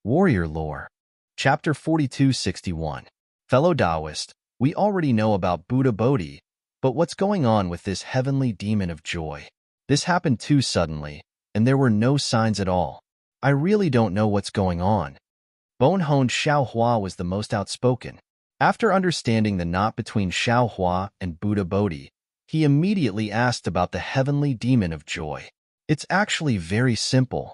Warrior Lore. Chapter 4261. Fellow Taoist, we already know about Buddha Bodhi, but what's going on with this heavenly demon of joy? This happened too suddenly, and there were no signs at all. I really don't know what's going on. Bone-honed Xiao Hua was the most outspoken. After understanding the knot between Xiao Hua and Buddha Bodhi, he immediately asked about the heavenly demon of joy. It's actually very simple.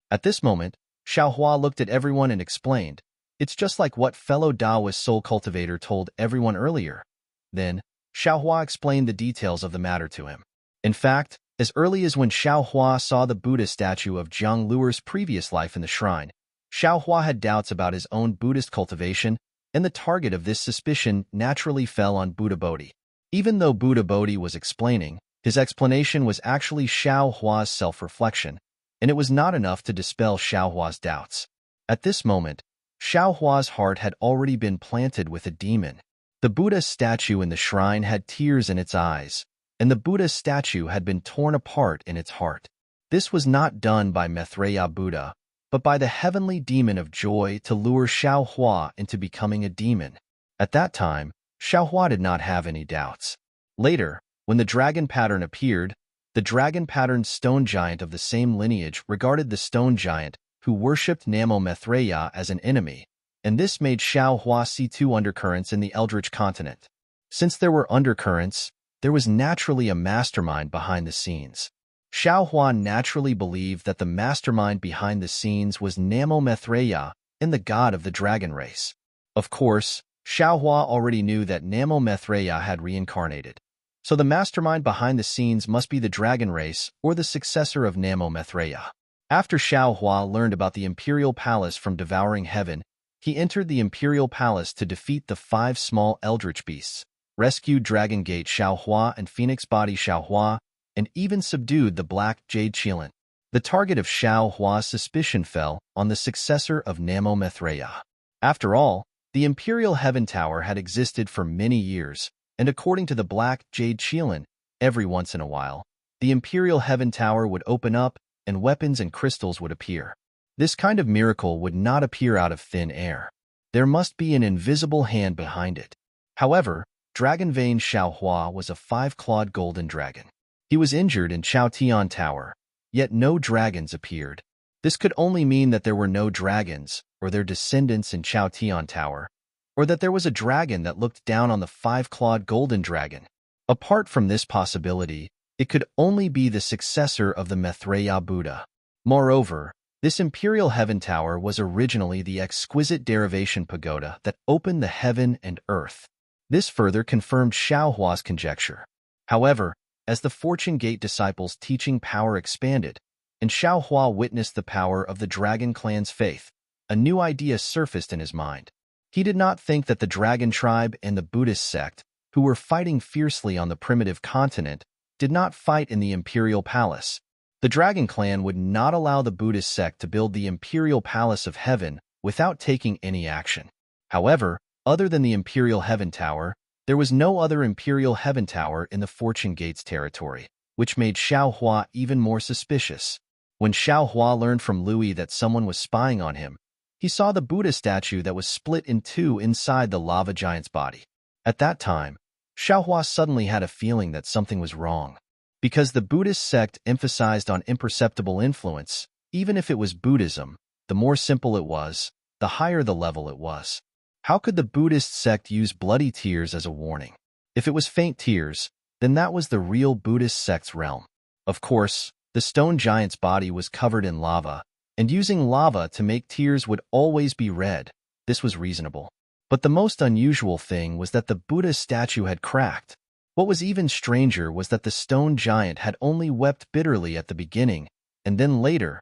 At this moment, Xiao Hua looked at everyone and explained, "It's just like what fellow Taoist soul cultivator told everyone earlier." Then, Xiao Hua explained the details of the matter to him. In fact, as early as when Xiao Hua saw the Buddha statue of Jiang Luer's previous life in the shrine, Xiao Hua had doubts about his own Buddhist cultivation, and the target of this suspicion naturally fell on Buddha Bodhi. Even though Buddha Bodhi was explaining, his explanation was actually Xiao Hua's self-reflection, and it was not enough to dispel Xiao Hua's doubts. At this moment, Xiao Hua's heart had already been planted with a demon. The Buddha statue in the shrine had tears in its eyes, and the Buddha statue had been torn apart in its heart. This was not done by Maitreya Buddha, but by the heavenly demon of joy to lure Xiao Hua into becoming a demon. At that time, Xiao Hua did not have any doubts. Later, when the dragon pattern appeared, the dragon patterned stone giant of the same lineage regarded the stone giant who worshipped Namo Maitreya as an enemy, and this made Xiao Hua see two undercurrents in the Eldritch continent. Since there were undercurrents, there was naturally a mastermind behind the scenes. Xiao Hua naturally believed that the mastermind behind the scenes was Namo Maitreya and the god of the dragon race. Of course, Xiao Hua already knew that Namo Maitreya had reincarnated, so the mastermind behind the scenes must be the dragon race or the successor of Namo Maitreya. After Xiao Hua learned about the Imperial Palace from Devouring Heaven, he entered the Imperial Palace to defeat the 5 small eldritch beasts, rescued Dragon Gate Xiao Hua and Phoenix Body Xiao Hua, and even subdued the Black Jade Qilin. The target of Xiao Hua's suspicion fell on the successor of Namo Maitreya. After all, the Imperial Heaven Tower had existed for many years, and according to the Black Jade Qilin, every once in a while, the Imperial Heaven Tower would open up and weapons and crystals would appear. This kind of miracle would not appear out of thin air. There must be an invisible hand behind it. However, Dragon Vein Xiao Hua was a 5-clawed golden dragon. He was injured in Chaotian Tower, yet no dragons appeared. This could only mean that there were no dragons, or their descendants in Chaotian Tower, or that there was a dragon that looked down on the 5-clawed golden dragon. Apart from this possibility, it could only be the successor of the Maitreya Buddha. Moreover, this Imperial Heaven Tower was originally the exquisite derivation pagoda that opened the heaven and earth. This further confirmed Xiao Hua's conjecture. However, as the Fortune Gate disciples' teaching power expanded, and Xiao Hua witnessed the power of the Dragon Clan's faith, a new idea surfaced in his mind. He did not think that the Dragon Tribe and the Buddhist sect, who were fighting fiercely on the primitive continent, did not fight in the Imperial Palace. The Dragon Clan would not allow the Buddhist sect to build the Imperial Palace of Heaven without taking any action. However, other than the Imperial Heaven Tower, there was no other Imperial Heaven Tower in the Fortune Gates territory, which made Xiao Hua even more suspicious. When Xiao Hua learned from Louis that someone was spying on him, he saw the Buddha statue that was split in two inside the lava giant's body. At that time, Xiao Hua suddenly had a feeling that something was wrong. Because the Buddhist sect emphasized on imperceptible influence, even if it was Buddhism, the more simple it was, the higher the level it was. How could the Buddhist sect use bloody tears as a warning? If it was faint tears, then that was the real Buddhist sect's realm. Of course, the stone giant's body was covered in lava, and using lava to make tears would always be red. This was reasonable. But the most unusual thing was that the Buddha statue had cracked. What was even stranger was that the stone giant had only wept bitterly at the beginning, and then later,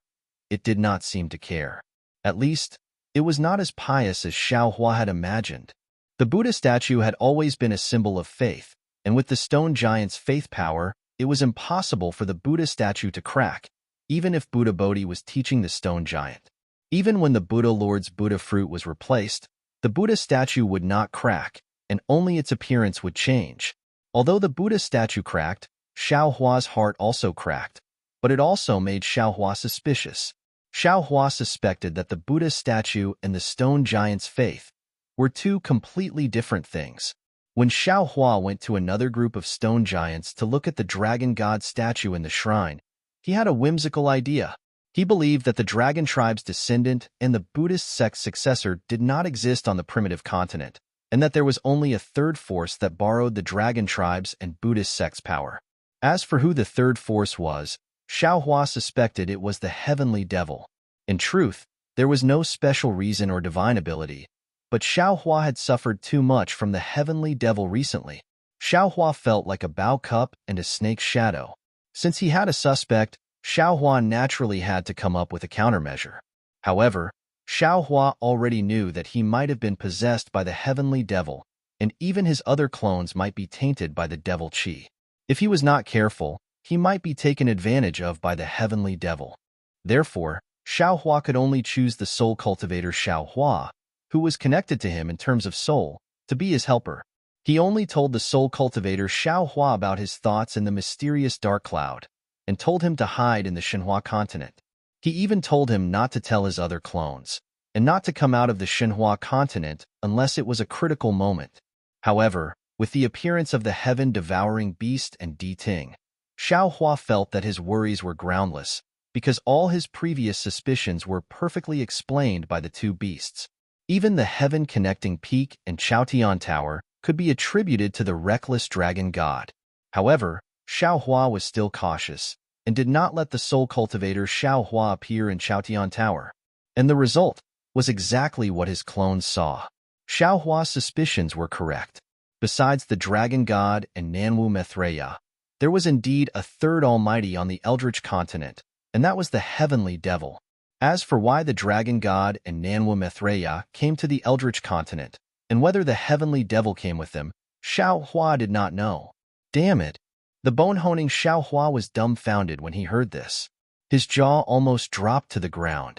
it did not seem to care. At least, it was not as pious as Xiao Hua had imagined. The Buddha statue had always been a symbol of faith, and with the stone giant's faith power, it was impossible for the Buddha statue to crack, even if Buddha Bodhi was teaching the stone giant. Even when the Buddha Lord's Buddha fruit was replaced, the Buddha statue would not crack, and only its appearance would change. Although the Buddha statue cracked, Xiao Hua's heart also cracked, but it also made Xiao Hua suspicious. Xiao Hua suspected that the Buddha statue and the stone giant's faith were two completely different things. When Xiao Hua went to another group of stone giants to look at the dragon god statue in the shrine, he had a whimsical idea. He believed that the dragon tribe's descendant and the Buddhist sect's successor did not exist on the primitive continent, and that there was only a third force that borrowed the dragon tribe's and Buddhist sect's power. As for who the third force was, Xiao Hua suspected it was the heavenly devil. In truth, there was no special reason or divine ability, but Xiao Hua had suffered too much from the heavenly devil recently. Xiao Hua felt like a bow cup and a snake's shadow. Since he had a suspect, Xiao Hua naturally had to come up with a countermeasure. However, Xiao Hua already knew that he might have been possessed by the heavenly devil, and even his other clones might be tainted by the devil chi. If he was not careful, he might be taken advantage of by the heavenly devil. Therefore, Xiao Hua could only choose the soul cultivator Xiao Hua, who was connected to him in terms of soul, to be his helper. He only told the soul cultivator Xiao Hua about his thoughts in the mysterious dark cloud, and told him to hide in the Xinhua continent. He even told him not to tell his other clones, and not to come out of the Xinhua continent unless it was a critical moment. However, with the appearance of the heaven-devouring beast and Deity, Xiao Hua felt that his worries were groundless, because all his previous suspicions were perfectly explained by the two beasts. Even the heaven-connecting peak and Chaotian Tower could be attributed to the reckless dragon god. However, Xiao Hua was still cautious, and did not let the soul cultivator Xiao Hua appear in Chaotian Tower. And the result was exactly what his clones saw. Xiao Hua's suspicions were correct. Besides the dragon god and Nanwu Mithreya, there was indeed a third almighty on the Eldritch continent, and that was the heavenly devil. As for why the dragon god and Nanwu Mithreya came to the Eldritch continent, and whether the heavenly devil came with them, Xiao Hua did not know. Damn it! The bone-honing Xiao Hua was dumbfounded when he heard this. His jaw almost dropped to the ground.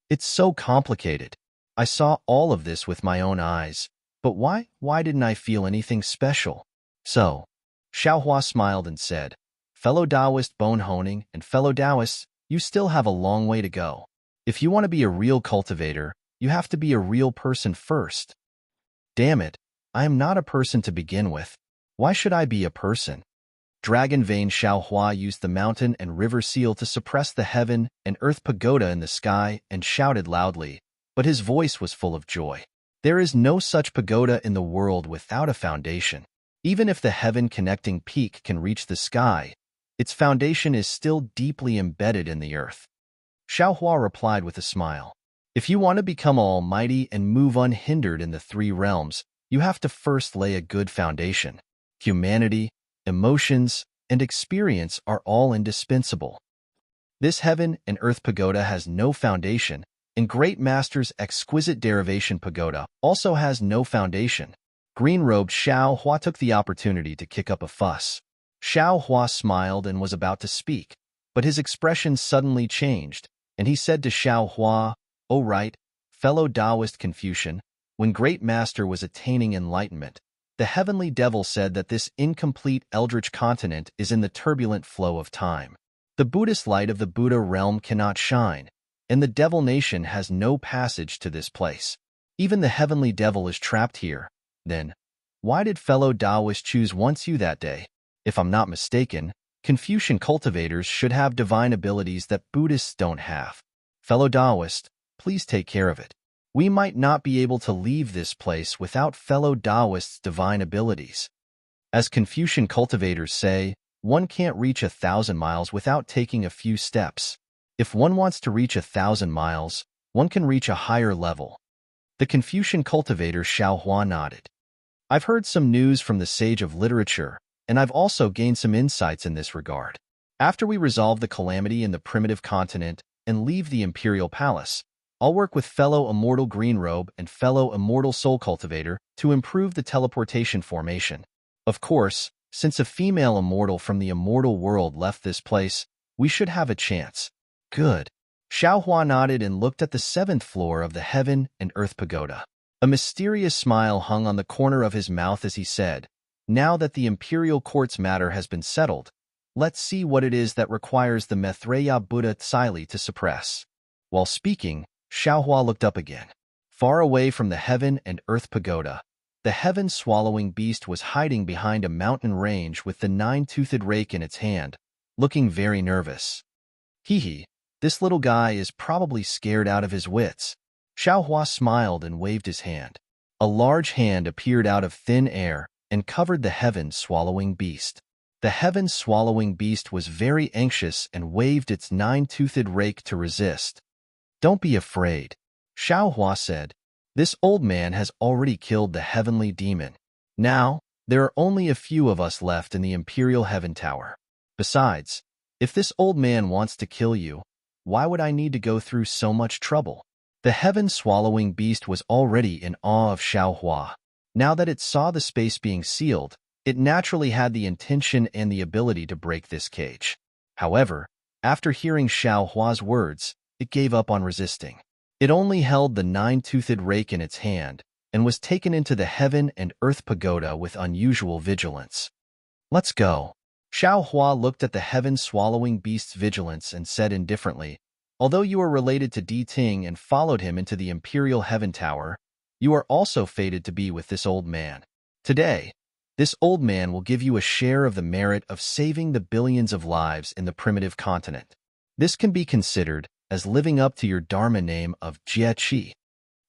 It's so complicated. I saw all of this with my own eyes, but why didn't I feel anything special? So, Xiao Hua smiled and said, "Fellow Taoist bone-honing and fellow Taoists, you still have a long way to go. If you want to be a real cultivator, you have to be a real person first." Damn it, I am not a person to begin with. Why should I be a person? Dragon Vein Xiao Hua used the mountain and river seal to suppress the heaven and earth pagoda in the sky and shouted loudly, but his voice was full of joy. There is no such pagoda in the world without a foundation. Even if the heaven-connecting peak can reach the sky, its foundation is still deeply embedded in the earth. Xiao Hua replied with a smile. If you want to become almighty and move unhindered in the three realms, you have to first lay a good foundation. Humanity, emotions, and experience are all indispensable. This heaven and earth pagoda has no foundation, and Great Master's exquisite derivation pagoda also has no foundation. Green-robed Xiao Hua took the opportunity to kick up a fuss. Xiao Hua smiled and was about to speak, but his expression suddenly changed, and he said to Xiao Hua, "Oh right, fellow Taoist Confucian, when Great Master was attaining enlightenment, the heavenly devil said that this incomplete eldritch continent is in the turbulent flow of time. The Buddhist light of the Buddha realm cannot shine, and the devil nation has no passage to this place. Even the heavenly devil is trapped here. Then, why did fellow Taoists choose once you that day? If I'm not mistaken, Confucian cultivators should have divine abilities that Buddhists don't have. Fellow Taoist, please take care of it. We might not be able to leave this place without fellow Taoists' divine abilities. As Confucian cultivators say, one can't reach 1,000 miles without taking a few steps. If one wants to reach 1,000 miles, one can reach a higher level." The Confucian cultivator Xiao Hua nodded. "I've heard some news from the sage of literature, and I've also gained some insights in this regard. After we resolve the calamity in the primitive continent and leave the imperial palace, I'll work with fellow immortal Greenrobe and fellow immortal soul cultivator to improve the teleportation formation. Of course, since a female immortal from the immortal world left this place, we should have a chance." "Good." Xiao Hua nodded and looked at the 7th floor of the Heaven and Earth Pagoda. A mysterious smile hung on the corner of his mouth as he said, "Now that the imperial court's matter has been settled, let's see what it is that requires the Maitreya Buddha Tsili to suppress." While speaking, Xiaohua looked up again. Far away from the heaven and earth pagoda, the heaven-swallowing beast was hiding behind a mountain range with the nine-toothed rake in its hand, looking very nervous. Hee, this little guy is probably scared out of his wits. Xiaohua smiled and waved his hand. A large hand appeared out of thin air and covered the heaven-swallowing beast. The heaven-swallowing beast was very anxious and waved its nine-toothed rake to resist. Don't be afraid, Xiaohua said. This old man has already killed the heavenly demon. Now, there are only a few of us left in the Imperial Heaven Tower. Besides, if this old man wants to kill you, why would I need to go through so much trouble? The heaven-swallowing beast was already in awe of Xiaohua. Now that it saw the space being sealed, it naturally had the intention and the ability to break this cage. However, after hearing Xiaohua's words, it gave up on resisting. It only held the nine-toothed rake in its hand and was taken into the heaven and earth pagoda with unusual vigilance. Let's go. Xiaohua looked at the heaven-swallowing beast's vigilance and said indifferently, although you are related to Deity and followed him into the Imperial Heaven Tower, you are also fated to be with this old man. Today, this old man will give you a share of the merit of saving the billions of lives in the primitive continent. This can be considered as living up to your Dharma name of Jie.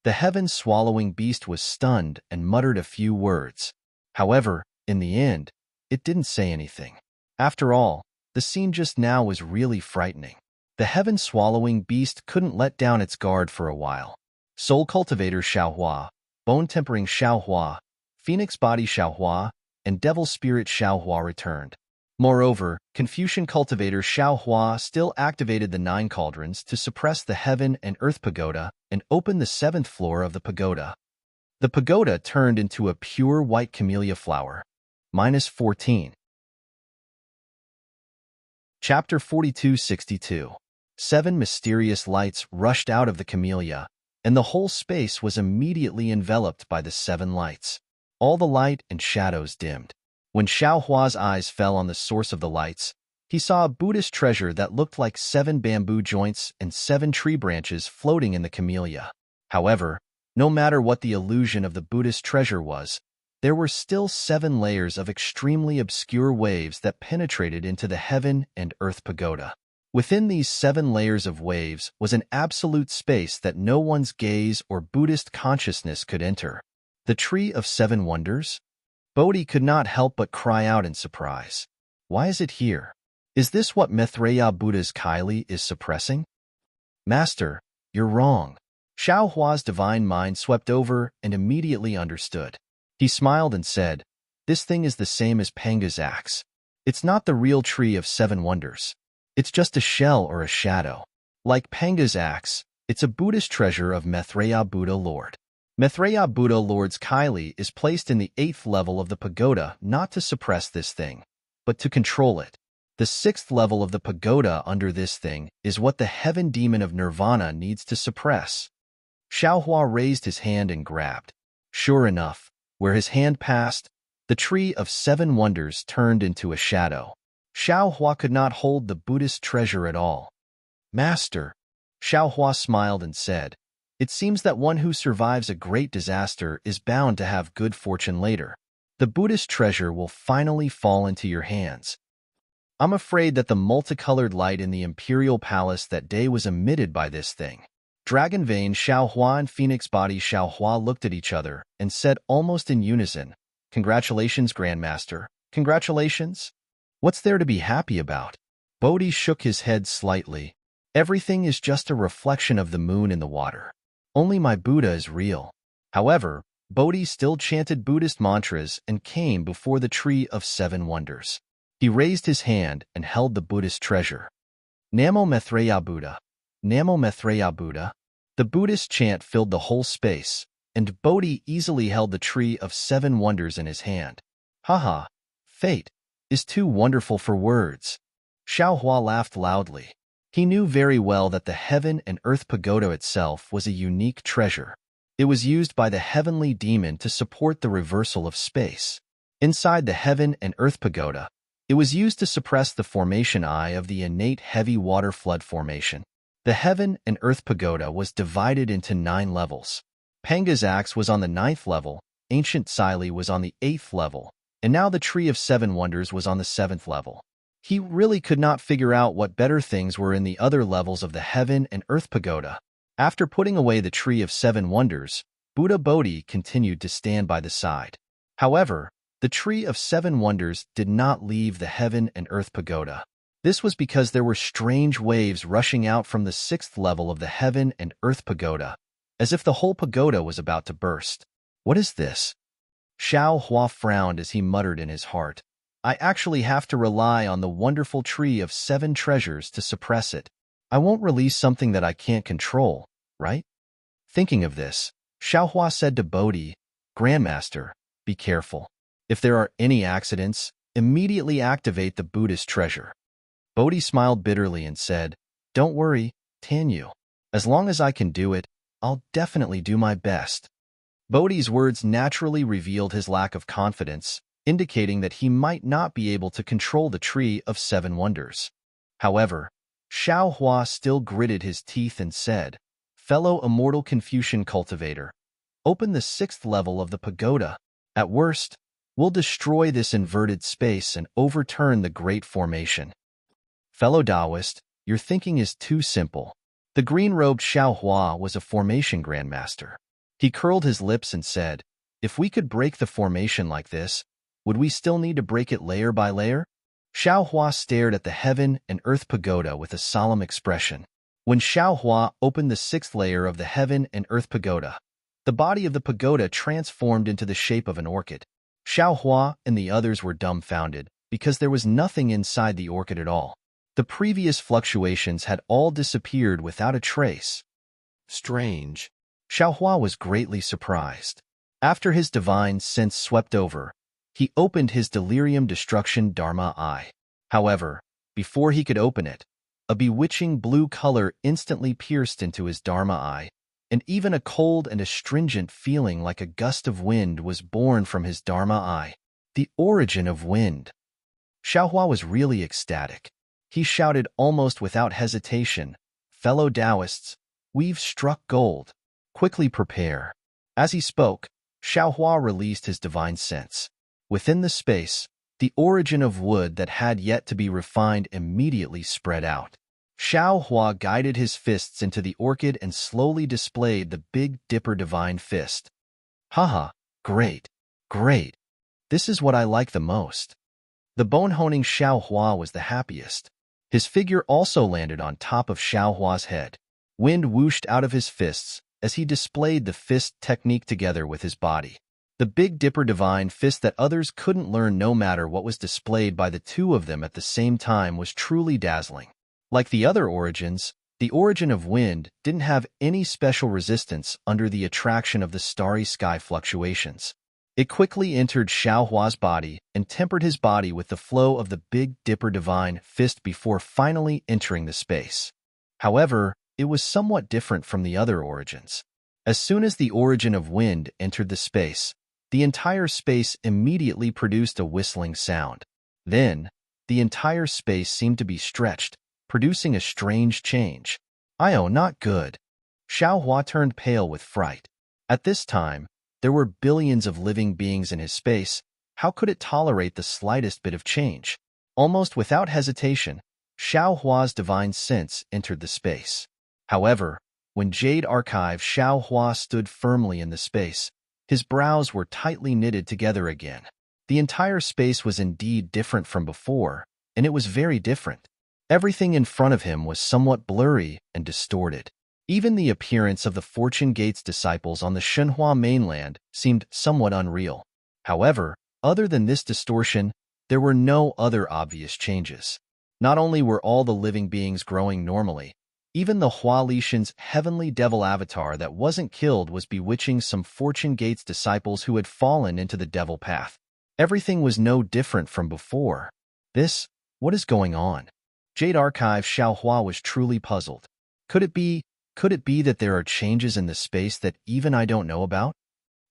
The heaven-swallowing beast was stunned and muttered a few words. However, in the end, it didn't say anything. After all, the scene just now was really frightening. The heaven-swallowing beast couldn't let down its guard for a while. Soul Cultivator Xiaohua, Bone Tempering Xiaohua, Phoenix Body Xiaohua, and Devil Spirit Xiaohua returned. Moreover, Confucian Cultivator Xiaohua still activated the 9 cauldrons to suppress the heaven and earth pagoda and open the 7th floor of the pagoda. The pagoda turned into a pure white camellia flower. -14. Chapter 4262. 7 mysterious lights rushed out of the camellia, and the whole space was immediately enveloped by the 7 lights. All the light and shadows dimmed. When Xiaohua's eyes fell on the source of the lights, he saw a Buddhist treasure that looked like 7 bamboo joints and 7 tree branches floating in the camellia. However, no matter what the illusion of the Buddhist treasure was, there were still 7 layers of extremely obscure waves that penetrated into the heaven and earth pagoda. Within these 7 layers of waves was an absolute space that no one's gaze or Buddhist consciousness could enter. The Tree of 7 Wonders? Bodhi could not help but cry out in surprise. Why is it here? Is this what Maitreya Buddha's Kylie is suppressing? Master, you're wrong. Xiaohua's divine mind swept over and immediately understood. He smiled and said, this thing is the same as Panga's axe. It's not the real Tree of 7 Wonders. It's just a shell or a shadow. Like Panga's axe, it's a Buddhist treasure of Maitreya Buddha Lord. Maitreya Buddha Lord's Kylie is placed in the 8th level of the pagoda not to suppress this thing, but to control it. The 6th level of the pagoda under this thing is what the heaven demon of nirvana needs to suppress. Xiaohua raised his hand and grabbed. Sure enough, where his hand passed, the Tree of 7 Wonders turned into a shadow. Xiaohua could not hold the Buddhist treasure at all. Master, Xiaohua smiled and said, it seems that one who survives a great disaster is bound to have good fortune later. The Buddhist treasure will finally fall into your hands. I'm afraid that the multicolored light in the Imperial Palace that day was emitted by this thing. Dragon Vein Xiaohua and Phoenix Body Xiaohua looked at each other and said almost in unison, Congratulations, Grandmaster. Congratulations? What's there to be happy about? Bodhi shook his head slightly. Everything is just a reflection of the moon in the water. Only my Buddha is real. However, Bodhi still chanted Buddhist mantras and came before the Tree of 7 Wonders. He raised his hand and held the Buddhist treasure. Namo Maitreya Buddha. Namo Maitreya Buddha. The Buddhist chant filled the whole space, and Bodhi easily held the Tree of 7 Wonders in his hand. Haha, fate is too wonderful for words. Xiaohua laughed loudly. He knew very well that the heaven and earth pagoda itself was a unique treasure. It was used by the heavenly demon to support the reversal of space. Inside the heaven and earth pagoda, it was used to suppress the formation eye of the innate heavy water flood formation. The Heaven and Earth Pagoda was divided into 9 levels. Panga's axe was on the 9th level, Ancient Sili was on the 8th level, and now the Tree of 7 Wonders was on the 7th level. He really could not figure out what better things were in the other levels of the Heaven and Earth Pagoda. After putting away the Tree of 7 Wonders, Buddha Bodhi continued to stand by the side. However, the Tree of 7 Wonders did not leave the Heaven and Earth Pagoda. This was because there were strange waves rushing out from the 6th level of the Heaven and Earth Pagoda, as if the whole pagoda was about to burst. What is this? Xiao Hua frowned as he muttered in his heart. I actually have to rely on the wonderful Tree of 7 Treasures to suppress it. I won't release something that I can't control, right? Thinking of this, Xiao Hua said to Bodhi, Grandmaster, be careful. If there are any accidents, immediately activate the Buddhist treasure. Bodhi smiled bitterly and said, Don't worry, Tanyu. As long as I can do it, I'll definitely do my best. Bodhi's words naturally revealed his lack of confidence, indicating that he might not be able to control the Tree of 7 Wonders. However, Xiao Hua still gritted his teeth and said, Fellow immortal Confucian cultivator, open the 6th level of the pagoda. At worst, we'll destroy this inverted space and overturn the Great Formation. Fellow Taoist, your thinking is too simple. The green-robed Xiao Hua was a formation grandmaster. He curled his lips and said, If we could break the formation like this, would we still need to break it layer by layer? Xiao Hua stared at the Heaven and Earth Pagoda with a solemn expression. When Xiao Hua opened the 6th layer of the Heaven and Earth Pagoda, the body of the pagoda transformed into the shape of an orchid. Xiao Hua and the others were dumbfounded because there was nothing inside the orchid at all. The previous fluctuations had all disappeared without a trace. Strange. Xiao Hua was greatly surprised. After his divine sense swept over, he opened his delirium destruction Dharma eye. However, before he could open it, a bewitching blue color instantly pierced into his Dharma eye, and even a cold and astringent feeling like a gust of wind was born from his Dharma eye. The origin of wind. Xiao Hua was really ecstatic. He shouted almost without hesitation, Fellow Taoists, we've struck gold. Quickly prepare. As he spoke, Xiao Hua released his divine sense. Within the space, the origin of wood that had yet to be refined immediately spread out. Xiao Hua guided his fists into the orchid and slowly displayed the Big Dipper Divine Fist. Haha, great, great. This is what I like the most. The bone-honing Xiao Hua was the happiest. His figure also landed on top of Xiao Hua's head. Wind whooshed out of his fists as he displayed the fist technique together with his body. The Big Dipper Divine Fist that others couldn't learn no matter what was displayed by the two of them at the same time was truly dazzling. Like the other origins, the origin of wind didn't have any special resistance under the attraction of the starry sky fluctuations. It quickly entered Xiao Hua's body and tempered his body with the flow of the Big Dipper Divine Fist before finally entering the space. However, it was somewhat different from the other origins. As soon as the origin of wind entered the space, the entire space immediately produced a whistling sound. Then, the entire space seemed to be stretched, producing a strange change. Not good. Xiao Hua turned pale with fright. At this time, there were billions of living beings in his space. How could it tolerate the slightest bit of change? Almost without hesitation, Xiao Hua's divine sense entered the space. However, when Jade Archive Xiao Hua stood firmly in the space, his brows were tightly knitted together again. The entire space was indeed different from before, and it was very different. Everything in front of him was somewhat blurry and distorted. Even the appearance of the Fortune Gates disciples on the Shenhua mainland seemed somewhat unreal. However, other than this distortion, there were no other obvious changes. Not only were all the living beings growing normally, even the Hua Lishan's heavenly devil avatar that wasn't killed was bewitching some Fortune Gates disciples who had fallen into the devil path. Everything was no different from before. What is going on? Jade Archive Xiao Hua was truly puzzled. Could it be that there are changes in the space that even I don't know about?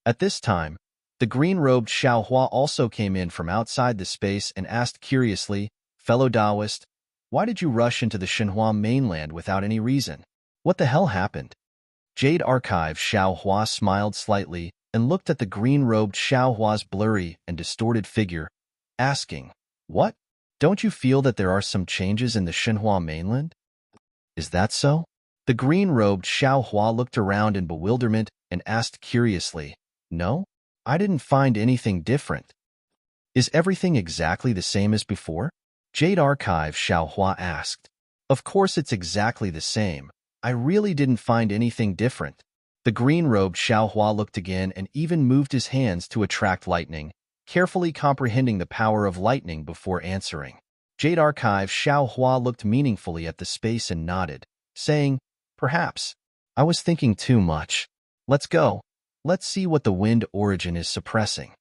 At this time, the green-robed Xiao Hua also came in from outside the space and asked curiously, Fellow Taoist, Why did you rush into the Shenhua mainland without any reason? What the hell happened? Jade Archive Xiao Hua smiled slightly and looked at the green-robed Xiao Hua's blurry and distorted figure, asking, "What? Don't you feel that there are some changes in the Shenhua mainland?" "Is that so?" The green-robed Xiao Hua looked around in bewilderment and asked curiously, "No, I didn't find anything different. Is everything exactly the same as before?" Jade Archive Xiao Hua asked. "Of course it's exactly the same. I really didn't find anything different." The green-robed Xiao Hua looked again and even moved his hands to attract lightning, carefully comprehending the power of lightning before answering. Jade Archive Xiao Hua looked meaningfully at the space and nodded, saying, "Perhaps. I was thinking too much. Let's go. Let's see what the wind origin is suppressing."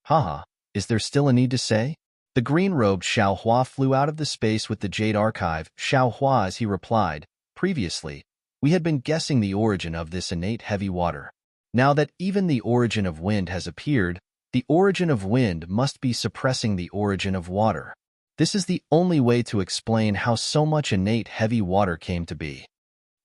Haha, is there still a need to say? The green-robed Xiao Hua flew out of the space with the Jade Archive Xiao Hua as he replied, "Previously, we had been guessing the origin of this innate heavy water. Now that even the origin of wind has appeared, the origin of wind must be suppressing the origin of water. This is the only way to explain how so much innate heavy water came to be."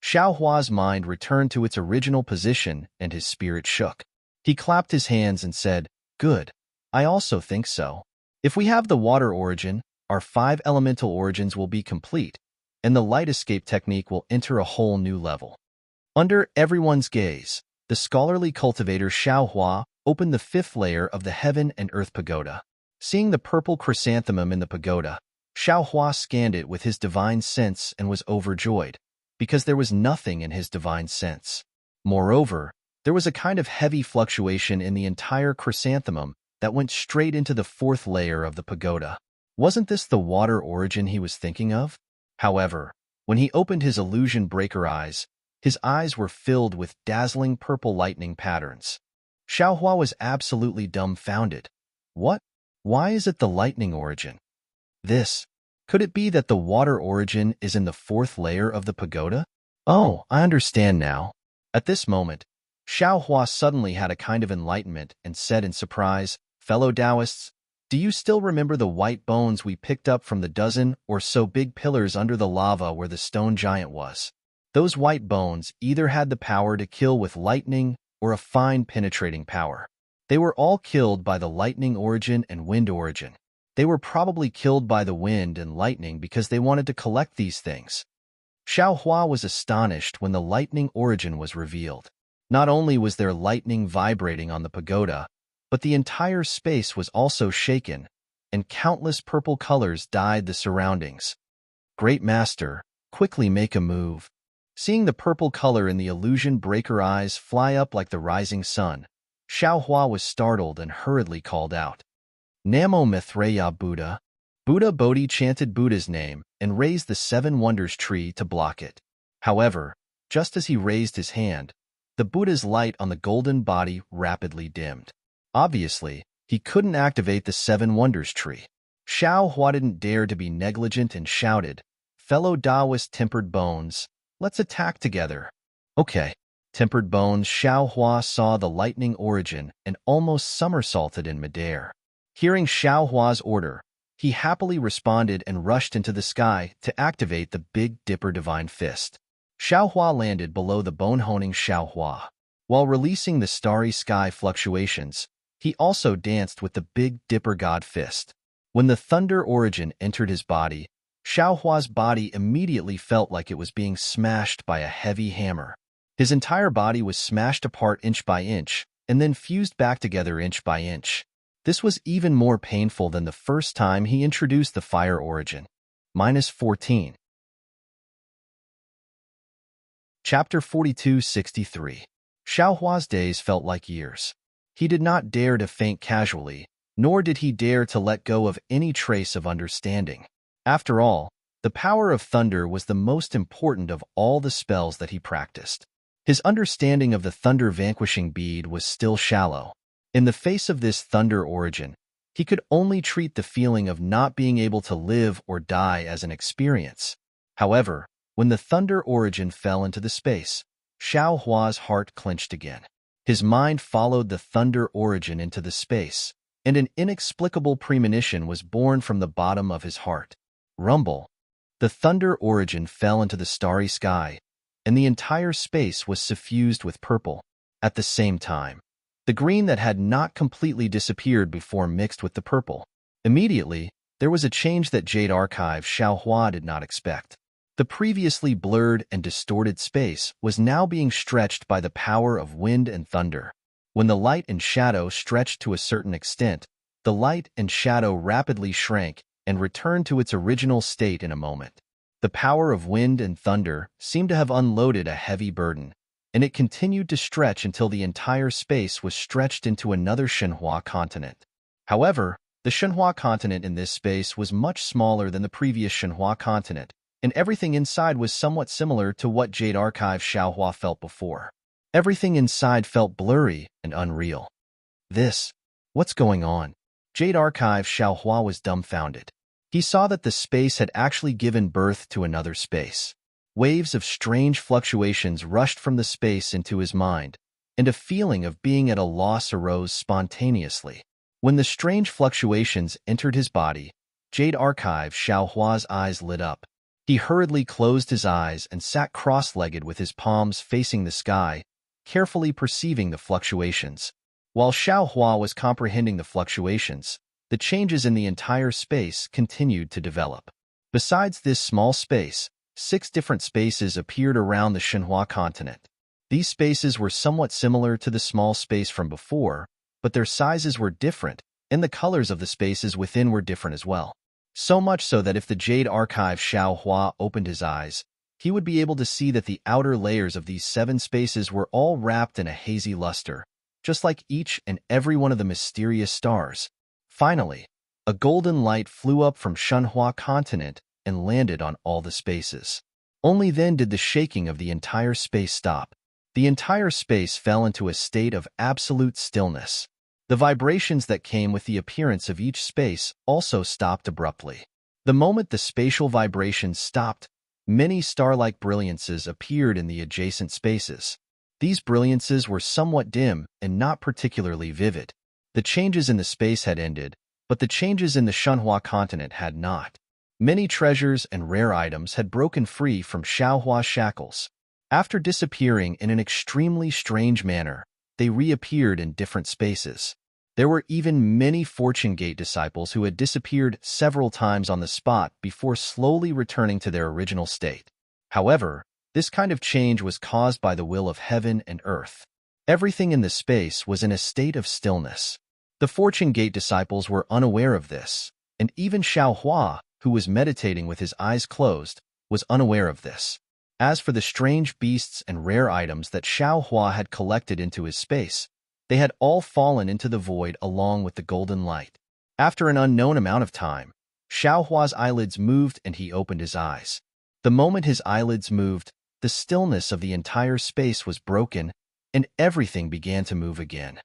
Xiao Hua's mind returned to its original position and his spirit shook. He clapped his hands and said, "Good. I also think so. If we have the water origin, our 5 elemental origins will be complete, and the light escape technique will enter a whole new level." Under everyone's gaze, the scholarly cultivator Xiao Hua opened the 5th layer of the Heaven and Earth Pagoda. Seeing the purple chrysanthemum in the pagoda, Xiao Hua scanned it with his divine sense and was overjoyed, because there was nothing in his divine sense. Moreover, there was a kind of heavy fluctuation in the entire chrysanthemum that went straight into the 4th layer of the pagoda. Wasn't this the water origin he was thinking of? However, when he opened his illusion breaker eyes, his eyes were filled with dazzling purple lightning patterns. Xiao Hua was absolutely dumbfounded. What? Why is it the lightning origin? Could it be that the water origin is in the 4th layer of the pagoda? Oh, I understand now. At this moment, Xiao Hua suddenly had a kind of enlightenment and said in surprise, "Fellow Taoists, do you still remember the white bones we picked up from the dozen or so big pillars under the lava where the stone giant was? Those white bones either had the power to kill with lightning or a fine penetrating power. They were all killed by the lightning origin and wind origin. They were probably killed by the wind and lightning because they wanted to collect these things." Xiao Hua was astonished when the lightning origin was revealed. Not only was there lightning vibrating on the pagoda, but the entire space was also shaken, and countless purple colors dyed the surroundings. "Great Master, quickly make a move." Seeing the purple color in the illusion breaker eyes fly up like the rising sun, Xiao Hua was startled and hurriedly called out, "Namo Maitreya Buddha." Buddha Bodhi chanted Buddha's name and raised the 7 Wonders tree to block it. However, just as he raised his hand, the Buddha's light on the golden body rapidly dimmed. Obviously, he couldn't activate the 7 Wonders tree. Xiao Hua didn't dare to be negligent and shouted, "Fellow Taoist tempered bones, let's attack together." "Okay." Tempered bones, Xiao Hua saw the lightning origin and almost somersaulted in midair. Hearing Xiao Hua's order, he happily responded and rushed into the sky to activate the Big Dipper Divine Fist. Xiao Hua landed below the bone-honing Xiao Hua. While releasing the starry sky fluctuations, he also danced with the Big Dipper God Fist. When the thunder origin entered his body, Xiao Hua's body immediately felt like it was being smashed by a heavy hammer. His entire body was smashed apart inch by inch, and then fused back together inch by inch. This was even more painful than the first time he introduced the fire origin. -14. Chapter 4263. Xiao Hua's days felt like years. He did not dare to faint casually, nor did he dare to let go of any trace of understanding. After all, the power of thunder was the most important of all the spells that he practiced. His understanding of the thunder vanquishing bead was still shallow. In the face of this thunder origin, he could only treat the feeling of not being able to live or die as an experience. However, when the thunder origin fell into the space, Xiao Hua's heart clenched again. His mind followed the thunder origin into the space, and an inexplicable premonition was born from the bottom of his heart. Rumble. The thunder origin fell into the starry sky, and the entire space was suffused with purple. At the same time, the green that had not completely disappeared before mixed with the purple. Immediately, there was a change that Jade Archive Xiaohua did not expect. The previously blurred and distorted space was now being stretched by the power of wind and thunder. When the light and shadow stretched to a certain extent, the light and shadow rapidly shrank and returned to its original state in a moment. The power of wind and thunder seemed to have unloaded a heavy burden, and it continued to stretch until the entire space was stretched into another Shenhua continent. However, the Shenhua continent in this space was much smaller than the previous Shenhua continent, and everything inside was somewhat similar to what Jade Archive Xiaohua felt before. Everything inside felt blurry and unreal. What's going on? Jade Archive Xiaohua was dumbfounded. He saw that the space had actually given birth to another space. Waves of strange fluctuations rushed from the space into his mind, and a feeling of being at a loss arose spontaneously. When the strange fluctuations entered his body, Jade Archive Xiaohua's eyes lit up. He hurriedly closed his eyes and sat cross-legged with his palms facing the sky, carefully perceiving the fluctuations. While Xiaohua was comprehending the fluctuations, the changes in the entire space continued to develop. Besides this small space, 6 different spaces appeared around the Shenhua continent. These spaces were somewhat similar to the small space from before, but their sizes were different, and the colors of the spaces within were different as well. So much so that if the Jade Archive Xiaohua opened his eyes, he would be able to see that the outer layers of these 7 spaces were all wrapped in a hazy luster, just like each and every one of the mysterious stars. Finally, a golden light flew up from Shenhua continent and landed on all the spaces. Only then did the shaking of the entire space stop. The entire space fell into a state of absolute stillness. The vibrations that came with the appearance of each space also stopped abruptly. The moment the spatial vibrations stopped, many star-like brilliances appeared in the adjacent spaces. These brilliances were somewhat dim and not particularly vivid. The changes in the space had ended, but the changes in the Shenhua continent had not. Many treasures and rare items had broken free from Xiaohua's shackles. After disappearing in an extremely strange manner, they reappeared in different spaces. There were even many Fortune Gate disciples who had disappeared several times on the spot before slowly returning to their original state. However, this kind of change was caused by the will of heaven and earth. Everything in the space was in a state of stillness. The Fortune Gate disciples were unaware of this, and even Xiaohua, who was meditating with his eyes closed, was unaware of this. As for the strange beasts and rare items that Xiaohua had collected into his space, they had all fallen into the void along with the golden light. After an unknown amount of time, Xiaohua's eyelids moved and he opened his eyes. The moment his eyelids moved, the stillness of the entire space was broken, and everything began to move again.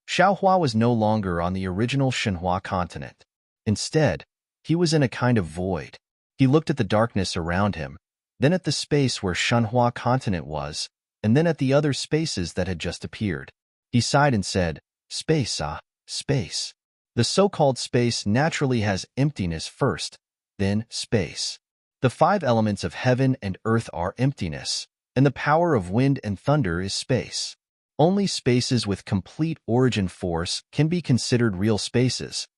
Xiaohua was no longer on the original Shenhua continent. Instead, he was in a kind of void. He looked at the darkness around him, then at the space where Shenhua continent was, and then at the other spaces that had just appeared. He sighed and said, "Space, space." The so-called space naturally has emptiness first, then space. The 5 elements of heaven and earth are emptiness, and the power of wind and thunder is space. Only spaces with complete origin force can be considered real spaces.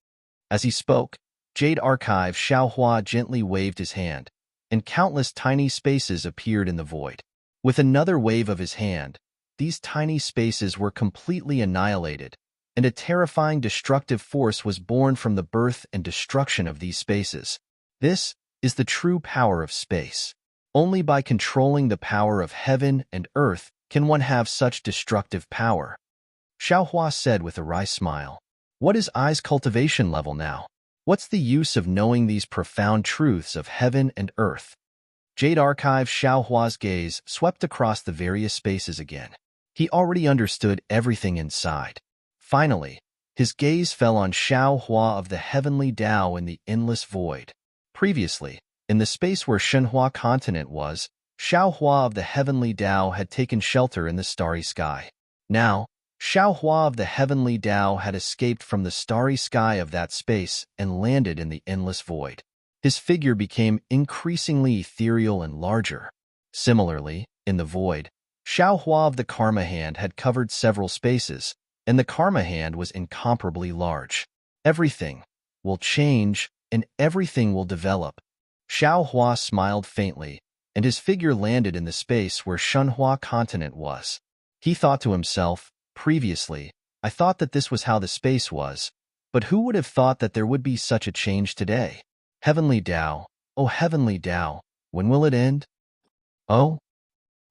As he spoke, Jade Archive Xiaohua gently waved his hand, and countless tiny spaces appeared in the void. With another wave of his hand, these tiny spaces were completely annihilated, and a terrifying destructive force was born from the birth and destruction of these spaces. This is the true power of space. Only by controlling the power of heaven and earth can one have such destructive power. Xiaohua said with a wry smile. What is I's cultivation level now? What's the use of knowing these profound truths of heaven and earth? Jade Archive Xiaohua's gaze swept across the various spaces again. He already understood everything inside. Finally, his gaze fell on Xiaohua of the heavenly Tao in the endless void. Previously, in the space where Shenhua continent was, Xiaohua of the heavenly Tao had taken shelter in the starry sky. Now, Xiaohua of the heavenly Tao had escaped from the starry sky of that space and landed in the endless void. His figure became increasingly ethereal and larger. Similarly, in the void, Xiao Hua of the Karma Hand had covered several spaces, and the Karma Hand was incomparably large. Everything will change, and everything will develop. Xiao Hua smiled faintly, and his figure landed in the space where Shunhua continent was. He thought to himself, previously, I thought that this was how the space was, but who would have thought that there would be such a change today? Heavenly Tao, oh heavenly Tao, when will it end? Oh?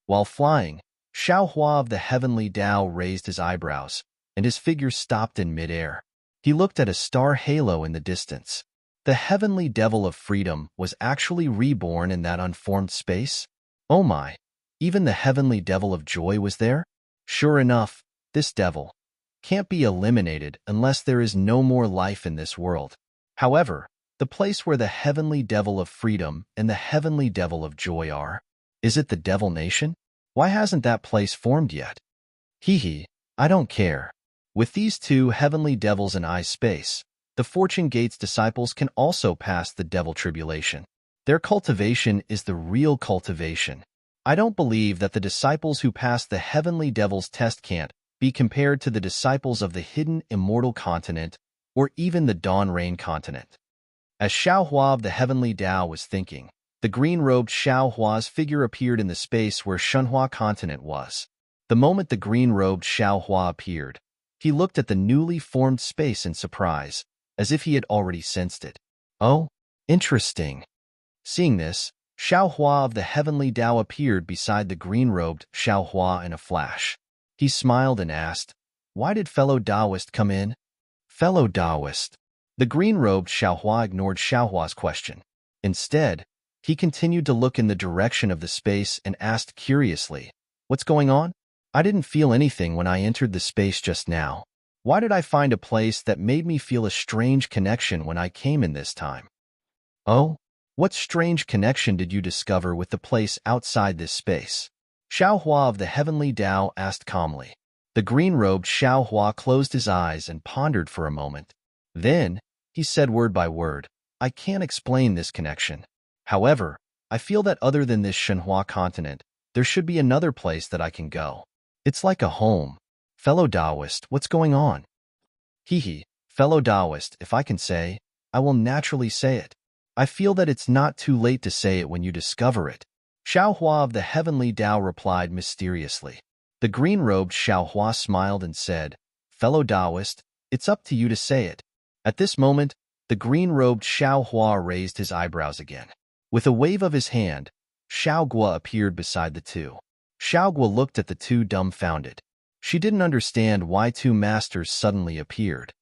While flying, Xiao Hua of the heavenly Tao raised his eyebrows, and his figure stopped in midair. He looked at a star halo in the distance. The heavenly devil of freedom was actually reborn in that unformed space? Oh my, even the heavenly devil of joy was there? Sure enough, this devil can't be eliminated unless there is no more life in this world. However, the place where the heavenly devil of freedom and the heavenly devil of joy are, is it the Devil Nation? Why hasn't that place formed yet? Hee, I don't care. With these two heavenly devils in eye space, the Fortune Gate's disciples can also pass the devil tribulation. Their cultivation is the real cultivation. I don't believe that the disciples who pass the heavenly devil's test can't be compared to the disciples of the hidden immortal continent or even the dawn rain continent. As Xiao Hua of the heavenly Tao was thinking, the green-robed Xiao Hua's figure appeared in the space where Shunhua continent was. The moment the green-robed Xiao Hua appeared, he looked at the newly formed space in surprise, as if he had already sensed it. Oh, interesting. Seeing this, Xiao Hua of the heavenly Tao appeared beside the green-robed Xiao Hua in a flash. He smiled and asked, "Why did fellow Taoist come in?" Fellow Taoist. The green-robed Xiao Hua ignored Xiao Hua's question. Instead, he continued to look in the direction of the space and asked curiously, "What's going on? I didn't feel anything when I entered the space just now. Why did I find a place that made me feel a strange connection when I came in this time?" Oh? What strange connection did you discover with the place outside this space? Xiao Hua of the heavenly Tao asked calmly. The green-robed Xiao Hua closed his eyes and pondered for a moment. Then, he said word by word, "I can't explain this connection. However, I feel that other than this Shenhua continent, there should be another place that I can go. It's like a home. Fellow Taoist, what's going on?" Fellow Taoist, if I can say, I will naturally say it. I feel that it's not too late to say it when you discover it. Xiao Hua of the heavenly Tao replied mysteriously. The green-robed Xiao Hua smiled and said, "Fellow Taoist, it's up to you to say it." At this moment, the green-robed Xiao Hua raised his eyebrows again. With a wave of his hand, Xiao Gua appeared beside the two. Xiao Gua looked at the two dumbfounded. She didn't understand why two masters suddenly appeared.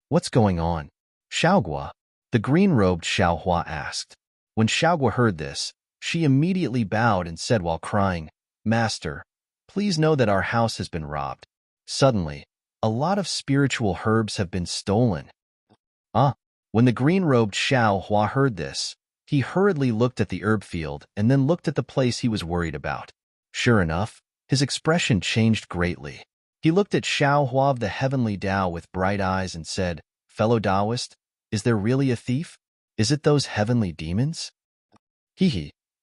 "What's going on, Xiao Gua?" the green-robed Xiao Hua asked. When Xiao Gua heard this, she immediately bowed and said while crying, "Master, please know that our house has been robbed. Suddenly, a lot of spiritual herbs have been stolen." When the green-robed Xiao Hua heard this, he hurriedly looked at the herb field and then looked at the place he was worried about. Sure enough, his expression changed greatly. He looked at Xiao Hua of the heavenly Tao with bright eyes and said, "Fellow Taoist, is there really a thief? Is it those heavenly demons?"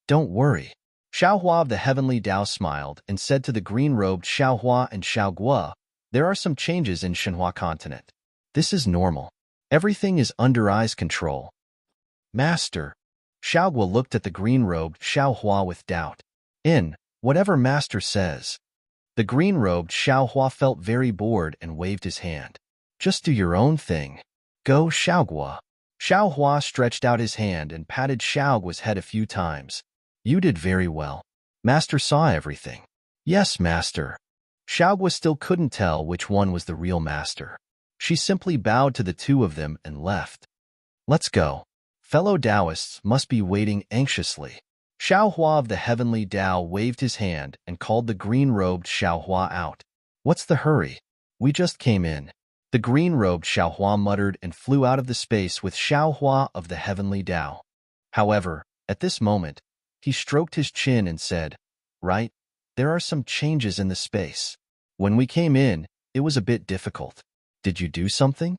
Don't worry. Xiao Hua of the heavenly Tao smiled and said to the green-robed Xiao Hua and Xiao Gua, "There are some changes in Shenhua continent. This is normal. Everything is under I's control." "Master." Xiao Gua looked at the green-robed Xiao Hua with doubt. Whatever Master says." The green-robed Xiao Hua felt very bored and waved his hand. "Just do your own thing. Go, Xiao Gua." Xiao Hua stretched out his hand and patted Xiao Gua's head a few times. "You did very well. Master saw everything." "Yes, Master." Xiao Gua still couldn't tell which one was the real master. She simply bowed to the two of them and left. "Let's go. Fellow Taoists must be waiting anxiously." Xiao Hua of the heavenly Tao waved his hand and called the green-robed Xiao Hua out. "What's the hurry? We just came in." The green-robed Xiao Hua muttered and flew out of the space with Xiao Hua of the heavenly Tao. However, at this moment, he stroked his chin and said, "Right, there are some changes in the space. When we came in, it was a bit difficult. Did you do something?"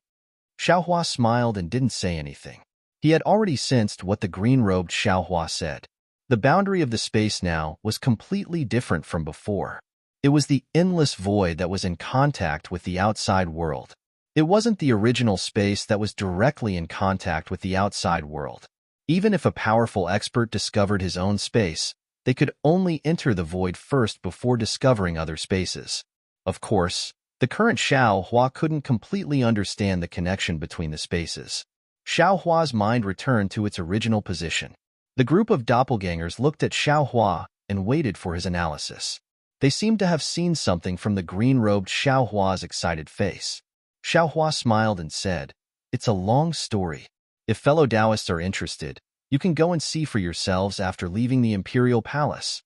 Xiao Hua smiled and didn't say anything. He had already sensed what the green-robed Xiaohua said. The boundary of the space now was completely different from before. It was the endless void that was in contact with the outside world. It wasn't the original space that was directly in contact with the outside world. Even if a powerful expert discovered his own space, they could only enter the void first before discovering other spaces. Of course, the current Xiaohua couldn't completely understand the connection between the spaces. Xiaohua's mind returned to its original position. The group of doppelgangers looked at Xiaohua and waited for his analysis. They seemed to have seen something from the green-robed Xiaohua's excited face. Xiaohua smiled and said, "It's a long story. If fellow Taoists are interested, you can go and see for yourselves after leaving the Imperial Palace."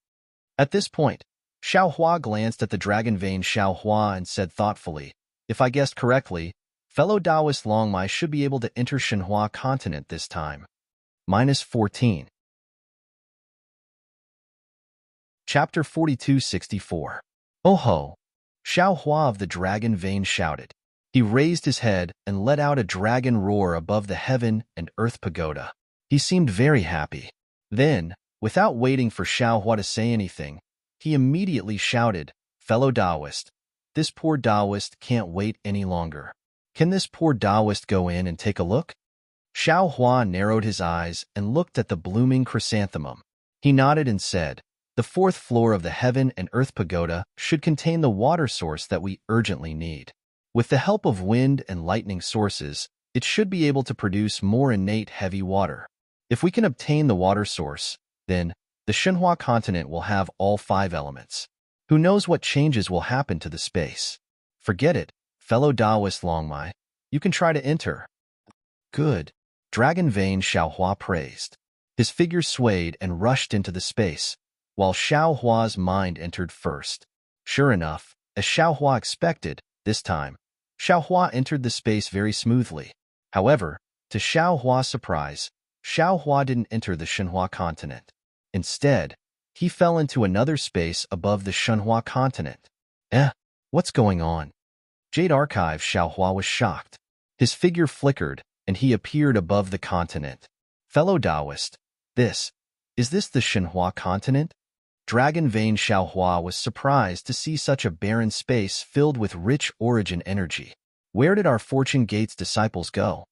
At this point, Xiaohua glanced at the dragon-veined Xiaohua and said thoughtfully, "If I guessed correctly, fellow Taoist Longmai should be able to enter Shenhua continent this time." -14. Chapter 4264. "Oh ho!" Xiaohua of the dragon vein shouted. He raised his head and let out a dragon roar above the heaven and earth pagoda. He seemed very happy. Then, without waiting for Xiaohua to say anything, he immediately shouted, "Fellow Taoist, this poor Taoist can't wait any longer. Can this poor Taoist go in and take a look?" Xiaohua narrowed his eyes and looked at the blooming chrysanthemum. He nodded and said, "The fourth floor of the heaven and earth pagoda should contain the water source that we urgently need. With the help of wind and lightning sources, it should be able to produce more innate heavy water. If we can obtain the water source, then the Shenhua continent will have all 5 elements. Who knows what changes will happen to the space? Forget it, fellow Taoist Longmai. You can try to enter." "Good," Dragon Vein Xiaohua praised. His figure swayed and rushed into the space, while Xiaohua's mind entered first. Sure enough, as Xiaohua expected, this time, Xiaohua entered the space very smoothly. However, to Xiaohua's surprise, Xiaohua didn't enter the Shenhua continent. Instead, he fell into another space above the Shenhua continent. What's going on?" Jade Archive Xiaohua was shocked. His figure flickered, and he appeared above the continent. "Fellow Taoist, is this the Shenhua continent?" Dragon Vein Xiaohua was surprised to see such a barren space filled with rich origin energy. "Where did our Fortune Gates disciples go?"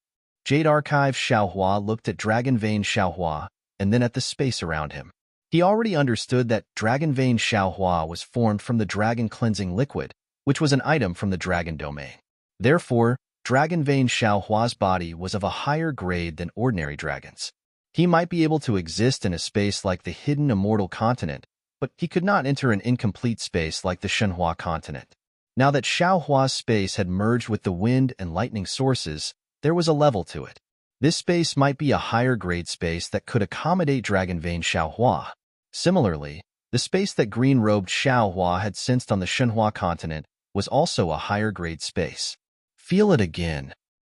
Jade Archive Xiaohua looked at Dragon Vein Xiaohua and then at the space around him. He already understood that Dragon Vein Xiaohua was formed from the Dragon Cleansing Liquid, which was an item from the Dragon Domain. Therefore, Dragon Vein Xiaohua's body was of a higher grade than ordinary dragons. He might be able to exist in a space like the hidden immortal continent, but he could not enter an incomplete space like the Shenhua continent. Now that Xiaohua's space had merged with the wind and lightning sources, there was a level to it. This space might be a higher grade space that could accommodate Dragon Vein Xiaohua. Similarly, the space that green-robed Xiaohua had sensed on the Shenhua continent was also a higher grade space. "Feel it again,"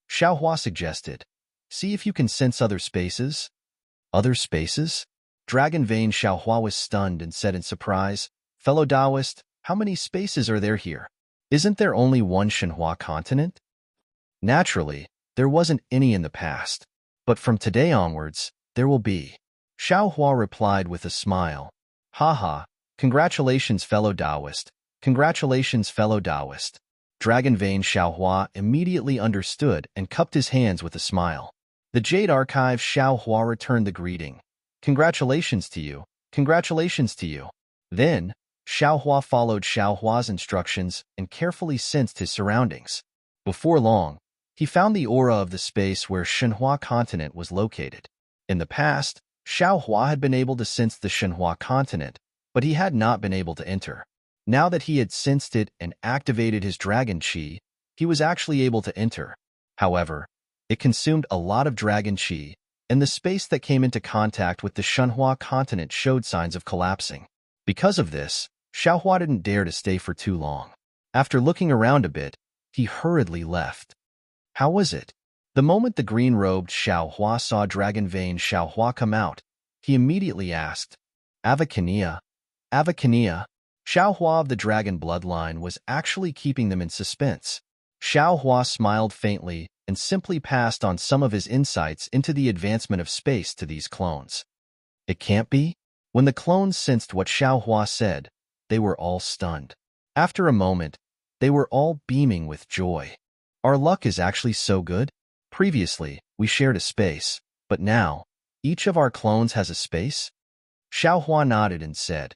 Xiaohua suggested. "See if you can sense other spaces." "Other spaces?" Dragon Vein Xiaohua was stunned and said in surprise, "Fellow Taoist, how many spaces are there here? Isn't there only one Shenhua continent?" "Naturally, there wasn't any in the past, but from today onwards, there will be," Xiaohua replied with a smile. "Haha, congratulations fellow Taoist, congratulations fellow Taoist." Dragon Vein Xiaohua immediately understood and cupped his hands with a smile. The Jade Archive Xiaohua returned the greeting. "Congratulations to you, congratulations to you." Then, Xiaohua followed Xiaohua's instructions and carefully sensed his surroundings. Before long, he found the aura of the space where Shenhua continent was located. In the past, Xiaohua had been able to sense the Shenhua continent, but he had not been able to enter. Now that he had sensed it and activated his dragon chi, he was actually able to enter. However, it consumed a lot of dragon chi, and the space that came into contact with the Shenhua continent showed signs of collapsing. Because of this, Xiaohua didn't dare to stay for too long. After looking around a bit, he hurriedly left. How was it? The moment the green-robed Xiaohua saw Dragon Vein Xiaohua come out, he immediately asked, "Avakania? Avakania?" Xiaohua of the dragon bloodline was actually keeping them in suspense. Xiaohua smiled faintly and simply passed on some of his insights into the advancement of space to these clones. It can't be? When the clones sensed what Xiaohua said, they were all stunned. After a moment, they were all beaming with joy. Our luck is actually so good. Previously, we shared a space, but now, each of our clones has a space? Xiaohua nodded and said,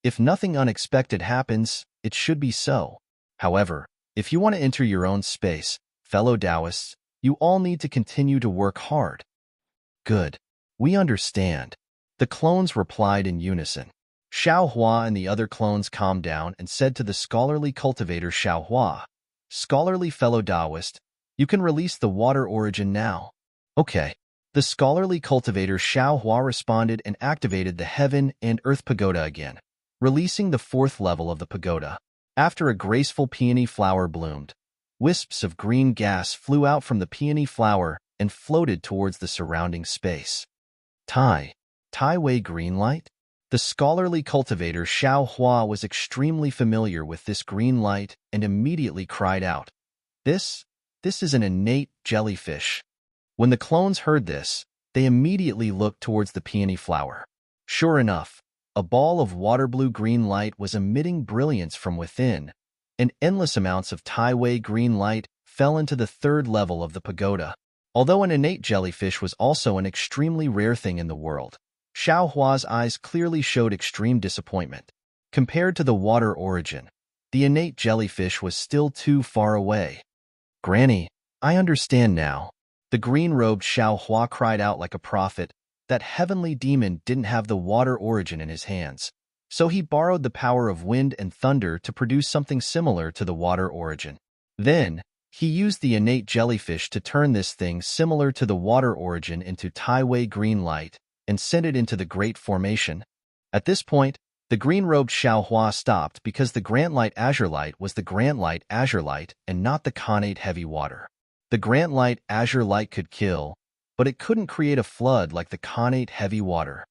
if nothing unexpected happens, it should be so. However, if you want to enter your own space, fellow Taoists, you all need to continue to work hard. Good. We understand. The clones replied in unison. Xiaohua and the other clones calmed down and said to the scholarly cultivator Xiaohua, scholarly fellow Taoist, you can release the water origin now. Okay. The scholarly cultivator Xiaohua responded and activated the heaven and earth pagoda again, releasing the 4th level of the pagoda. After a graceful peony flower bloomed, wisps of green gas flew out from the peony flower and floated towards the surrounding space. Tai Wei green light? The scholarly cultivator Xiaohua was extremely familiar with this green light and immediately cried out, This is an innate jellyfish. When the clones heard this, they immediately looked towards the peony flower. Sure enough, a ball of water-blue-green light was emitting brilliance from within, and endless amounts of Tai Wei green light fell into the 3rd level of the pagoda. Although an innate jellyfish was also an extremely rare thing in the world, Xiaohua's eyes clearly showed extreme disappointment. Compared to the water origin, the innate jellyfish was still too far away. Granny, I understand now. The green-robed Xiaohua cried out like a prophet. That heavenly demon didn't have the water origin in his hands, so he borrowed the power of wind and thunder to produce something similar to the water origin. Then, he used the innate jellyfish to turn this thing similar to the water origin into Tai Wei green light and send it into the Great Formation. At this point, the green-robed Xiaohua stopped because the Grant Light Azure Light was the Grant Light Azure Light and not the Connate Heavy Water. The Grant Light Azure Light could kill, but it couldn't create a flood like the Connate Heavy Water.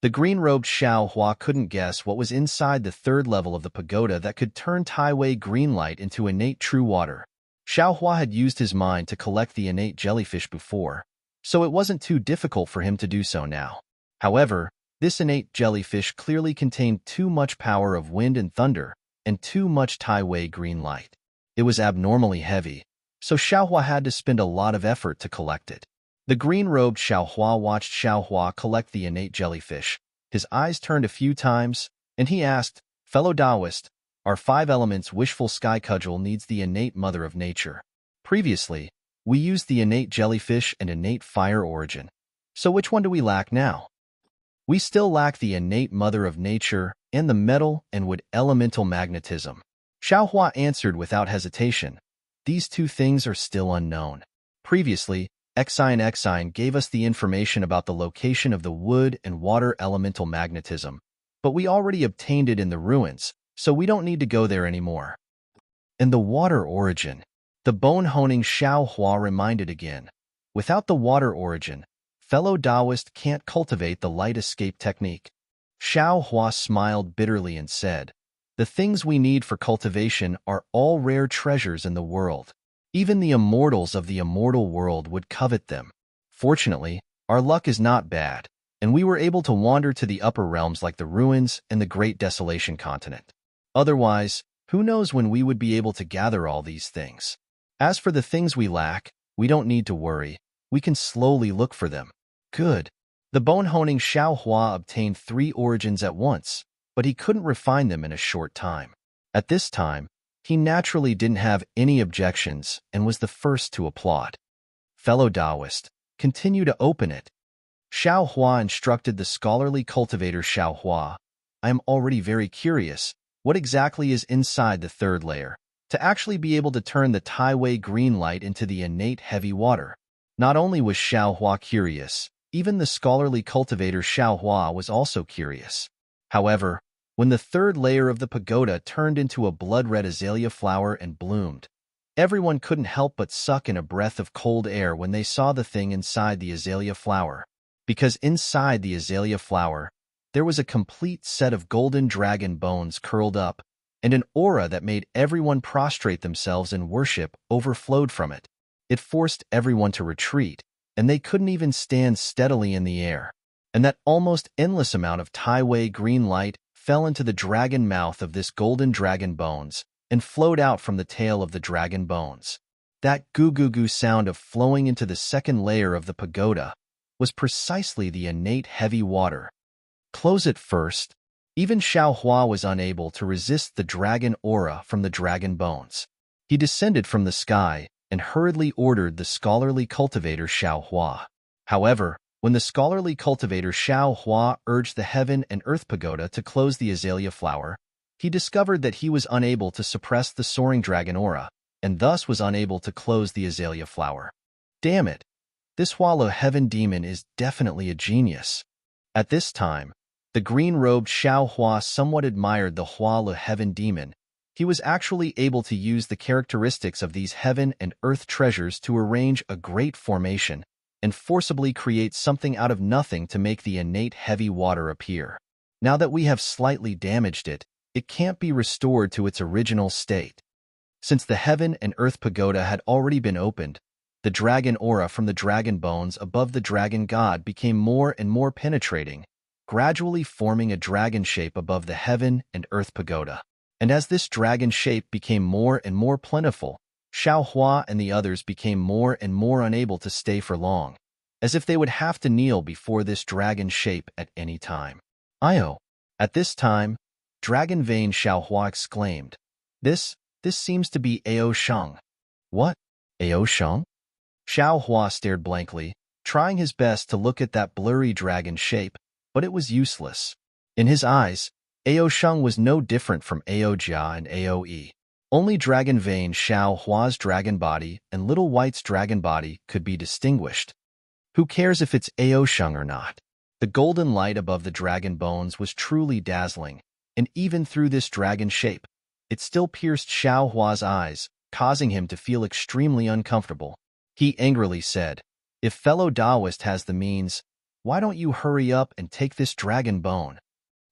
The green-robed Xiaohua couldn't guess what was inside the 3rd level of the pagoda that could turn Tai Wei green light into innate true water. Xiaohua had used his mind to collect the innate jellyfish before, so it wasn't too difficult for him to do so now. However, this innate jellyfish clearly contained too much power of wind and thunder and too much Tai Wei green light. It was abnormally heavy, so Xiaohua had to spend a lot of effort to collect it. The green-robed Xiaohua watched Xiaohua collect the innate jellyfish. His eyes turned a few times, and he asked, fellow Taoist, our 5 elements wishful sky cudgel needs the innate mother of nature. Previously, we used the innate jellyfish and innate fire origin. So which one do we lack now? We still lack the innate mother of nature and the metal and wood elemental magnetism. Xiaohua answered without hesitation. These 2 things are still unknown. Previously, Exine gave us the information about the location of the wood and water elemental magnetism, but we already obtained it in the ruins, so we don't need to go there anymore. And the water origin. The bone-honing Xiaohua reminded again. Without the water origin, fellow Taoist can't cultivate the light escape technique. Xiaohua smiled bitterly and said, the things we need for cultivation are all rare treasures in the world. Even the immortals of the immortal world would covet them. Fortunately, our luck is not bad, and we were able to wander to the upper realms like the ruins and the Great Desolation continent. Otherwise, who knows when we would be able to gather all these things. As for the things we lack, we don't need to worry. We can slowly look for them. Good. The bone-honing Xiaohua obtained 3 origins at once, but he couldn't refine them in a short time. At this time, he naturally didn't have any objections and was the first to applaud. Fellow Taoist, continue to open it. Xiaohua instructed the scholarly cultivator Xiaohua. I am already very curious. What exactly is inside the 3rd layer? To actually be able to turn the Tai Wei green light into the innate heavy water. Not only was Xiaohua curious, even the scholarly cultivator Xiaohua was also curious. However, when the 3rd layer of the pagoda turned into a blood-red azalea flower and bloomed, everyone couldn't help but suck in a breath of cold air when they saw the thing inside the azalea flower. Because inside the azalea flower, there was a complete set of golden dragon bones curled up, and an aura that made everyone prostrate themselves in worship overflowed from it. It forced everyone to retreat, and they couldn't even stand steadily in the air. And that almost endless amount of Tai-Wei green light fell into the dragon mouth of this golden dragon bones and flowed out from the tail of the dragon bones. That goo-goo-goo sound of flowing into the second layer of the pagoda was precisely the innate heavy water. Close it first. Even Xiao Hua was unable to resist the dragon aura from the dragon bones. He descended from the sky and hurriedly ordered the scholarly cultivator Xiao Hua. However, when the scholarly cultivator Xiao Hua urged the heaven and earth pagoda to close the azalea flower, he discovered that he was unable to suppress the soaring dragon aura, and thus was unable to close the azalea flower. Damn it! This Hua heaven demon is definitely a genius. At this time, the green-robed Xiao Hua somewhat admired the Hua heaven demon. He was actually able to use the characteristics of these heaven and earth treasures to arrange a great formation and forcibly create something out of nothing to make the innate heavy water appear. Now that we have slightly damaged it, it can't be restored to its original state. Since the heaven and earth pagoda had already been opened, the dragon aura from the dragon bones above the dragon god became more and more penetrating, gradually forming a dragon shape above the heaven and earth pagoda. And as this dragon shape became more and more plentiful, Xiao Hua and the others became more and more unable to stay for long, as if they would have to kneel before this dragon shape at any time. Io! At this time, Dragon Vein Xiao Hua exclaimed, This seems to be Ao Sheng. What? Ao Sheng? Xiao Hua stared blankly, trying his best to look at that blurry dragon shape, but it was useless. In his eyes, Ao Sheng was no different from Ao Jia and Ao Yi. Only Dragon Vein Xiao Hua's dragon body and Little White's dragon body could be distinguished. Who cares if it's Ao Sheng or not? The golden light above the dragon bones was truly dazzling, and even through this dragon shape, it still pierced Xiao Hua's eyes, causing him to feel extremely uncomfortable. He angrily said, If fellow Taoist has the means, why don't you hurry up and take this dragon bone?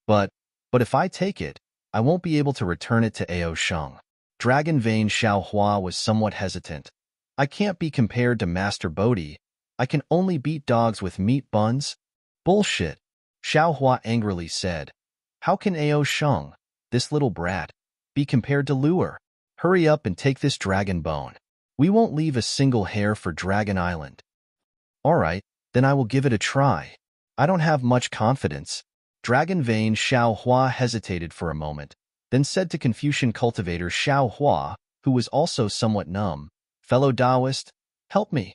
But if I take it, I won't be able to return it to Ao Sheng. Dragon Vein Xiao Hua was somewhat hesitant. I can't be compared to Master Bodhi. I can only beat dogs with meat buns. Bullshit, Xiao Hua angrily said. How can Ao Sheng, this little brat, be compared to Lure? Hurry up and take this dragon bone. We won't leave a single hair for Dragon Island. All right, then I will give it a try. I don't have much confidence. Dragon Vein Xiao Hua hesitated for a moment, then said to Confucian cultivator Xiao Hua, who was also somewhat numb, Fellow Taoist, help me.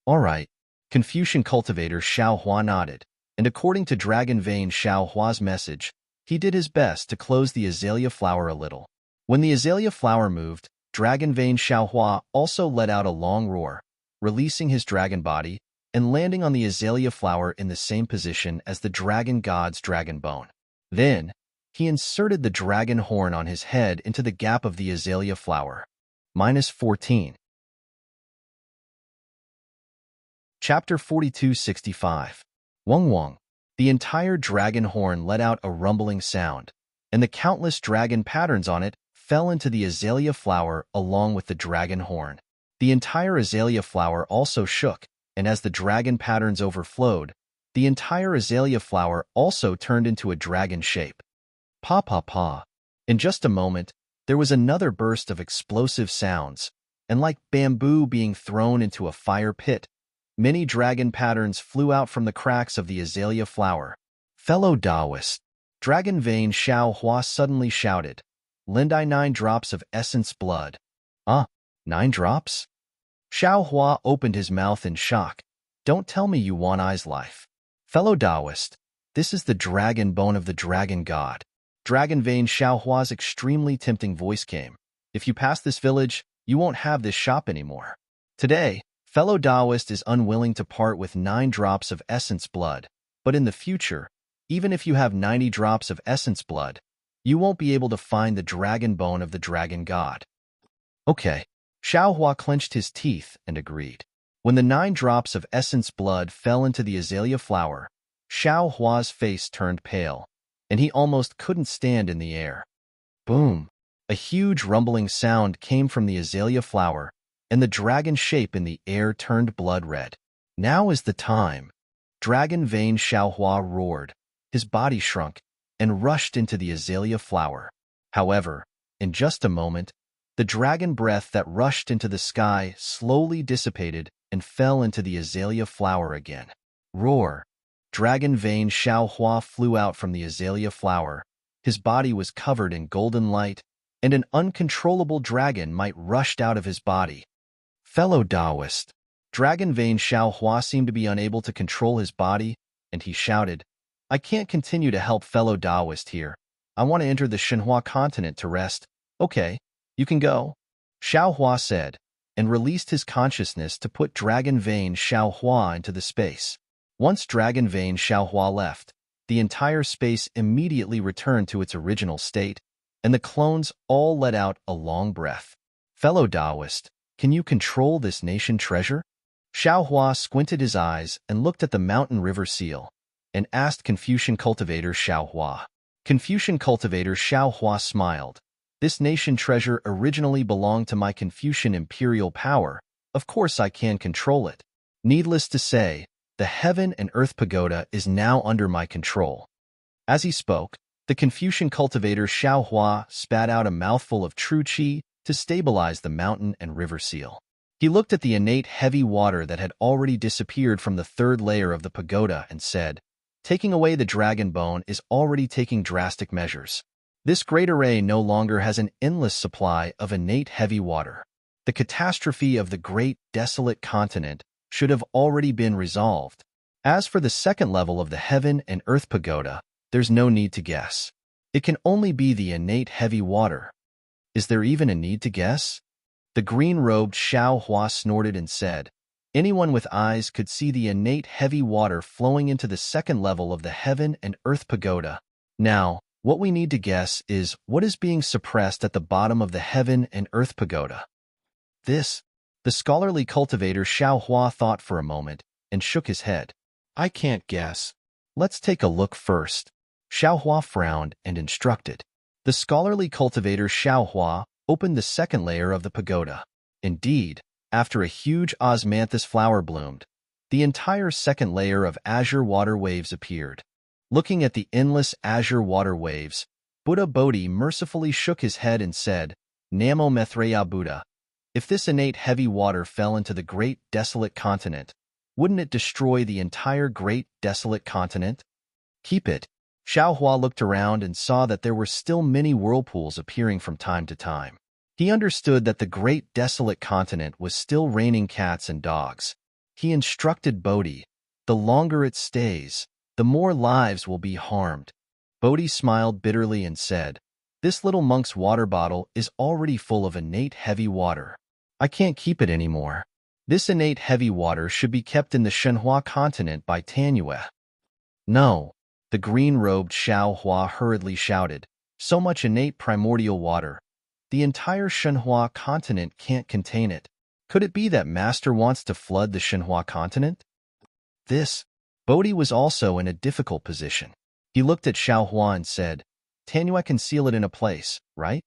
All right. Confucian cultivator Xiao Hua nodded, and according to Dragon Vein Xiao Hua's message, he did his best to close the azalea flower a little. When the azalea flower moved, Dragon Vein Xiao Hua also let out a long roar, releasing his dragon body and landing on the azalea flower in the same position as the dragon god's dragon bone. Then, he inserted the dragon horn on his head into the gap of the azalea flower. -14. Chapter 4265. Wang Wang. The entire dragon horn let out a rumbling sound, and the countless dragon patterns on it fell into the azalea flower along with the dragon horn. The entire azalea flower also shook, and as the dragon patterns overflowed, the entire azalea flower also turned into a dragon shape. Pa pa pa. In just a moment, there was another burst of explosive sounds, and like bamboo being thrown into a fire pit, many dragon patterns flew out from the cracks of the azalea flower. Fellow Taoist, Dragon Vein Xiao Hua suddenly shouted, Lend I 9 drops of essence blood. 9 drops? Xiao Hua opened his mouth in shock. Don't tell me you want I's life. Fellow Taoist, this is the dragon bone of the dragon god. Dragon Vein Xiao Hua's extremely tempting voice came. If you pass this village, you won't have this shop anymore. Today, fellow Taoist is unwilling to part with 9 drops of essence blood, but in the future, even if you have 90 drops of essence blood, you won't be able to find the dragon bone of the dragon god. Okay. Xiao Hua clenched his teeth and agreed. When the 9 drops of essence blood fell into the azalea flower, Xiao Hua's face turned pale, and he almost couldn't stand in the air. Boom! A huge rumbling sound came from the azalea flower, and the dragon shape in the air turned blood red. Now is the time. Dragon Vane Xiaohua roared. His body shrunk and rushed into the azalea flower. However, in just a moment, the dragon breath that rushed into the sky slowly dissipated and fell into the azalea flower again. Roar! Dragon Vane Xiaohua flew out from the azalea flower. His body was covered in golden light, and an uncontrollable dragon might rushed out of his body. Fellow Taoist, Dragon Vane Xiaohua seemed to be unable to control his body, and he shouted, I can't continue to help fellow Taoist here. I want to enter the Shenhua continent to rest. Okay, you can go, Xiaohua said, and released his consciousness to put Dragon Vane Xiaohua into the space. Once Dragon Vane Xiaohua left, the entire space immediately returned to its original state, and the clones all let out a long breath. Fellow Taoist, can you control this nation treasure? Xiaohua squinted his eyes and looked at the mountain river seal, and asked Confucian cultivator Xiaohua. Confucian cultivator Xiaohua smiled. This nation treasure originally belonged to my Confucian imperial power. Of course I can control it. Needless to say, the heaven and earth pagoda is now under my control. As he spoke, the Confucian cultivator Xiaohua spat out a mouthful of true qi to stabilize the mountain and river seal. He looked at the innate heavy water that had already disappeared from the third layer of the pagoda and said, taking away the dragon bone is already taking drastic measures. This great array no longer has an endless supply of innate heavy water. The catastrophe of the great desolate continent should have already been resolved. As for the second level of the heaven and earth pagoda, there's no need to guess. It can only be the innate heavy water. Is there even a need to guess? The green-robed Xiaohua snorted and said, anyone with eyes could see the innate heavy water flowing into the second level of the heaven and earth pagoda. Now, what we need to guess is what is being suppressed at the bottom of the heaven and earth pagoda. The scholarly cultivator Xiaohua thought for a moment and shook his head. I can't guess. Let's take a look first. Xiaohua frowned and instructed. The scholarly cultivator Xiaohua opened the second layer of the pagoda. Indeed, after a huge osmanthus flower bloomed, the entire second layer of azure water waves appeared. Looking at the endless azure water waves, Buddha Bodhi mercifully shook his head and said, Namo Maitreya Buddha, if this innate heavy water fell into the great desolate continent, wouldn't it destroy the entire great desolate continent? Keep it. Xiaohua looked around and saw that there were still many whirlpools appearing from time to time. He understood that the great desolate continent was still raining cats and dogs. He instructed Bodhi, the longer it stays, the more lives will be harmed. Bodhi smiled bitterly and said, this little monk's water bottle is already full of innate heavy water. I can't keep it anymore. This innate heavy water should be kept in the Shenhua continent by Tanyue. No. The green-robed Xiaohua hurriedly shouted, so much innate primordial water. The entire Shenhua continent can't contain it. Could it be that Master wants to flood the Shenhua continent? Bodhi was also in a difficult position. He looked at Xiaohua and said, Tanyue can seal it in a place, right?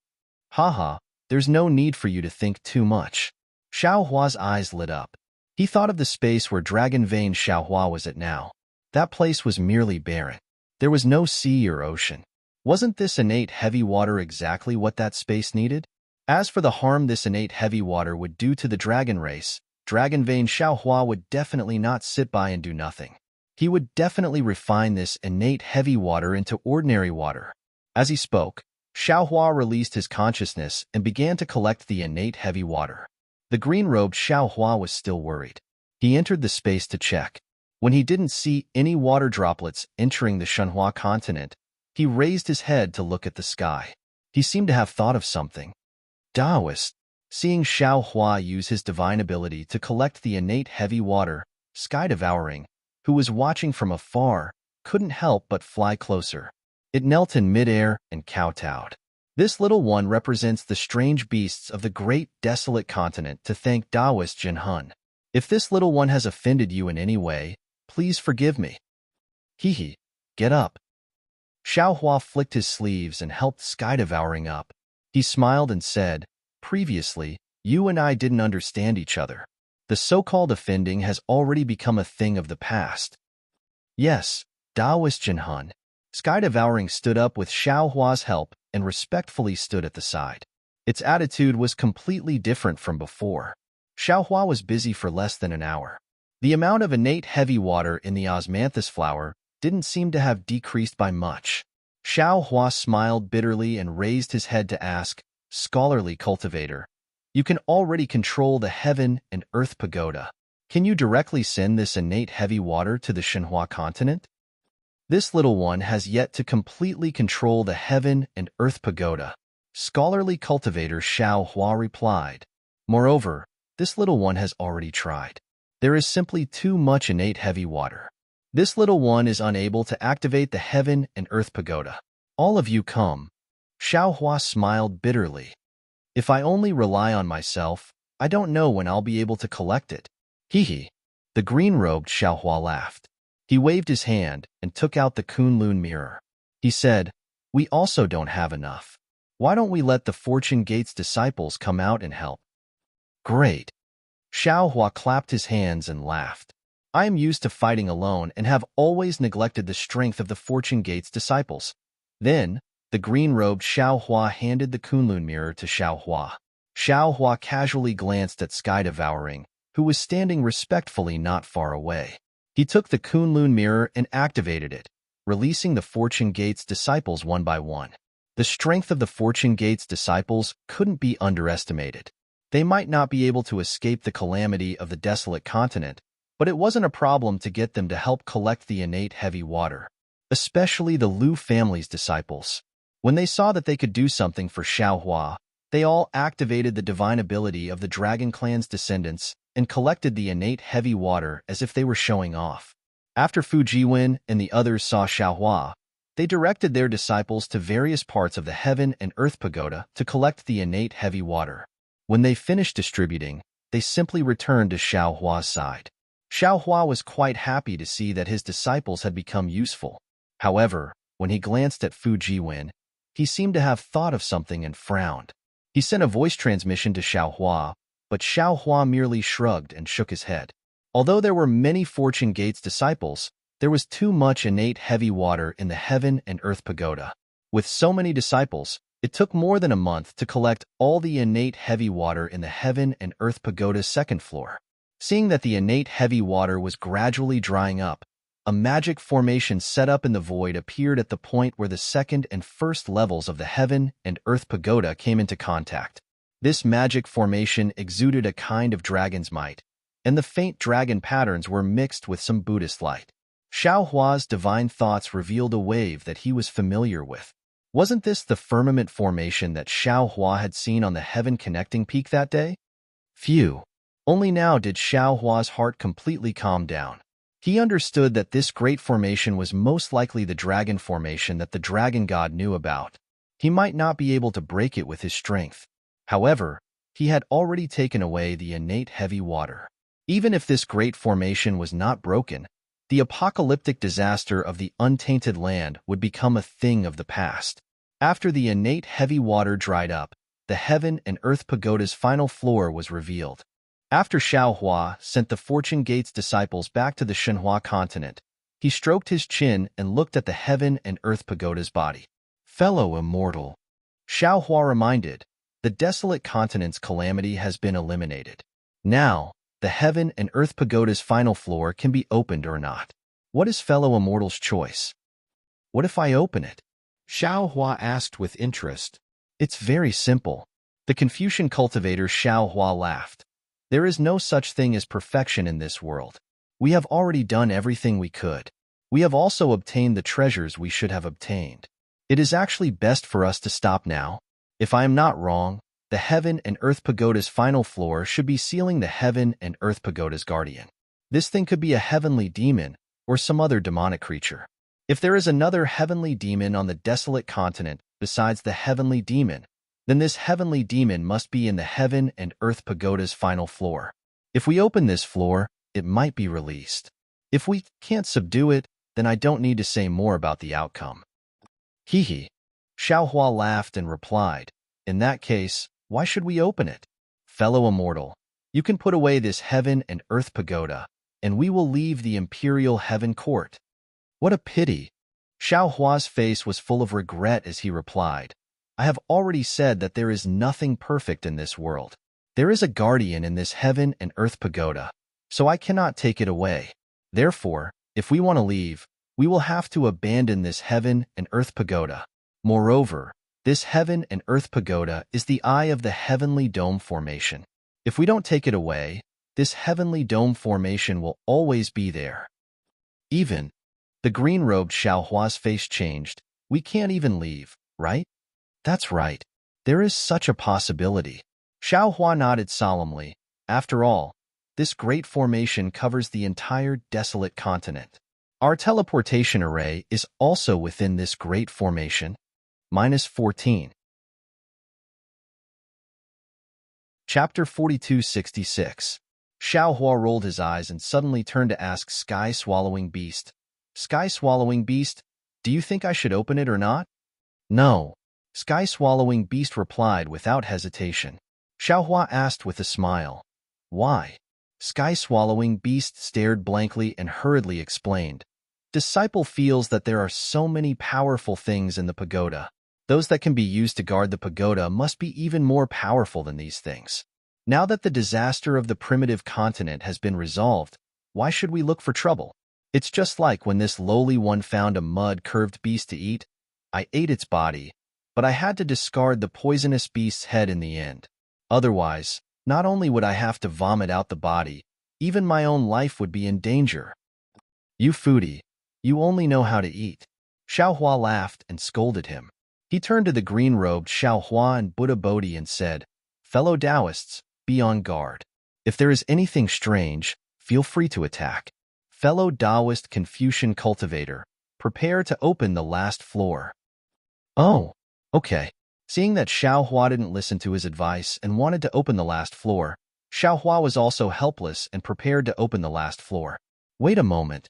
Haha, there's no need for you to think too much. Xiaohua's eyes lit up. He thought of the space where Dragon Vane Xiaohua was at now. That place was merely barren. There was no sea or ocean. Wasn't this innate heavy water exactly what that space needed? As for the harm this innate heavy water would do to the dragon race, Dragon Vane Xiaohua would definitely not sit by and do nothing. He would definitely refine this innate heavy water into ordinary water. As he spoke, Xiaohua released his consciousness and began to collect the innate heavy water. The green-robed Xiaohua was still worried. He entered the space to check. When he didn't see any water droplets entering the Shenhua continent, he raised his head to look at the sky. He seemed to have thought of something. Taoist, seeing Xiaohua use his divine ability to collect the innate heavy water, Sky Devouring, who was watching from afar, couldn't help but fly closer. It knelt in midair and kowtowed. This little one represents the strange beasts of the great desolate continent to thank Taoist Jinhun. If this little one has offended you in any way, please forgive me. Hee, get up. Xiaohua flicked his sleeves and helped Sky Devouring up. He smiled and said, previously, You and I didn't understand each other. The so-called offending has already become a thing of the past. Yes, Taoist Jinhun. Sky Devouring stood up with Xiao Hua's help and respectfully stood at the side. Its attitude was completely different from before. Xiao Hua was busy for less than an hour. The amount of innate heavy water in the osmanthus flower didn't seem to have decreased by much. Xiao Hua smiled bitterly and raised his head to ask, "Scholarly cultivator, you can already control the heaven and earth pagoda. Can you directly send this innate heavy water to the Shenhua continent?" This little one has yet to completely control the heaven and earth pagoda. Scholarly cultivator Xiao Hua replied. Moreover, this little one has already tried. There is simply too much innate heavy water. This little one is unable to activate the heaven and earth pagoda. All of you come. Xiao Hua smiled bitterly. If I only rely on myself, I don't know when I'll be able to collect it. Hee. The green-robed Xiao Hua laughed. He waved his hand and took out the Kunlun mirror. He said, "We also don't have enough. Why don't we let the Fortune Gate's disciples come out and help?" Great. Xiao Hua clapped his hands and laughed. I am used to fighting alone and have always neglected the strength of the Fortune Gate's disciples. Then, the green-robed Xiao Hua handed the Kunlun mirror to Xiao Hua. Xiao Hua casually glanced at Sky Devouring, who was standing respectfully not far away. He took the Kunlun mirror and activated it, releasing the Fortune Gate's disciples one by one. The strength of the Fortune Gate's disciples couldn't be underestimated. They might not be able to escape the calamity of the desolate continent, but it wasn't a problem to get them to help collect the innate heavy water, especially the Lu family's disciples. When they saw that they could do something for Xiao Hua, they all activated the divine ability of the Dragon Clan's descendants and collected the innate heavy water as if they were showing off. After Fujiwen and the others saw Xiao Hua, they directed their disciples to various parts of the heaven and earth pagoda to collect the innate heavy water. When they finished distributing, they simply returned to Xiao Hua's side. Xiao Hua was quite happy to see that his disciples had become useful. However, when he glanced at Fujiwen, he seemed to have thought of something and frowned. He sent a voice transmission to Xiao Hua, but Xiao Hua merely shrugged and shook his head. Although there were many Fortune Gate's disciples, there was too much innate heavy water in the heaven and earth pagoda. With so many disciples, it took more than a month to collect all the innate heavy water in the heaven and earth pagoda's second floor. Seeing that the innate heavy water was gradually drying up, a magic formation set up in the void appeared at the point where the second and first levels of the heaven and earth pagoda came into contact. This magic formation exuded a kind of dragon's might, and the faint dragon patterns were mixed with some Buddhist light. Xiao Hua's divine thoughts revealed a wave that he was familiar with. Wasn't this the firmament formation that Xiao Hua had seen on the heaven connecting peak that day? Phew. Only now did Xiao Hua's heart completely calm down. He understood that this great formation was most likely the dragon formation that the dragon god knew about. He might not be able to break it with his strength. However, he had already taken away the innate heavy water. Even if this great formation was not broken, the apocalyptic disaster of the untainted land would become a thing of the past. After the innate heavy water dried up, the heaven and earth pagoda's final floor was revealed. After Xiao Hua sent the Fortune Gate's disciples back to the Shenhua continent, he stroked his chin and looked at the heaven and earth pagoda's body. Fellow immortal, Xiao Hua reminded, the desolate continent's calamity has been eliminated. Now, the heaven and earth pagoda's final floor can be opened or not. What is fellow immortal's choice? What if I open it? Xiao Hua asked with interest. It's very simple. The Confucian cultivator Xiao Hua laughed. There is no such thing as perfection in this world. We have already done everything we could. We have also obtained the treasures we should have obtained. It is actually best for us to stop now. If I am not wrong, the heaven and earth pagoda's final floor should be sealing the heaven and earth pagoda's guardian. This thing could be a heavenly demon or some other demonic creature. If there is another heavenly demon on the desolate continent besides the heavenly demon, then this heavenly demon must be in the heaven and earth pagoda's final floor. If we open this floor, it might be released. If we can't subdue it, then I don't need to say more about the outcome. Hee. Xiao Hua laughed and replied, in that case, why should we open it? Fellow immortal, you can put away this heaven and earth pagoda, and we will leave the imperial heaven court. What a pity! Xiao Hua's face was full of regret as he replied, I have already said that there is nothing perfect in this world. There is a guardian in this heaven and earth pagoda, so I cannot take it away. Therefore, if we want to leave, we will have to abandon this heaven and earth pagoda. Moreover, this heaven and earth pagoda is the eye of the heavenly dome formation. If we don't take it away, this heavenly dome formation will always be there. Even the green-robed Xiao Hua's face changed. We can't even leave, right? That's right. There is such a possibility. Xiao Hua nodded solemnly. After all, this great formation covers the entire desolate continent. Our teleportation array is also within this great formation. -14. Chapter 4266. Xiao Hua rolled his eyes and suddenly turned to ask Sky-Swallowing Beast, Sky-Swallowing Beast, do you think I should open it or not? No. Sky-Swallowing Beast replied without hesitation. Xiao Hua asked with a smile. Why? Sky-Swallowing Beast stared blankly and hurriedly explained. Disciple feels that there are so many powerful things in the pagoda. Those that can be used to guard the pagoda must be even more powerful than these things. Now that the disaster of the primitive continent has been resolved, why should we look for trouble? It's just like when this lowly one found a mud-curved beast to eat. I ate its body, but I had to discard the poisonous beast's head in the end. Otherwise, not only would I have to vomit out the body, even my own life would be in danger. You foodie, you only know how to eat. Xiao Hua laughed and scolded him. He turned to the green-robed Xiao Hua and Buddha Bodhi and said, Fellow Taoists, be on guard. If there is anything strange, feel free to attack. Fellow Taoist Confucian cultivator, prepare to open the last floor. Oh, okay. Seeing that Xiao Hua didn't listen to his advice and wanted to open the last floor, Xiao Hua was also helpless and prepared to open the last floor. Wait a moment.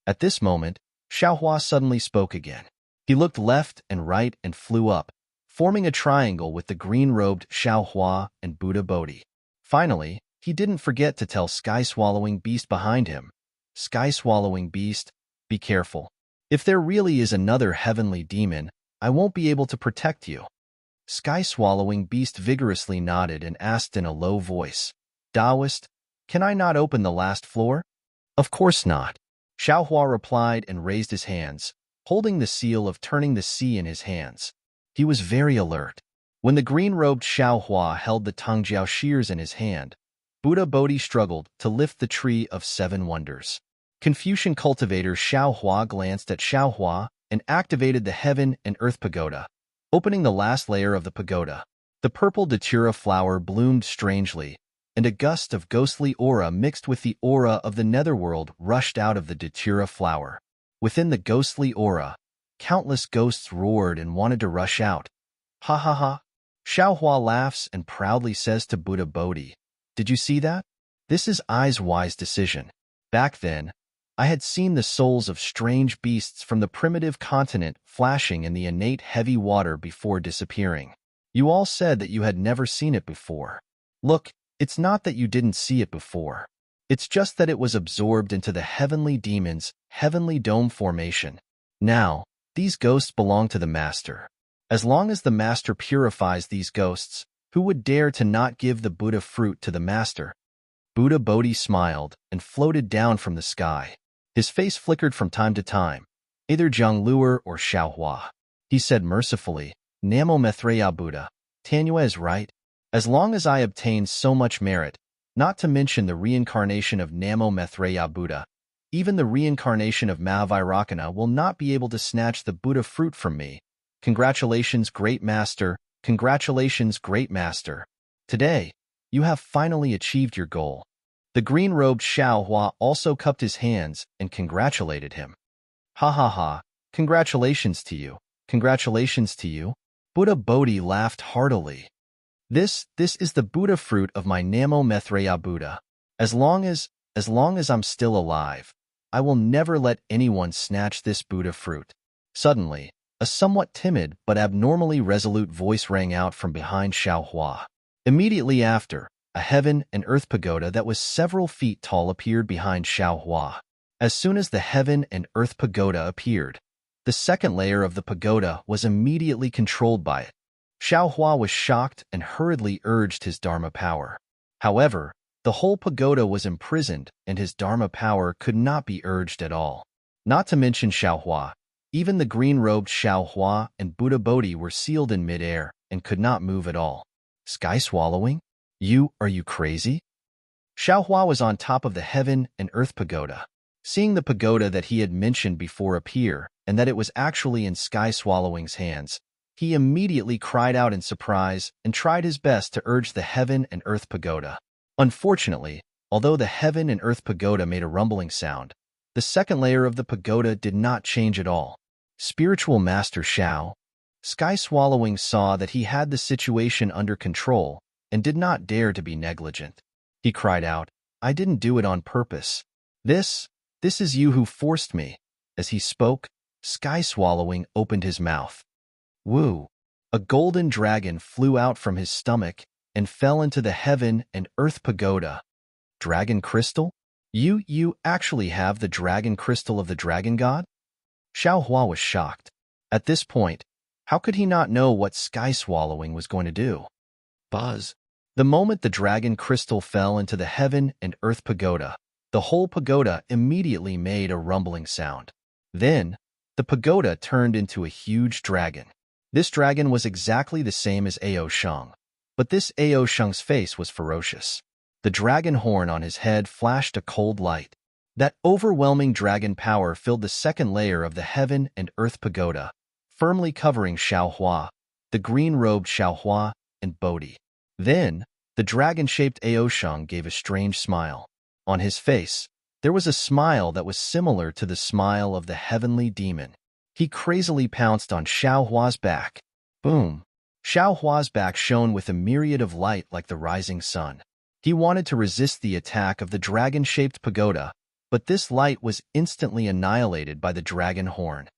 At this moment, Xiao Hua suddenly spoke again. He looked left and right and flew up, forming a triangle with the green-robed Xiao Hua and Buddha Bodhi. Finally, he didn't forget to tell Sky-Swallowing Beast behind him, Sky-Swallowing Beast, be careful. If there really is another heavenly demon, I won't be able to protect you. Sky-Swallowing Beast vigorously nodded and asked in a low voice, Taoist, can I not open the last floor? Of course not. Xiao Hua replied and raised his hands, holding the seal of turning the sea in his hands. He was very alert. When the green-robed Xiao Hua held the Tongjiao shears in his hand, Buddha Bodhi struggled to lift the tree of 7 wonders. Confucian cultivator Xiao Hua glanced at Xiao Hua and activated the heaven and earth pagoda, opening the last layer of the pagoda. The purple datura flower bloomed strangely, and a gust of ghostly aura mixed with the aura of the netherworld rushed out of the datura flower. Within the ghostly aura, countless ghosts roared and wanted to rush out. Ha ha ha. Xiao Hua laughs and proudly says to Buddha Bodhi, Did you see that? This is I's wise decision. Back then, I had seen the souls of strange beasts from the primitive continent flashing in the innate heavy water before disappearing. You all said that you had never seen it before. Look, it's not that you didn't see it before. It's just that it was absorbed into the heavenly demon's heavenly dome formation. Now, these ghosts belong to the Master. As long as the Master purifies these ghosts, who would dare to not give the Buddha fruit to the Master? Buddha Bodhi smiled and floated down from the sky. His face flickered from time to time, either Zhongluer or Xiao Hua. He said mercifully, Namo Maitreya Buddha, Tanyue is right. As long as I obtain so much merit, not to mention the reincarnation of Namo Maitreya Buddha, even the reincarnation of Mahavairakana will not be able to snatch the Buddha fruit from me. Congratulations, Great Master. Congratulations, Great Master. Today, you have finally achieved your goal. The green-robed Xiao Hua also cupped his hands and congratulated him. Ha ha ha, congratulations to you. Congratulations to you. Buddha Bodhi laughed heartily. This is the Buddha fruit of my Namo Maitreya Buddha. As long as I'm still alive, I will never let anyone snatch this Buddha fruit. Suddenly, a somewhat timid but abnormally resolute voice rang out from behind Xiao Hua. Immediately after, a heaven and earth pagoda that was several feet tall appeared behind Xiao Hua. As soon as the heaven and earth pagoda appeared, the second layer of the pagoda was immediately controlled by it. Xiao Hua was shocked and hurriedly urged his Dharma power. However, the whole pagoda was imprisoned and his Dharma power could not be urged at all. Not to mention Xiao Hua, even the green-robed Xiao Hua and Buddha Bodhi were sealed in midair and could not move at all. Sky swallowing? Are you crazy? Xiao Hua was on top of the heaven and earth pagoda. Seeing the pagoda that he had mentioned before appear and that it was actually in Sky Swallowing's hands, he immediately cried out in surprise and tried his best to urge the heaven and earth pagoda. Unfortunately, although the heaven and earth pagoda made a rumbling sound, the second layer of the pagoda did not change at all. Spiritual Master Xiao. Sky Swallowing saw that he had the situation under control and did not dare to be negligent. He cried out, "I didn't do it on purpose. This is you who forced me." As he spoke, Sky Swallowing opened his mouth. Woo! A golden dragon flew out from his stomach and fell into the heaven and earth pagoda. Dragon crystal? You actually have the dragon crystal of the dragon god? Xiao Hua was shocked. At this point, how could he not know what Sky Swallowing was going to do? Buzz. The moment the dragon crystal fell into the heaven and earth pagoda, the whole pagoda immediately made a rumbling sound. Then, the pagoda turned into a huge dragon. This dragon was exactly the same as Ao Sheng, but this Ao Sheng's face was ferocious. The dragon horn on his head flashed a cold light. That overwhelming dragon power filled the second layer of the heaven and earth pagoda, firmly covering Xiao Hua, the green-robed Xiao Hua, and Bodhi. Then, the dragon-shaped Ao Sheng gave a strange smile. On his face, there was a smile that was similar to the smile of the heavenly demon. He crazily pounced on Xiao Hua's back. Boom! Xiao Hua's back shone with a myriad of light like the rising sun. He wanted to resist the attack of the dragon-shaped pagoda, but this light was instantly annihilated by the dragon horn.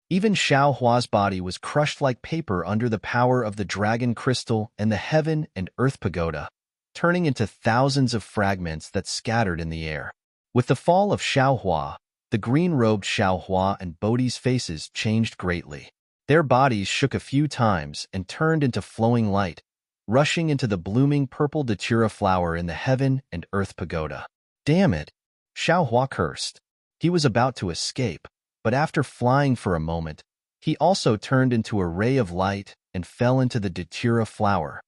Even Xiao Hua's body was crushed like paper under the power of the dragon crystal and the heaven and earth pagoda, turning into thousands of fragments that scattered in the air. With the fall of Xiao Hua, the green-robed Xiao Hua and Bodhi's faces changed greatly. Their bodies shook a few times and turned into flowing light, rushing into the blooming purple datura flower in the heaven and earth pagoda. Damn it! Xiao Hua cursed. He was about to escape, but after flying for a moment, he also turned into a ray of light and fell into the datura flower.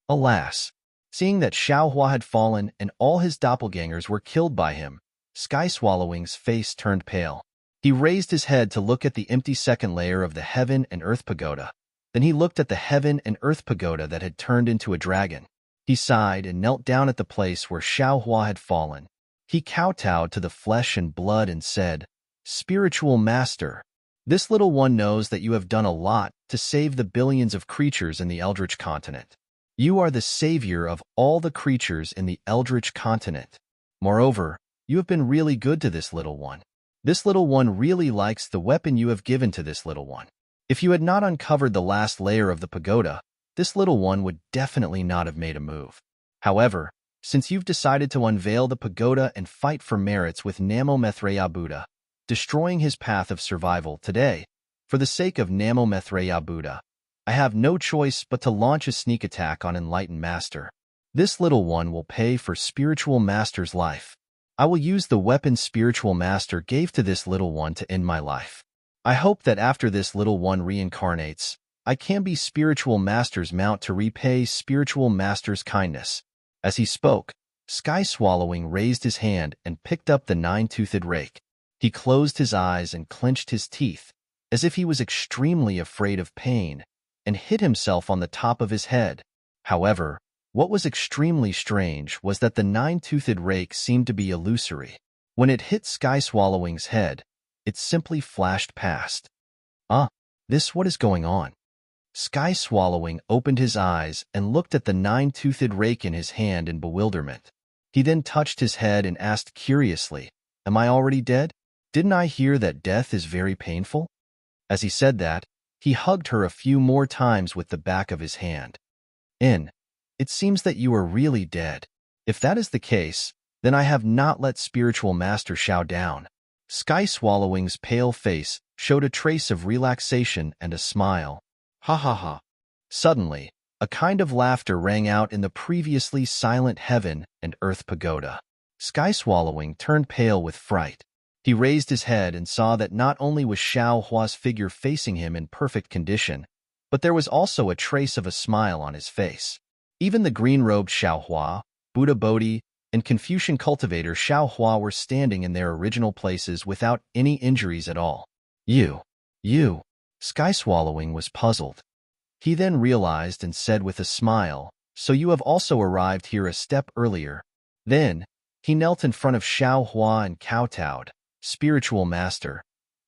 Alas! Seeing that Xiao Hua had fallen and all his doppelgangers were killed by him, Sky Swallowing's face turned pale. He raised his head to look at the empty second layer of the heaven and earth pagoda. Then he looked at the heaven and earth pagoda that had turned into a dragon. He sighed and knelt down at the place where Xiao Hua had fallen. He kowtowed to the flesh and blood and said, "Spiritual Master, this little one knows that you have done a lot to save the billions of creatures in the Eldritch continent. You are the savior of all the creatures in the Eldritch continent. Moreover, you have been really good to this little one. This little one really likes the weapon you have given to this little one. If you had not uncovered the last layer of the pagoda, this little one would definitely not have made a move. However, since you've decided to unveil the pagoda and fight for merits with Namo Maitreya Buddha, destroying his path of survival today, for the sake of Namo Maitreya Buddha, I have no choice but to launch a sneak attack on Enlightened Master. This little one will pay for Spiritual Master's life. I will use the weapon Spiritual Master gave to this little one to end my life. I hope that after this little one reincarnates, I can be Spiritual Master's mount to repay Spiritual Master's kindness." As he spoke, Sky Swallowing raised his hand and picked up the nine-toothed rake. He closed his eyes and clenched his teeth, as if he was extremely afraid of pain, and hit himself on the top of his head. However, what was extremely strange was that the nine-toothed rake seemed to be illusory. When it hit Sky Swallowing's head, it simply flashed past. What is going on? Sky Swallowing opened his eyes and looked at the nine-toothed rake in his hand in bewilderment. He then touched his head and asked curiously, "Am I already dead? Didn't I hear that death is very painful?" As he said that, he hugged her a few more times with the back of his hand. "It seems that you are really dead. If that is the case, then I have not let spiritual master Xiao down. Sky Swallowing's pale face showed a trace of relaxation and a smile. Ha ha ha. Suddenly, a kind of laughter rang out in the previously silent heaven and earth pagoda. Sky Swallowing turned pale with fright. He raised his head and saw that not only was Xiao Hua's figure facing him in perfect condition, but there was also a trace of a smile on his face. Even the green-robed Xiao Hua, Buddha Bodhi, and Confucian cultivator Xiao Hua were standing in their original places without any injuries at all. You. Sky Swallowing was puzzled. He then realized and said with a smile, so you have also arrived here a step earlier. Then, he knelt in front of Xiao Hua and kowtowed. Spiritual master,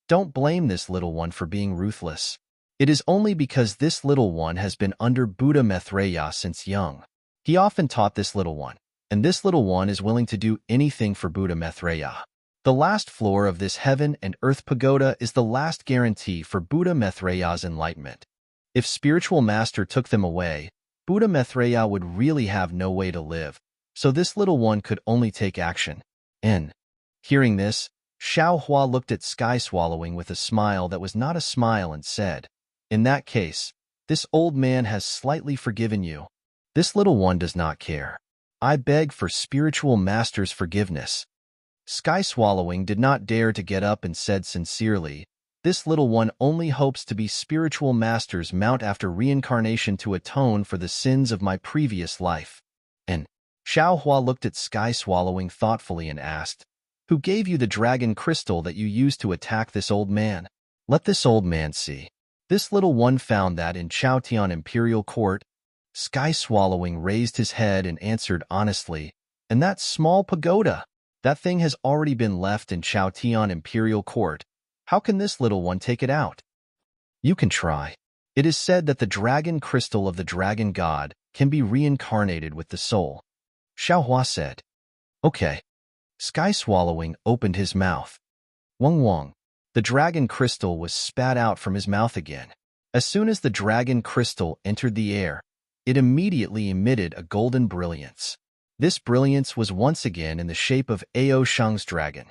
don't blame this little one for being ruthless. It is only because this little one has been under Buddha Maitreya since young. He often taught this little one, and this little one is willing to do anything for Buddha Maitreya. The last floor of this heaven and earth pagoda is the last guarantee for Buddha Maitreya's enlightenment. If spiritual master took them away, Buddha Maitreya would really have no way to live, so this little one could only take action. Hearing this, Xiao Hua looked at Sky Swallowing with a smile that was not a smile and said, in that case, this old man has slightly forgiven you. This little one does not care. I beg for spiritual master's forgiveness. Sky Swallowing did not dare to get up and said sincerely, this little one only hopes to be spiritual master's mount after reincarnation to atone for the sins of my previous life. And Xiao Hua looked at Sky Swallowing thoughtfully and asked, who gave you the dragon crystal that you used to attack this old man? Let this old man see. This little one found that in Chaotian Imperial Court. Sky Swallowing raised his head and answered honestly, and that small pagoda, that thing has already been left in Chaotian Imperial Court. How can this little one take it out? You can try. It is said that the dragon crystal of the dragon god can be reincarnated with the soul. Xiao Hua said. Okay. Sky Swallowing opened his mouth. Wong. The dragon crystal was spat out from his mouth again. As soon as the dragon crystal entered the air, it immediately emitted a golden brilliance. This brilliance was once again in the shape of Ao Shang's dragon.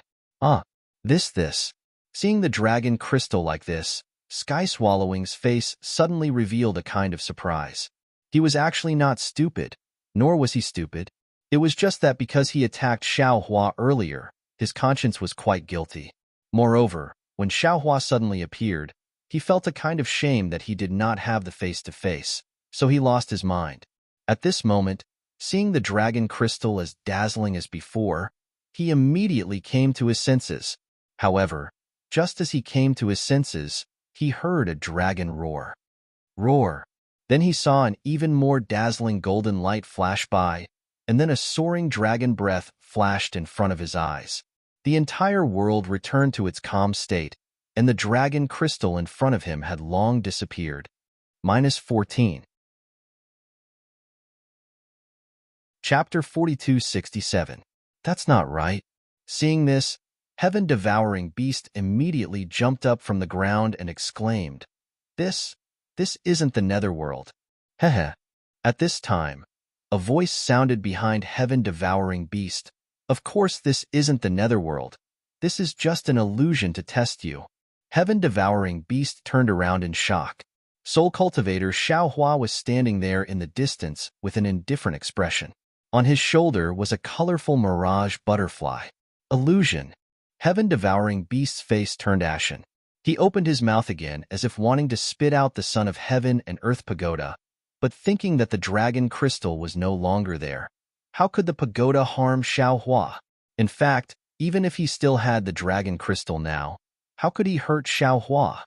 This. Seeing the dragon crystal like this, Sky Swallowing's face suddenly revealed a kind of surprise. He was actually not stupid, nor was he stupid. It was just that because he attacked Xiao Hua earlier, his conscience was quite guilty. Moreover, when Xiao Hua suddenly appeared, he felt a kind of shame that he did not have the face-to-face, so he lost his mind. At this moment, seeing the dragon crystal as dazzling as before, he immediately came to his senses. However, just as he came to his senses, he heard a dragon roar. Then he saw an even more dazzling golden light flash by, and then a soaring dragon breath flashed in front of his eyes. The entire world returned to its calm state, and the dragon crystal in front of him had long disappeared. -14. Chapter 4267. That's not right. Seeing this, heaven-devouring beast immediately jumped up from the ground and exclaimed, This isn't the netherworld. Heh. At this time, a voice sounded behind heaven-devouring beast. Of course this isn't the netherworld. This is just an illusion to test you. Heaven-devouring beast turned around in shock. Soul cultivator Xiao Hua was standing there in the distance with an indifferent expression. On his shoulder was a colorful mirage butterfly. Illusion. Heaven-devouring beast's face turned ashen. He opened his mouth again as if wanting to spit out the son of heaven and earth pagoda, but thinking that the dragon crystal was no longer there. How could the pagoda harm Xiao Hua? In fact, even if he still had the dragon crystal now, how could he hurt Xiao Hua?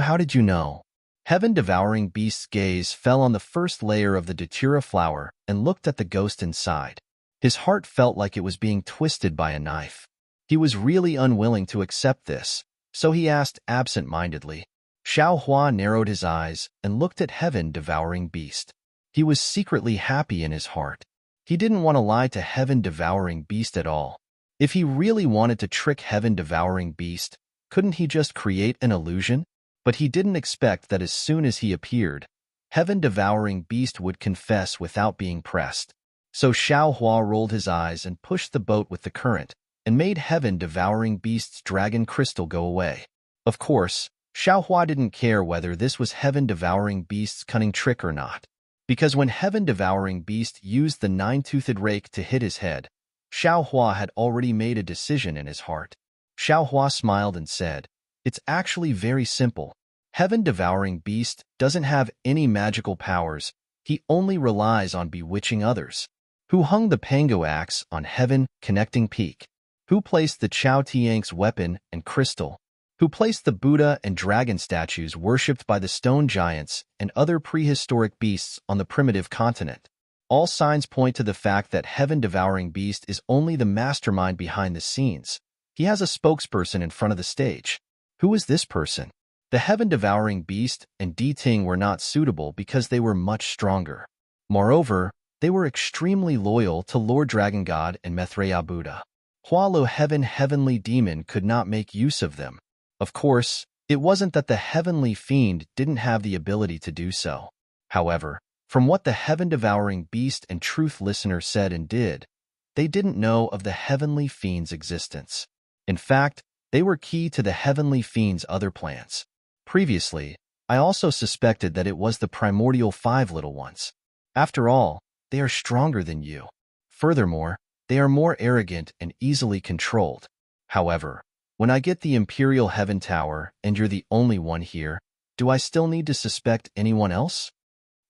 How did you know? Heaven-devouring beast's gaze fell on the first layer of the datura flower and looked at the ghost inside. His heart felt like it was being twisted by a knife. He was really unwilling to accept this, so he asked absent-mindedly. Xiao Hua narrowed his eyes and looked at heaven-devouring beast. He was secretly happy in his heart. He didn't want to lie to heaven-devouring beast at all. If he really wanted to trick heaven-devouring beast, couldn't he just create an illusion? But he didn't expect that as soon as he appeared, heaven-devouring beast would confess without being pressed. So Xiao Hua rolled his eyes and pushed the boat with the current, and made heaven-devouring beast's dragon crystal go away. Of course, Xiao Hua didn't care whether this was heaven-devouring beast's cunning trick or not, because when heaven-devouring beast used the nine-toothed rake to hit his head, Xiao Hua had already made a decision in his heart. Xiao Hua smiled and said, "It's actually very simple. Heaven-devouring beast doesn't have any magical powers. He only relies on bewitching others. Who hung the Pango axe on heaven-connecting peak? Who placed the Chao Tiang's weapon and crystal? Who placed the Buddha and dragon statues worshipped by the stone giants and other prehistoric beasts on the primitive continent? All signs point to the fact that heaven-devouring beast is only the mastermind behind the scenes. He has a spokesperson in front of the stage. Who is this person?" The heaven-devouring beast and Deity were not suitable because they were much stronger. Moreover, they were extremely loyal to Lord Dragon God and Maitreya Buddha. Hualo heavenly demon could not make use of them. Of course, it wasn't that the heavenly fiend didn't have the ability to do so. However, from what the heaven-devouring beast and truth listener said and did, they didn't know of the heavenly fiend's existence. In fact, they were key to the heavenly fiend's other plans. Previously, I also suspected that it was the primordial five little ones. After all, they are stronger than you. Furthermore, they are more arrogant and easily controlled. However, when I get the Imperial Heaven Tower and you're the only one here, do I still need to suspect anyone else?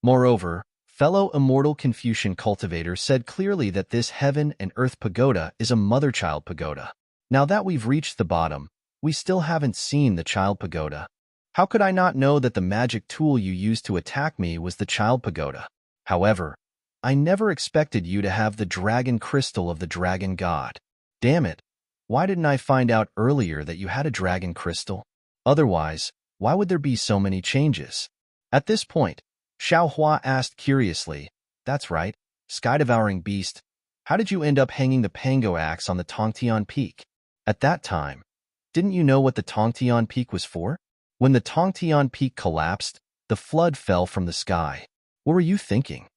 Moreover, fellow immortal Confucian cultivator said clearly that this heaven and earth pagoda is a mother-child pagoda. Now that we've reached the bottom, we still haven't seen the child pagoda. How could I not know that the magic tool you used to attack me was the child pagoda? However, I never expected you to have the dragon crystal of the dragon god. Damn it, why didn't I find out earlier that you had a dragon crystal? Otherwise, why would there be so many changes? At this point, Xiao Hua asked curiously, "That's right, sky-devouring beast, how did you end up hanging the Pango axe on the Tongtian Peak? At that time, didn't you know what the Tongtian Peak was for? When the Tongtian Peak collapsed, the flood fell from the sky. What were you thinking?"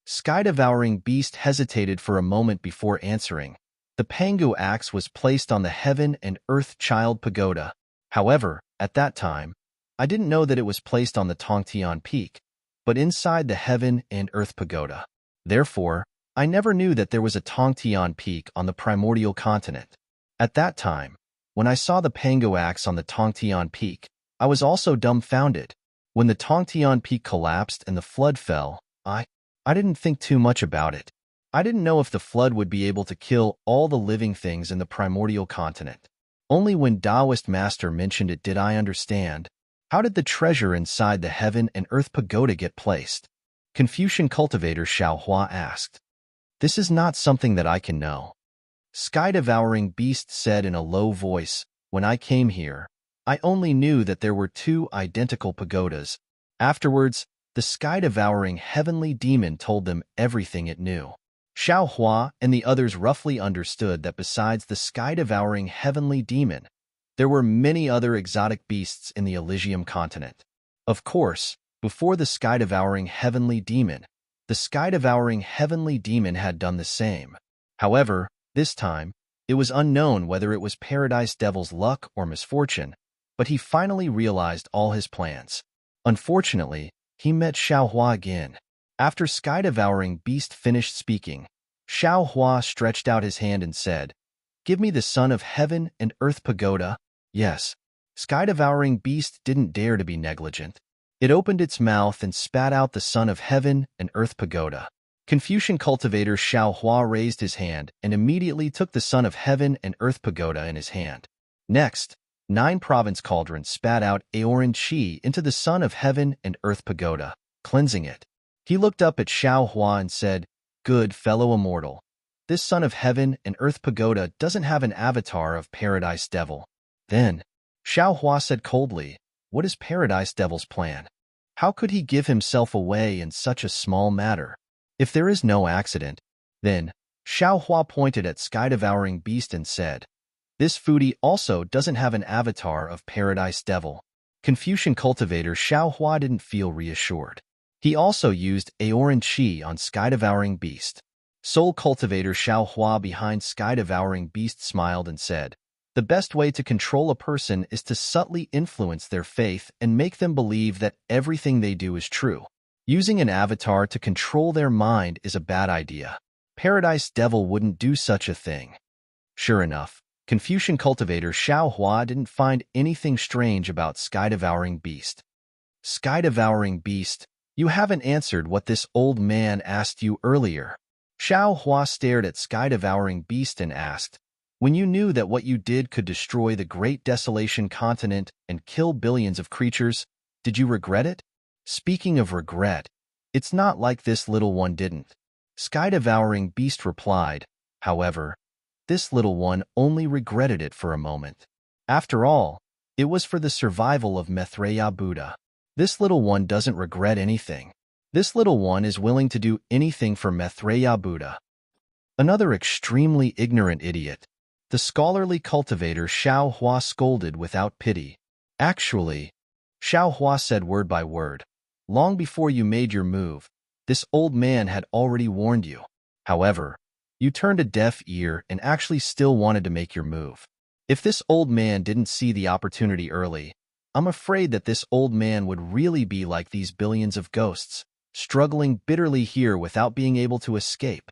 Sky-devouring beast hesitated for a moment before answering. The Pango axe was placed on the heaven and earth child pagoda. However, at that time, I didn't know that it was placed on the Tongtian Peak, but inside the heaven and earth pagoda. Therefore, I never knew that there was a Tongtian Peak on the primordial continent. At that time, when I saw the Pango axe on the Tongtian Peak, I was also dumbfounded. When the Tongtian Peak collapsed and the flood fell, I didn't think too much about it. I didn't know if the flood would be able to kill all the living things in the primordial continent. Only when Taoist master mentioned it did I understand. How did the treasure inside the heaven and earth pagoda get placed? Confucian cultivator Xiao Hua asked. This is not something that I can know. Sky-devouring beast said in a low voice, when I came here, I only knew that there were two identical pagodas. Afterwards, the sky-devouring heavenly demon told them everything it knew. Xiao Hua and the others roughly understood that besides the sky-devouring heavenly demon, there were many other exotic beasts in the Elysium continent. Of course, before the sky-devouring heavenly demon, the sky-devouring heavenly demon had done the same. However, this time, it was unknown whether it was Paradise Devil's luck or misfortune, but he finally realized all his plans. Unfortunately, he met Xiao Hua again. After sky-devouring beast finished speaking, Xiao Hua stretched out his hand and said, "Give me the son of heaven and earth pagoda." Yes, sky-devouring beast didn't dare to be negligent. It opened its mouth and spat out the son of heaven and earth pagoda. Confucian cultivator Xiao Hua raised his hand and immediately took the son of heaven and earth pagoda in his hand. Next, 9 province cauldron spat out Aoran Qi into the son of heaven and earth pagoda, cleansing it. He looked up at Xiao Hua and said, "Good fellow immortal, this son of heaven and earth pagoda doesn't have an avatar of Paradise Devil." Then, Xiao Hua said coldly, "What is Paradise Devil's plan? How could he give himself away in such a small matter? If there is no accident." Then, Xiao Hua pointed at sky-devouring beast and said, "This foodie also doesn't have an avatar of Paradise Devil." Confucian cultivator Xiao Hua didn't feel reassured. He also used Aoran Qi on sky-devouring beast. Soul cultivator Xiao Hua behind sky-devouring beast smiled and said, "The best way to control a person is to subtly influence their faith and make them believe that everything they do is true. Using an avatar to control their mind is a bad idea. Paradise Devil wouldn't do such a thing." Sure enough, Confucian cultivator Xiao Hua didn't find anything strange about sky-devouring beast. Sky-devouring beast, you haven't answered what this old man asked you earlier. Xiao Hua stared at sky-devouring beast and asked, "When you knew that what you did could destroy the great desolation continent and kill billions of creatures, did you regret it?" Speaking of regret, it's not like this little one didn't. Sky-devouring beast replied, "However, this little one only regretted it for a moment. After all, it was for the survival of Maitreya Buddha. This little one doesn't regret anything. This little one is willing to do anything for Maitreya Buddha." Another extremely ignorant idiot. The scholarly cultivator Xiao Hua scolded without pity. "Actually," Xiao Hua said word by word, "long before you made your move, this old man had already warned you. However, you turned a deaf ear and actually still wanted to make your move. If this old man didn't see the opportunity early, I'm afraid that this old man would really be like these billions of ghosts, struggling bitterly here without being able to escape."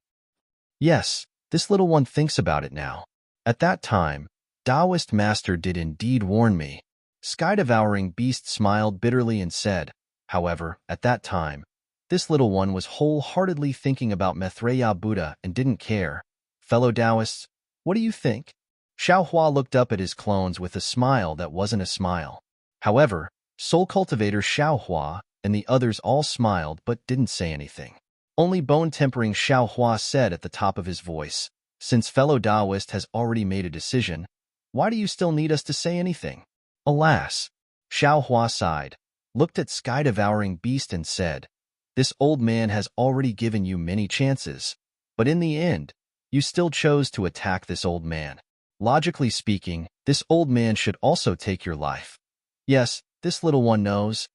Yes, this little one thinks about it now. "At that time, Taoist master did indeed warn me." Sky-devouring beast smiled bitterly and said, "However, at that time, this little one was wholeheartedly thinking about Maitreya Buddha and didn't care. Fellow Taoists, what do you think?" Xiao Hua looked up at his clones with a smile that wasn't a smile. However, soul cultivator Xiao Hua and the others all smiled but didn't say anything. Only bone-tempering Xiao Hua said at the top of his voice, "Since fellow Taoist has already made a decision, why do you still need us to say anything?" Alas, Xiao Hua sighed, looked at sky-devouring beast and said, "This old man has already given you many chances, but in the end, you still chose to attack this old man. Logically speaking, this old man should also take your life. Yes, this little one knows."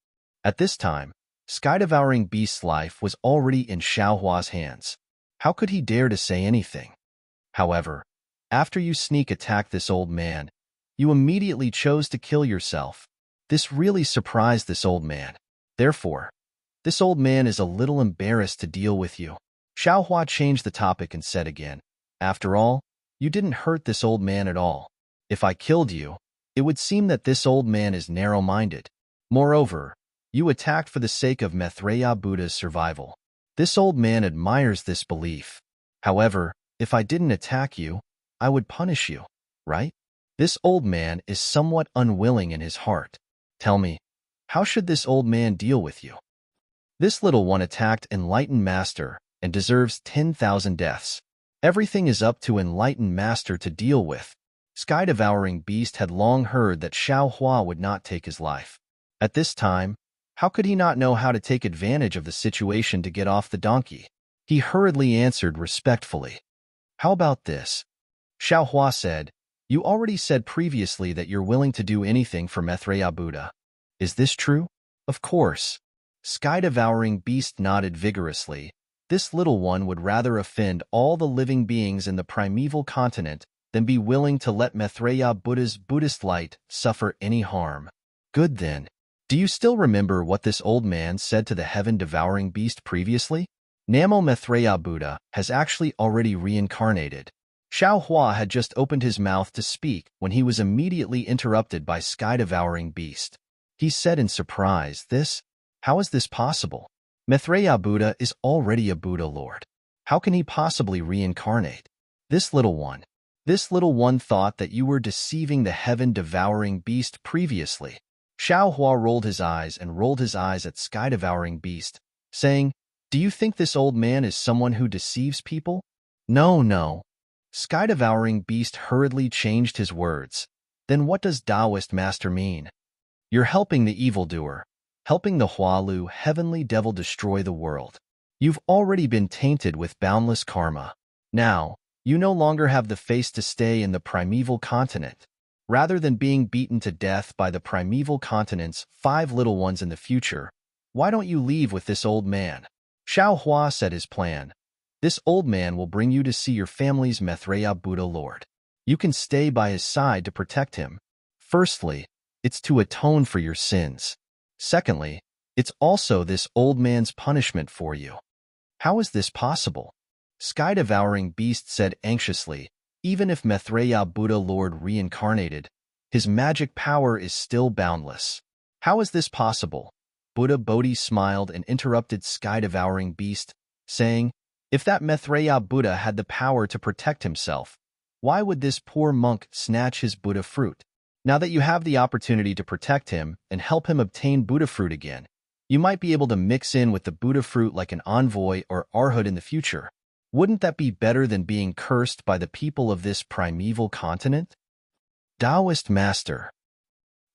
At this time, sky-devouring beast's life was already in Xiao Hua's hands. How could he dare to say anything? However, after you sneak attack this old man, you immediately chose to kill yourself. This really surprised this old man. Therefore, this old man is a little embarrassed to deal with you. Xiao Hua changed the topic and said again, "After all, you didn't hurt this old man at all. If I killed you, it would seem that this old man is narrow-minded. Moreover, you attacked for the sake of Maitreya Buddha's survival. This old man admires this belief. However, if I didn't attack you, I would punish you, right? This old man is somewhat unwilling in his heart. Tell me, how should this old man deal with you?" This little one attacked Enlightened Master and deserves 10,000 deaths. Everything is up to Enlightened Master to deal with. Sky-devouring beast had long heard that Xiao Hua would not take his life. At this time, how could he not know how to take advantage of the situation to get off the donkey? He hurriedly answered respectfully, "How about this?" Xiao Hua said, "You already said previously that you're willing to do anything for Maitreya Buddha. Is this true?" "Of course." Sky-devouring beast nodded vigorously. This little one would rather offend all the living beings in the primeval continent than be willing to let Maitreya Buddha's Buddhist light suffer any harm. Good then. Do you still remember what this old man said to the heaven-devouring beast previously? Namo Maitreya Buddha has actually already reincarnated. Xiao Hua had just opened his mouth to speak when he was immediately interrupted by sky-devouring beast. He said in surprise, How is this possible? Maitreya Buddha is already a Buddha Lord. How can he possibly reincarnate? This little one thought that you were deceiving the heaven-devouring beast previously." Xiao Hua rolled his eyes at sky-devouring beast, saying, "Do you think this old man is someone who deceives people?" No. Sky-devouring beast hurriedly changed his words. "Then what does Taoist master mean?" "You're helping the evildoer, helping the Hualu heavenly devil destroy the world. You've already been tainted with boundless karma. Now, you no longer have the face to stay in the primeval continent. Rather than being beaten to death by the primeval continent's 5 little ones in the future, why don't you leave with this old man?" Xiao Hua said his plan. This old man will bring you to see your family's Maitreya Buddha Lord. You can stay by his side to protect him. Firstly, it's to atone for your sins. Secondly, it's also this old man's punishment for you. How is this possible? Sky-devouring beast said anxiously. Even if Maitreya Buddha Lord reincarnated, his magic power is still boundless. How is this possible? Buddha Bodhi smiled and interrupted Sky-devouring beast, saying, if that Maitreya Buddha had the power to protect himself, why would this poor monk snatch his Buddha fruit? Now that you have the opportunity to protect him and help him obtain Buddha fruit again, you might be able to mix in with the Buddha fruit like an envoy or arhat in the future. Wouldn't that be better than being cursed by the people of this primeval continent? Taoist Master.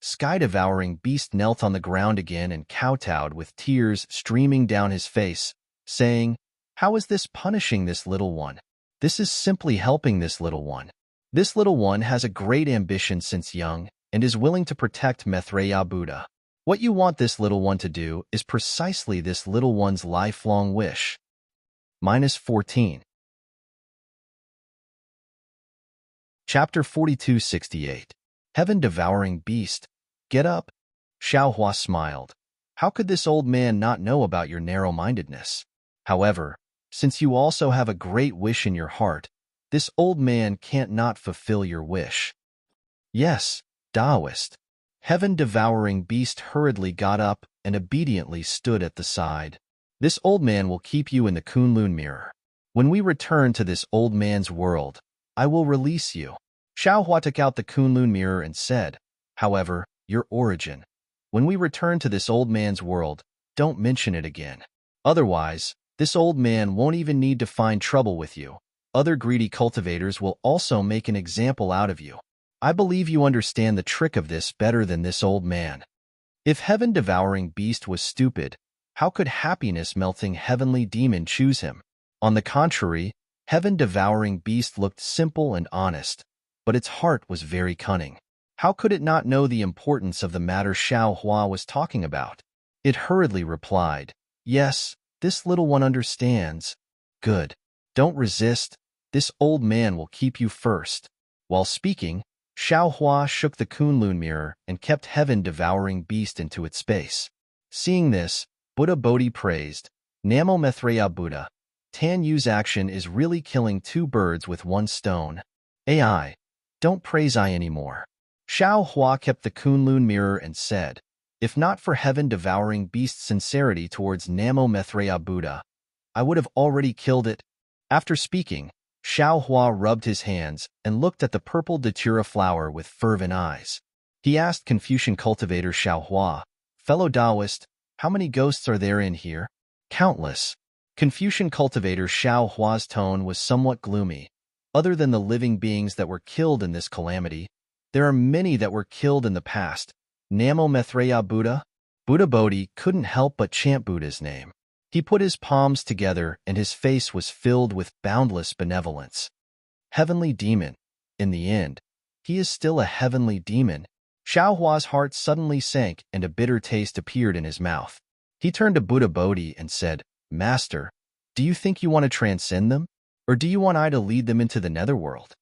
Sky-devouring beast knelt on the ground again and kowtowed with tears streaming down his face, saying, how is this punishing this little one? This is simply helping this little one. This little one has a great ambition since young and is willing to protect Maitreya Buddha. What you want this little one to do is precisely this little one's lifelong wish. -14. Chapter 4268. Heaven-devouring beast. Get up. Xiaohua smiled. How could this old man not know about your narrow-mindedness? However, since you also have a great wish in your heart, this old man can't not fulfill your wish. Yes, Taoist. Heaven-devouring beast hurriedly got up and obediently stood at the side. This old man will keep you in the Kunlun mirror. When we return to this old man's world, I will release you. Xiaohua took out the Kunlun mirror and said, however, your origin. When we return to this old man's world, don't mention it again. Otherwise, this old man won't even need to find trouble with you. Other greedy cultivators will also make an example out of you. I believe you understand the trick of this better than this old man. If heaven-devouring beast was stupid, how could happiness-melting heavenly demon choose him? On the contrary, heaven-devouring beast looked simple and honest, but its heart was very cunning. How could it not know the importance of the matter Xiaohua was talking about? It hurriedly replied, yes, this little one understands. Good. Don't resist. This old man will keep you first. While speaking, Xiaohua shook the Kunlun mirror and kept heaven-devouring beast into its space. Seeing this, Buddha Bodhi praised, Namo Maitreya Buddha. Tan Yu's action is really killing two birds with one stone. AI, don't praise I anymore. Xiaohua kept the Kunlun mirror and said, if not for heaven-devouring beast's sincerity towards Namo Maitreya Buddha, I would have already killed it. After speaking, Xiaohua rubbed his hands and looked at the purple datura flower with fervent eyes. He asked Confucian cultivator Xiaohua, fellow Taoist, how many ghosts are there in here? Countless. Confucian cultivator Xiaohua's tone was somewhat gloomy. Other than the living beings that were killed in this calamity, there are many that were killed in the past. Namo Maitreya Buddha? Buddha Bodhi couldn't help but chant Buddha's name. He put his palms together and his face was filled with boundless benevolence. Heavenly demon. In the end, he is still a heavenly demon. Xiaohua's heart suddenly sank and a bitter taste appeared in his mouth. He turned to Buddha Bodhi and said, Master, do you think you want to transcend them? Or do you want I to lead them into the netherworld?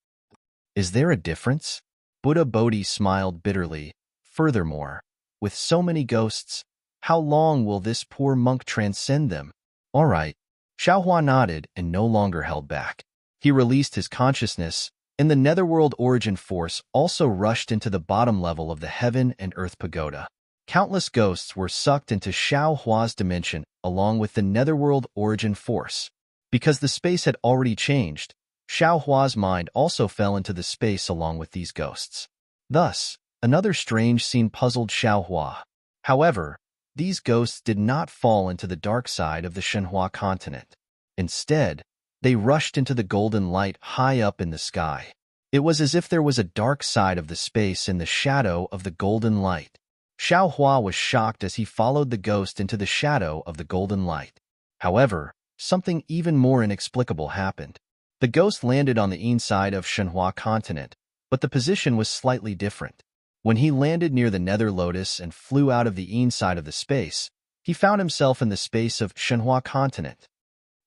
Is there a difference? Buddha Bodhi smiled bitterly. Furthermore, with so many ghosts, how long will this poor monk transcend them? All right. Xiaohua nodded and no longer held back. He released his consciousness, and the netherworld origin force also rushed into the bottom level of the heaven and earth pagoda. Countless ghosts were sucked into Xiaohua's dimension along with the netherworld origin force. Because the space had already changed, Xiaohua's mind also fell into the space along with these ghosts. Thus, another strange scene puzzled Xiaohua. However, these ghosts did not fall into the dark side of the Shenhua continent. Instead, they rushed into the golden light high up in the sky. It was as if there was a dark side of the space in the shadow of the golden light. Xiaohua was shocked as he followed the ghost into the shadow of the golden light. However, something even more inexplicable happened. The ghost landed on the inside of Shenhua continent, but the position was slightly different. When he landed near the nether lotus and flew out of the inside of the space, he found himself in the space of Shenhua continent.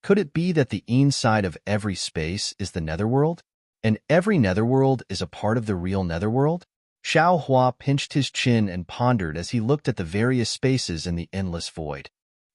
Could it be that the inside of every space is the netherworld? And every netherworld is a part of the real netherworld? Xiao Hua pinched his chin and pondered as he looked at the various spaces in the endless void.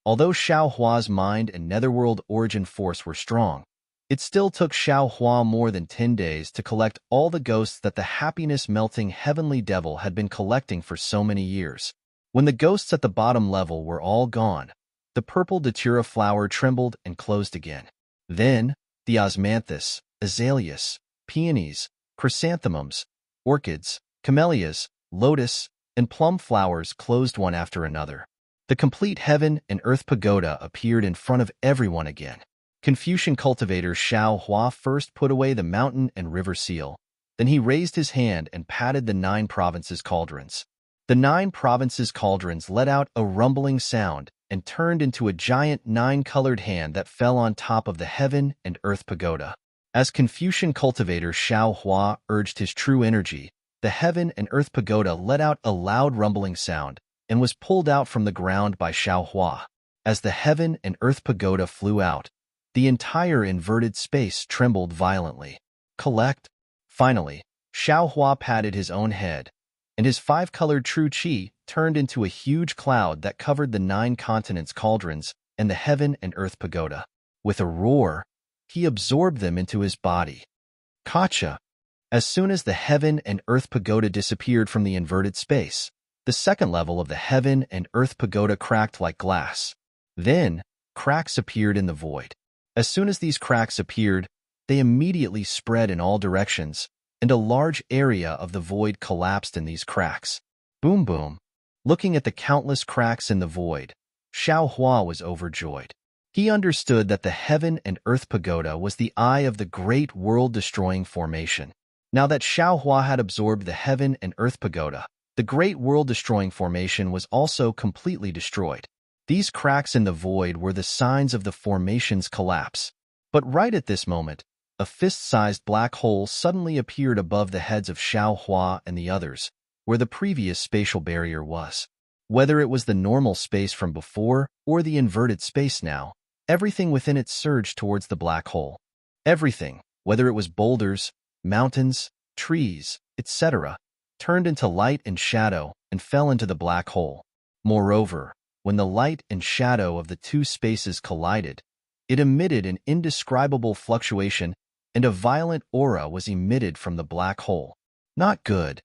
Although Xiao Hua's mind and netherworld origin force were strong, it still took Xiao Hua more than 10 days to collect all the ghosts that the happiness-melting heavenly devil had been collecting for so many years. When the ghosts at the bottom level were all gone, the purple datura flower trembled and closed again. Then, the osmanthus, azaleas, peonies, chrysanthemums, orchids, camellias, lotus, and plum flowers closed one after another. The complete heaven and earth pagoda appeared in front of everyone again. Confucian cultivator Xiao Hua first put away the mountain and river seal. Then he raised his hand and patted the 9 provinces' cauldrons. The 9 provinces' cauldrons let out a rumbling sound and turned into a giant 9-colored hand that fell on top of the heaven and earth pagoda. As Confucian cultivator Xiao Hua urged his true energy, the heaven and earth pagoda let out a loud rumbling sound and was pulled out from the ground by Xiao Hua. As the heaven and earth pagoda flew out, the entire inverted space trembled violently. Collect. Finally, Xiao Hua patted his own head, and his 5-colored true qi turned into a huge cloud that covered the 9 continents' cauldrons and the heaven and earth pagoda. With a roar, he absorbed them into his body. Gotcha! As soon as the heaven and earth pagoda disappeared from the inverted space, the second level of the heaven and earth pagoda cracked like glass. Then, cracks appeared in the void. As soon as these cracks appeared, they immediately spread in all directions, and a large area of the void collapsed in these cracks. Boom boom. Looking at the countless cracks in the void, Xiao Hua was overjoyed. He understood that the heaven and earth pagoda was the eye of the great world-destroying formation. Now that Xiao Hua had absorbed the heaven and earth pagoda, the great world-destroying formation was also completely destroyed. These cracks in the void were the signs of the formation's collapse. But right at this moment, a fist-sized black hole suddenly appeared above the heads of Xiao Hua and the others, where the previous spatial barrier was. Whether it was the normal space from before or the inverted space now, everything within it surged towards the black hole. Everything, whether it was boulders, mountains, trees, etc., turned into light and shadow and fell into the black hole. Moreover, when the light and shadow of the 2 spaces collided, it emitted an indescribable fluctuation, and a violent aura was emitted from the black hole. Not good.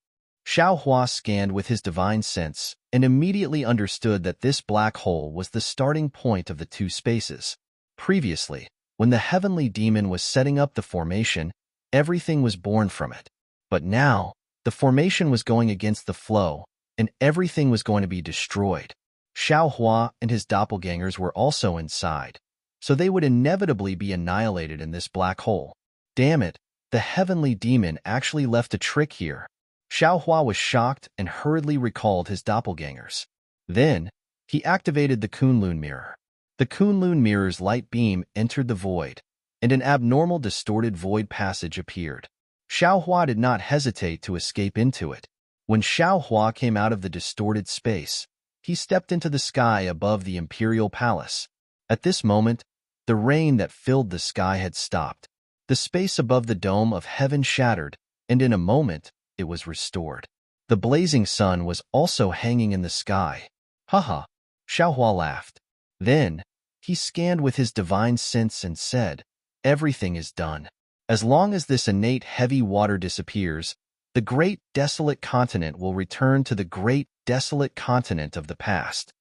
Xiao Hua scanned with his divine sense and immediately understood that this black hole was the starting point of the 2 spaces. Previously, when the heavenly demon was setting up the formation, everything was born from it. But now, the formation was going against the flow, and everything was going to be destroyed. Xiao Hua and his doppelgangers were also inside, so they would inevitably be annihilated in this black hole. Damn it, the heavenly demon actually left a trick here. Xiao Hua was shocked and hurriedly recalled his doppelgangers. Then, he activated the Kunlun mirror. The Kunlun mirror's light beam entered the void, and an abnormal distorted void passage appeared. Xiao Hua did not hesitate to escape into it. When Xiao Hua came out of the distorted space, he stepped into the sky above the imperial palace. At this moment, the rain that filled the sky had stopped. The space above the dome of heaven shattered, and in a moment, it was restored. The blazing sun was also hanging in the sky. Haha, Xiao Hua laughed. Then, he scanned with his divine sense and said, everything is done. As long as this innate heavy water disappears, the great desolate continent will return to the great desolate continent of the past.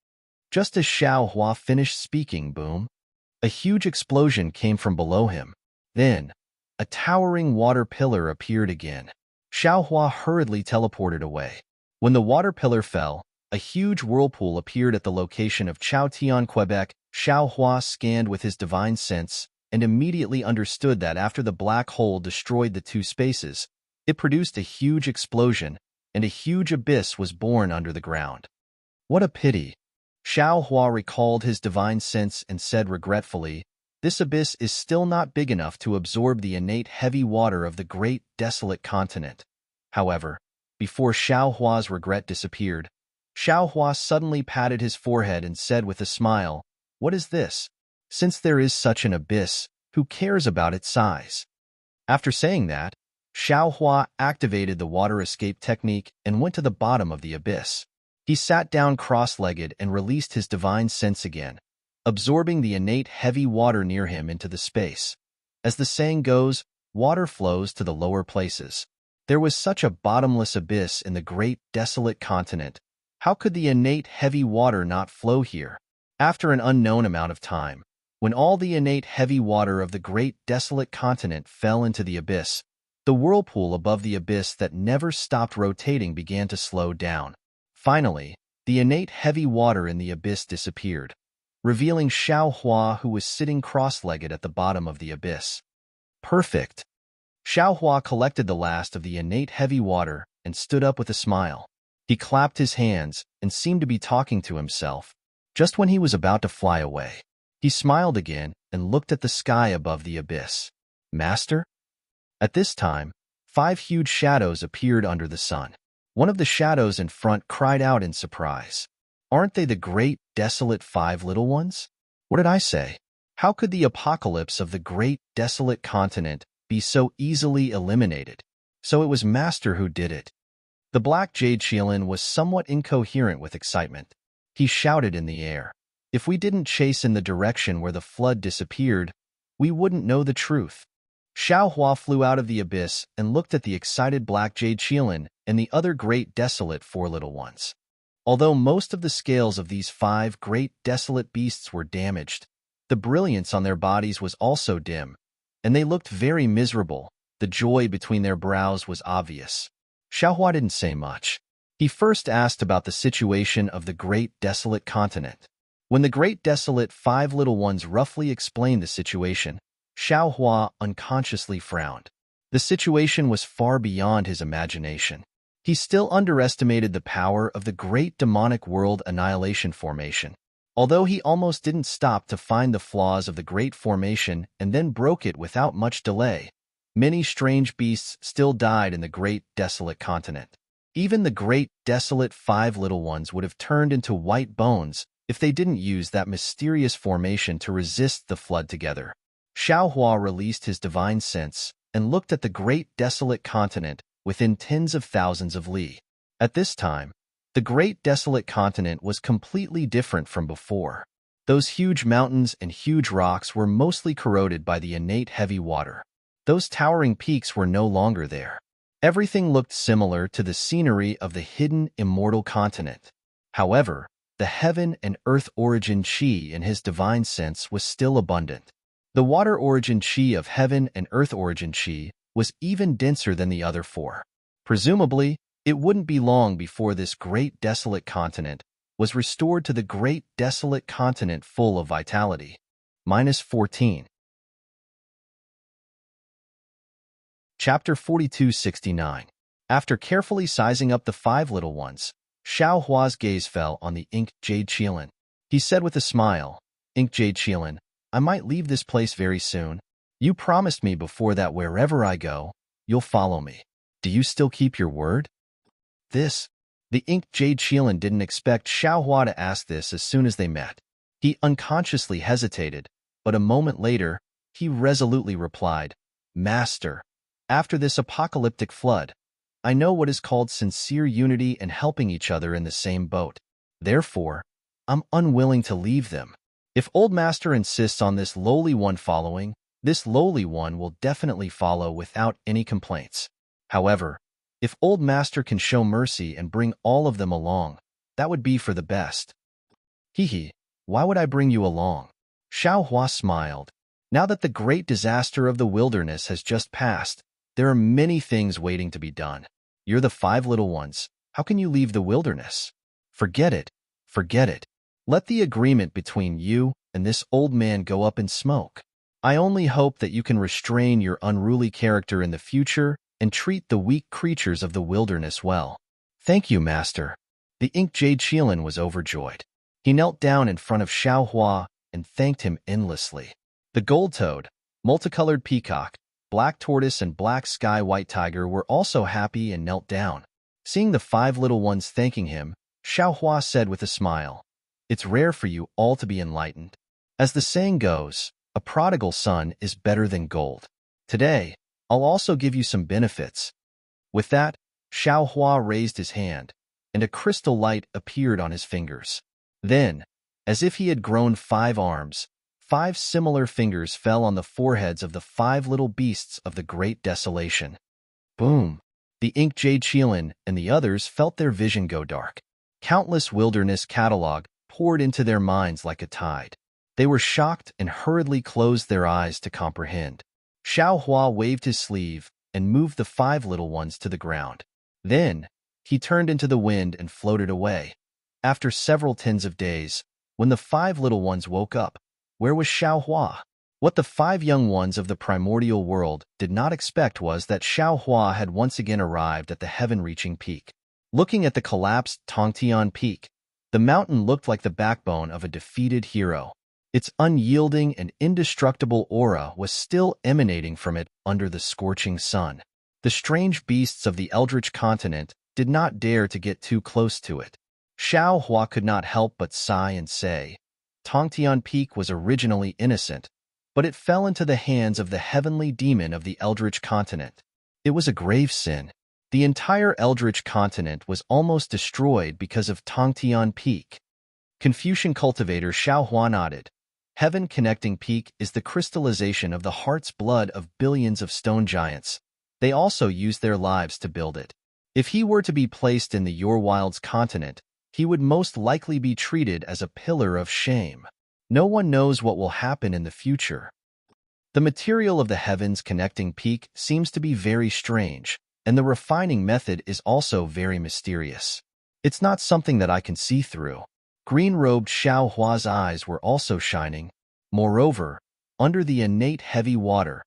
Just as Xiao Hua finished speaking, boom, a huge explosion came from below him. Then, a towering water pillar appeared again. Xiao Hua hurriedly teleported away. When the water pillar fell, a huge whirlpool appeared at the location of Chaotian, Quebec. Xiao Hua scanned with his divine sense and immediately understood that after the black hole destroyed the 2 spaces, it produced a huge explosion, and a huge abyss was born under the ground. What a pity. Xiao Hua recalled his divine sense and said regretfully, this abyss is still not big enough to absorb the innate heavy water of the great desolate continent. However, before Xiao Hua's regret disappeared, Xiao Hua suddenly patted his forehead and said with a smile, what is this? Since there is such an abyss, who cares about its size? After saying that, Xiaohua activated the water escape technique and went to the bottom of the abyss. He sat down cross-legged and released his divine sense again, absorbing the innate heavy water near him into the space. As the saying goes, water flows to the lower places. There was such a bottomless abyss in the great desolate continent. How could the innate heavy water not flow here? After an unknown amount of time, when all the innate heavy water of the great desolate continent fell into the abyss, the whirlpool above the abyss that never stopped rotating began to slow down. Finally, the innate heavy water in the abyss disappeared, revealing Xiaohua, who was sitting cross-legged at the bottom of the abyss. Perfect. Xiaohua collected the last of the innate heavy water and stood up with a smile. He clapped his hands and seemed to be talking to himself. Just when he was about to fly away, he smiled again and looked at the sky above the abyss. Master? At this time, 5 huge shadows appeared under the sun. One of the shadows in front cried out in surprise. Aren't they the great, desolate 5 little ones? What did I say? How could the apocalypse of the great, desolate continent be so easily eliminated? So it was Master who did it. The black jade Qianlin was somewhat incoherent with excitement. He shouted in the air. If we didn't chase in the direction where the flood disappeared, we wouldn't know the truth. Xiaohua flew out of the abyss and looked at the excited black jade Qianlin and the other great desolate 4 little ones. Although most of the scales of these 5 great desolate beasts were damaged, the brilliance on their bodies was also dim, and they looked very miserable. The joy between their brows was obvious. Xiaohua didn't say much. He first asked about the situation of the great desolate continent. When the great desolate 5 little ones roughly explained the situation, Xiaohua unconsciously frowned. The situation was far beyond his imagination. He still underestimated the power of the great demonic world annihilation formation. Although he almost didn't stop to find the flaws of the great formation and then broke it without much delay, many strange beasts still died in the great desolate continent. Even the great desolate 5 little ones would have turned into white bones if they didn't use that mysterious formation to resist the flood together. Xiaohua released his divine sense and looked at the great desolate continent within tens of thousands of li. At this time, the great desolate continent was completely different from before. Those huge mountains and huge rocks were mostly corroded by the innate heavy water. Those towering peaks were no longer there. Everything looked similar to the scenery of the hidden immortal continent. However, the heaven and earth origin qi in his divine sense was still abundant. The water origin qi of heaven and earth origin qi was even denser than the other 4. Presumably, it wouldn't be long before this great desolate continent was restored to the great desolate continent full of vitality. -14. Chapter 4269. After carefully sizing up the 5 little ones, Xiaohua's gaze fell on the inked jade Qianlin. He said with a smile, "Inked jade Qianlin, I might leave this place very soon. You promised me before that wherever I go, you'll follow me. Do you still keep your word?" The inked jade Qianlin didn't expect Xiaohua to ask this as soon as they met. He unconsciously hesitated, but a moment later, he resolutely replied, "Master, after this apocalyptic flood, I know what is called sincere unity and helping each other in the same boat. Therefore, I'm unwilling to leave them. If Old Master insists on this lowly one following, this lowly one will definitely follow without any complaints. However, if Old Master can show mercy and bring all of them along, that would be for the best." "Hee, why would I bring you along?" Xiaohua smiled. "Now that the great disaster of the wilderness has just passed, there are many things waiting to be done. You're the 5 little ones. How can you leave the wilderness? Forget it. Forget it. Let the agreement between you and this old man go up in smoke. I only hope that you can restrain your unruly character in the future and treat the weak creatures of the wilderness well." "Thank you, Master." The inked jade Qianlin was overjoyed. He knelt down in front of Xiaohua and thanked him endlessly. The gold toad, multicolored peacock, black tortoise, and black sky white tiger were also happy and knelt down. Seeing the 5 little ones thanking him, Xiaohua said with a smile, "It's rare for you all to be enlightened. As the saying goes, a prodigal son is better than gold. Today, I'll also give you some benefits. With that, Xiao Hua raised his hand, and a crystal light appeared on his fingers. Then, as if he had grown 5 arms, 5 similar fingers fell on the foreheads of the 5 little beasts of the great desolation. Boom! The ink jade Qilin and the others felt their vision go dark. Countless wilderness catalog poured into their minds like a tide. They were shocked and hurriedly closed their eyes to comprehend. Xiao Hua waved his sleeve and moved the 5 little ones to the ground. Then, he turned into the wind and floated away. After several tens of days, when the 5 little ones woke up, where was Xiao Hua? What the 5 young ones of the primordial world did not expect was that Xiao Hua had once again arrived at the heaven-reaching peak. Looking at the collapsed Tongtian Peak, the mountain looked like the backbone of a defeated hero. Its unyielding and indestructible aura was still emanating from it under the scorching sun. The strange beasts of the eldritch continent did not dare to get too close to it. Xiao Hua could not help but sigh and say, Tongtian Peak was originally innocent, but it fell into the hands of the heavenly demon of the eldritch continent. It was a grave sin. The entire eldritch continent was almost destroyed because of Tongtian Peak. Confucian cultivator Xiao Hua nodded. Heaven-connecting peak is the crystallization of the heart's blood of billions of stone giants. They also used their lives to build it. If he were to be placed in the Yorwild's continent, he would most likely be treated as a pillar of shame. No one knows what will happen in the future. The material of the heavens connecting peak seems to be very strange, and the refining method is also very mysterious. It's not something that I can see through. Green-robed Xiao Hua's eyes were also shining. Moreover, under the innate heavy water,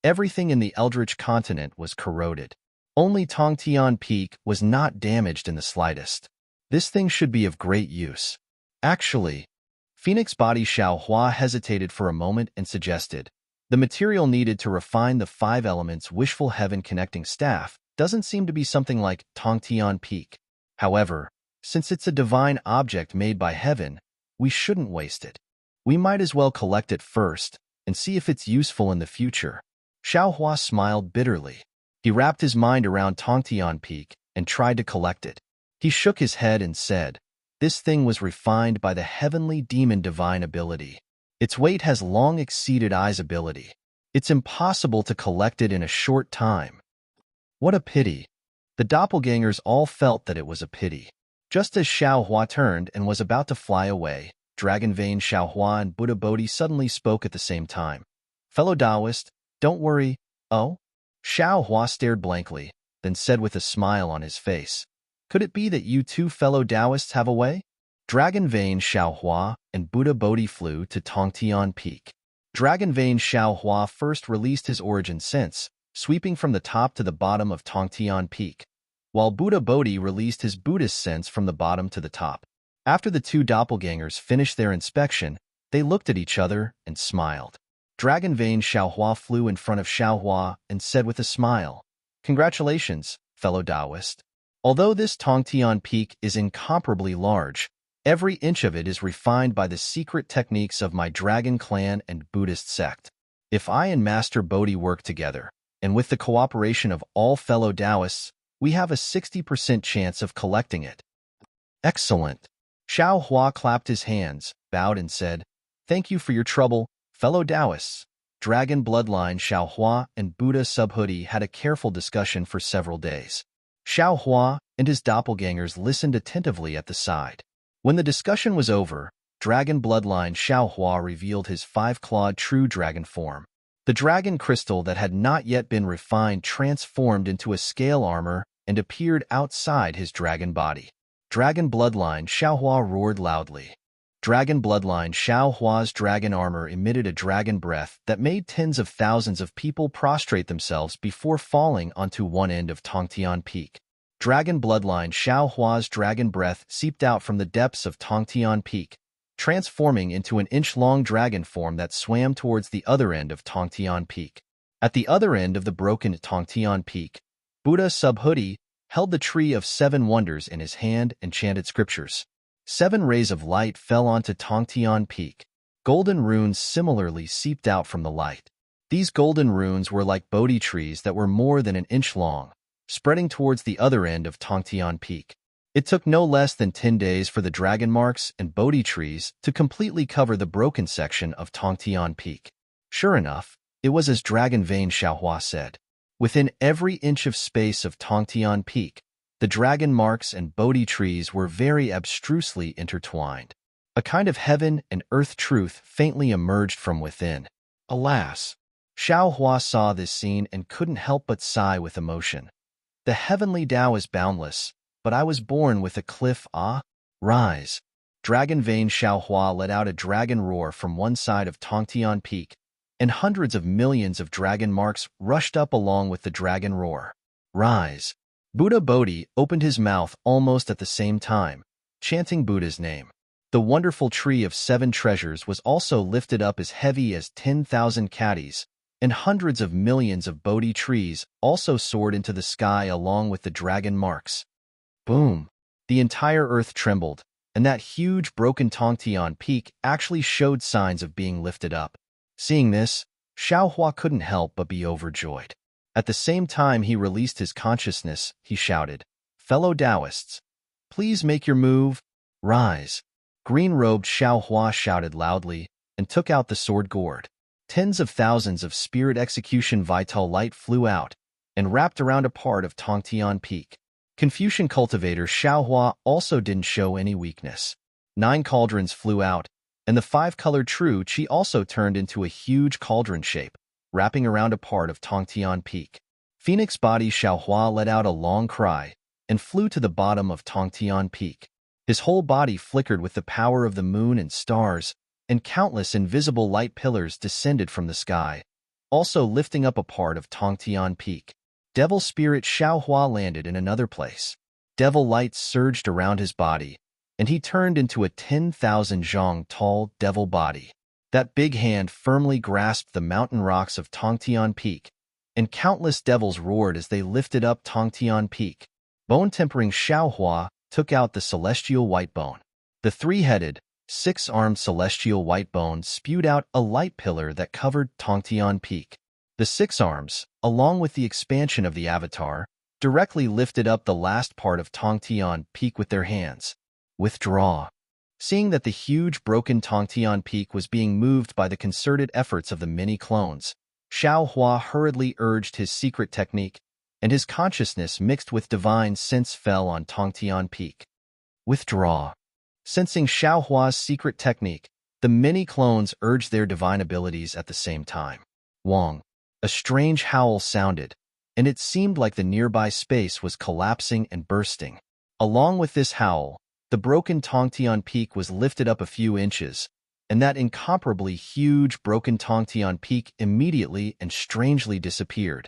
everything in the eldritch continent was corroded. Only Tongtian Peak was not damaged in the slightest. This thing should be of great use. Actually, Phoenix Body Xiao Hua hesitated for a moment and suggested, the material needed to refine the 5 elements wishful heaven connecting staff doesn't seem to be something like Tongtian Peak. However, since it's a divine object made by heaven, we shouldn't waste it. We might as well collect it first and see if it's useful in the future. Xiao Hua smiled bitterly. He wrapped his mind around Tongtian Peak and tried to collect it. He shook his head and said, this thing was refined by the heavenly demon divine ability. Its weight has long exceeded I's ability. It's impossible to collect it in a short time. What a pity. The doppelgangers all felt that it was a pity. Just as Xiao Hua turned and was about to fly away, Dragon Vein Xiao Hua and Buddha Bodhi suddenly spoke at the same time. Fellow Taoist, don't worry. Oh? Xiao Hua stared blankly, then said with a smile on his face, could it be that you 2 fellow Taoists have a way? Dragon Vein Xiao Hua and Buddha Bodhi flew to Tongtian Peak. Dragon Vein Xiao Hua first released his origin sense, sweeping from the top to the bottom of Tongtian Peak, while Buddha Bodhi released his Buddhist sense from the bottom to the top. After the 2 doppelgangers finished their inspection, they looked at each other and smiled. Dragon Vein Xiao Hua flew in front of Xiao Hua and said with a smile, congratulations, fellow Taoist. Although this Tongtian Peak is incomparably large, every inch of it is refined by the secret techniques of my Dragon Clan and Buddhist sect. If I and Master Bodhi work together, and with the cooperation of all fellow Taoists, we have a 60% chance of collecting it. Excellent. Xiao Hua clapped his hands, bowed and said, thank you for your trouble, fellow Taoists. Dragon Bloodline Xiao Hua and Buddha Subhoodie had a careful discussion for several days. Xiao Hua and his doppelgangers listened attentively at the side. When the discussion was over, Dragon Bloodline Xiao Hua revealed his 5-clawed true dragon form. The dragon crystal that had not yet been refined transformed into a scale armor and appeared outside his dragon body. Dragon Bloodline Xiao Hua roared loudly. Dragon Bloodline Xiao Hua's dragon armor emitted a dragon breath that made tens of thousands of people prostrate themselves before falling onto one end of Tongtian Peak. Dragon Bloodline Xiao Hua's dragon breath seeped out from the depths of Tongtian Peak, transforming into an inch-long dragon form that swam towards the other end of Tongtian Peak. At the other end of the broken Tongtian Peak, Buddha Subhoodie held the Tree of 7 Wonders in his hand and chanted scriptures. 7 rays of light fell onto Tongtian Peak, Golden runes similarly seeped out from the light. These golden runes were like Bodhi trees that were more than an inch long, spreading towards the other end of Tongtian Peak. It took no less than 10 days for the dragon marks and Bodhi trees to completely cover the broken section of Tongtian Peak. Sure enough, it was as Dragon Vein Xiaohua said. Within every inch of space of Tongtian Peak, the dragon marks and Bodhi trees were very abstrusely intertwined. A kind of heaven and earth truth faintly emerged from within. Alas! Xiaohua saw this scene and couldn't help but sigh with emotion. The heavenly Tao is boundless, but I was born with a cliff. Rise. Dragon Vein Xiaohua let out a dragon roar from one side of Tongtian Peak, and hundreds of millions of dragon marks rushed up along with the dragon roar. Rise. Buddha Bodhi opened his mouth almost at the same time, chanting Buddha's name. The wonderful tree of 7 treasures was also lifted up as heavy as 10,000 caddies, and hundreds of millions of Bodhi trees also soared into the sky along with the dragon marks. Boom! The entire earth trembled, and that huge broken Tongtian Peak actually showed signs of being lifted up. Seeing this, Xiaohua couldn't help but be overjoyed. At the same time he released his consciousness, he shouted, "Fellow Taoists, please make your move. Rise." Green-robed Xiaohua shouted loudly and took out the sword gourd. Tens of thousands of spirit execution vital light flew out and wrapped around a part of Tongtian Peak. Confucian cultivator Xiaohua also didn't show any weakness. 9 cauldrons flew out, and the 5-colored true qi also turned into a huge cauldron shape, wrapping around a part of Tongtian Peak. Phoenix body Xiaohua let out a long cry and flew to the bottom of Tongtian Peak. His whole body flickered with the power of the moon and stars, and countless invisible light pillars descended from the sky, also lifting up a part of Tongtian Peak. Devil spirit Xiaohua landed in another place. Devil lights surged around his body, and he turned into a 10,000 zhang tall devil body. That big hand firmly grasped the mountain rocks of Tongtian Peak, and countless devils roared as they lifted up Tongtian Peak. Bone-tempering Xiaohua took out the celestial white bone. The 3-headed, 6-armed celestial white bone spewed out a light pillar that covered Tongtian Peak. The 6 arms, along with the expansion of the avatar, directly lifted up the last part of Tongtian Peak with their hands. Withdraw. Seeing that the huge broken Tongtian Peak was being moved by the concerted efforts of the many clones, Xiaohua hurriedly urged his secret technique, and his consciousness mixed with divine sense fell on Tongtian Peak. Withdraw. Sensing Xiaohua's secret technique, the many clones urged their divine abilities at the same time. Wong. A strange howl sounded, and it seemed like the nearby space was collapsing and bursting. Along with this howl, the broken Tongtian Peak was lifted up a few inches, and that incomparably huge broken Tongtian Peak immediately and strangely disappeared.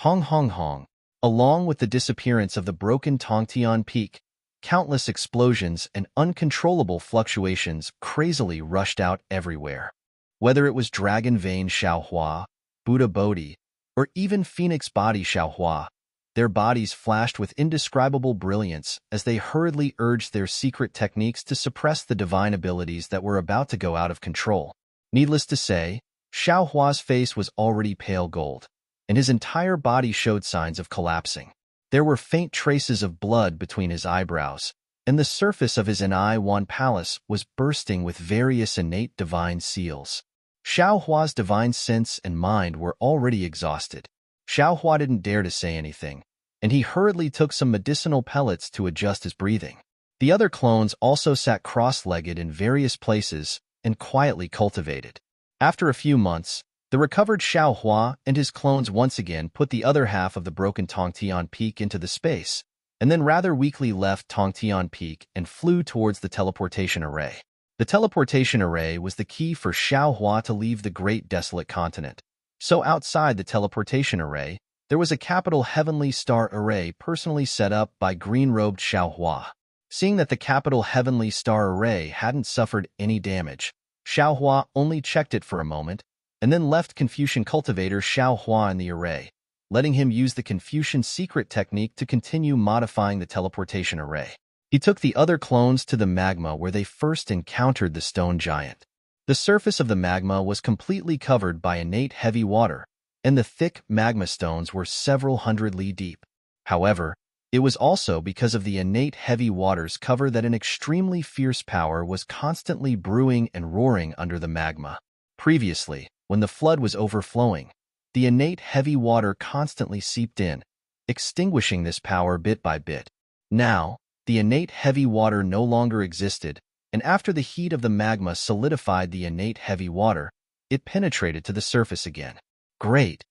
Hong hong hong. Along with the disappearance of the broken Tongtian Peak, countless explosions and uncontrollable fluctuations crazily rushed out everywhere. Whether it was Dragon Vein Xiaohua, Buddha Bodhi, or even Phoenix body Xiaohua, their bodies flashed with indescribable brilliance as they hurriedly urged their secret techniques to suppress the divine abilities that were about to go out of control. Needless to say, Xiaohua's face was already pale gold, and his entire body showed signs of collapsing. There were faint traces of blood between his eyebrows, and the surface of his Wan palace was bursting with various innate divine seals. Xiaohua's divine sense and mind were already exhausted. Xiaohua didn't dare to say anything, and he hurriedly took some medicinal pellets to adjust his breathing. The other clones also sat cross-legged in various places and quietly cultivated. After a few months, the recovered Xiaohua and his clones once again put the other half of the broken Tongtian Peak into the space, and then rather weakly left Tongtian Peak and flew towards the teleportation array. The teleportation array was the key for Xiaohua to leave the great desolate continent. So outside the teleportation array, there was a capital heavenly star array personally set up by green-robed Xiaohua. Seeing that the capital heavenly star array hadn't suffered any damage, Xiaohua only checked it for a moment, and then left Confucian cultivator Xiaohua in the array, letting him use the Confucian secret technique to continue modifying the teleportation array. He took the other clones to the magma where they first encountered the stone giant. The surface of the magma was completely covered by innate heavy water, and the thick magma stones were several hundred li deep. However, it was also because of the innate heavy water's cover that an extremely fierce power was constantly brewing and roaring under the magma. Previously, when the flood was overflowing, the innate heavy water constantly seeped in, extinguishing this power bit by bit. Now, the innate heavy water no longer existed, and after the heat of the magma solidified the innate heavy water, it penetrated to the surface again. Great!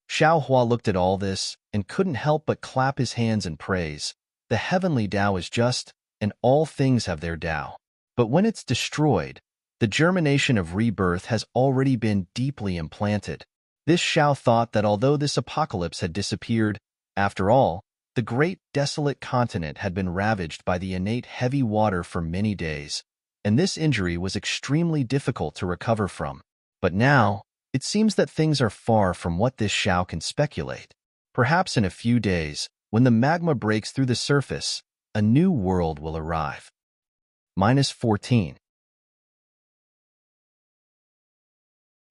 Xiao Hua looked at all this and couldn't help but clap his hands in praise. The heavenly Tao is just, and all things have their Tao. But when it's destroyed, the germination of rebirth has already been deeply implanted. This Xiao thought that although this apocalypse had disappeared, after all, the great desolate continent had been ravaged by the innate heavy water for many days, and this injury was extremely difficult to recover from. But now, it seems that things are far from what this Xiao can speculate. Perhaps in a few days, when the magma breaks through the surface, a new world will arrive. -14.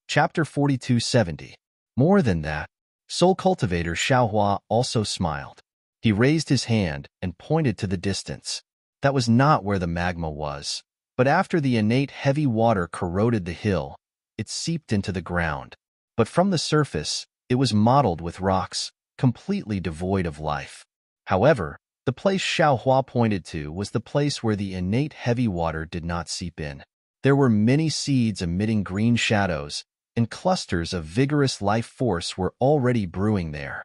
Chapter 4270. More than that, Soul Cultivator Xiaohua also smiled. He raised his hand and pointed to the distance. That was not where the magma was, but after the innate heavy water corroded the hill, it seeped into the ground. But from the surface, it was mottled with rocks, completely devoid of life. However, the place Xiaohua pointed to was the place where the innate heavy water did not seep in. There were many seeds emitting green shadows, and clusters of vigorous life force were already brewing there.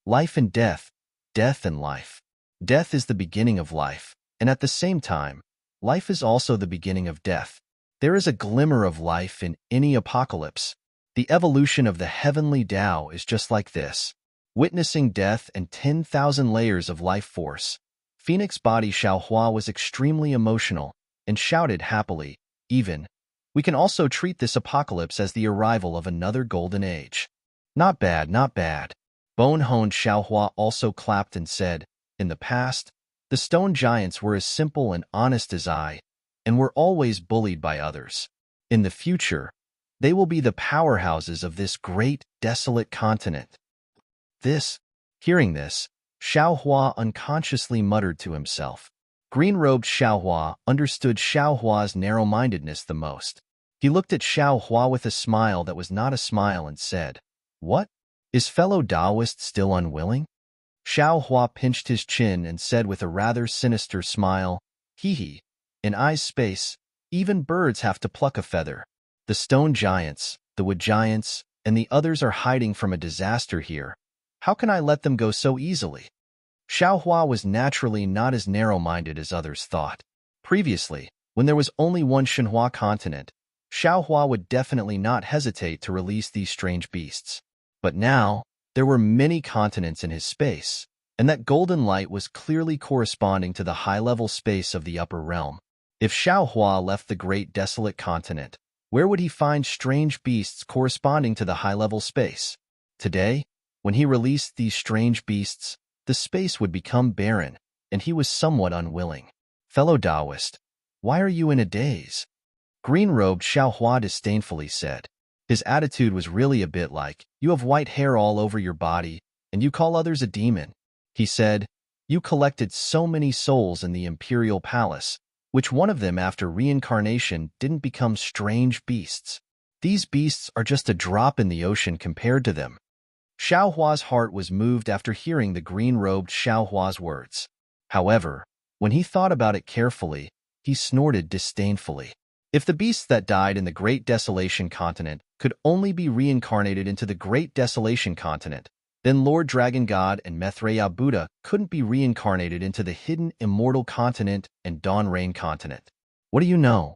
Life and death, death and life. Death is the beginning of life, and at the same time, life is also the beginning of death. There is a glimmer of life in any apocalypse. The evolution of the heavenly Tao is just like this. Witnessing death and 10,000 layers of life force, Phoenix Body Xiaohua was extremely emotional and shouted happily, even, "We can also treat this apocalypse as the arrival of another golden age." Not bad, not bad. Bone-honed Xiaohua also clapped and said, "In the past, the stone giants were as simple and honest as I, and were always bullied by others. In the future, they will be the powerhouses of this great, desolate continent." Hearing this, Xiaohua unconsciously muttered to himself. Green-robed Xiaohua understood Xiaohua's narrow-mindedness the most. He looked at Xiaohua with a smile that was not a smile and said, "What? Is fellow Taoist still unwilling?" Xiaohua pinched his chin and said with a rather sinister smile, "Hee. In I's space, even birds have to pluck a feather. The stone giants, the wood giants, and the others are hiding from a disaster here. How can I let them go so easily?" Xiaohua was naturally not as narrow-minded as others thought. Previously, when there was only one Shenhua continent, Xiaohua would definitely not hesitate to release these strange beasts. But now, there were many continents in his space, and that golden light was clearly corresponding to the high-level space of the upper realm. If Xiaohua left the great desolate continent, where would he find strange beasts corresponding to the high-level space? Today, when he released these strange beasts, the space would become barren, and he was somewhat unwilling. "Fellow Taoist, why are you in a daze?" Green-robed Xiaohua disdainfully said. His attitude was really a bit like, "You have white hair all over your body, and you call others a demon." He said, "You collected so many souls in the imperial palace, which one of them after reincarnation didn't become strange beasts? These beasts are just a drop in the ocean compared to them." Xiaohua's heart was moved after hearing the green-robed Xiaohua's words. However, when he thought about it carefully, he snorted disdainfully. If the beasts that died in the Great Desolation Continent could only be reincarnated into the Great Desolation Continent, then Lord Dragon God and Maitreya Buddha couldn't be reincarnated into the hidden Immortal Continent and Dawn Rain Continent. "What do you know?"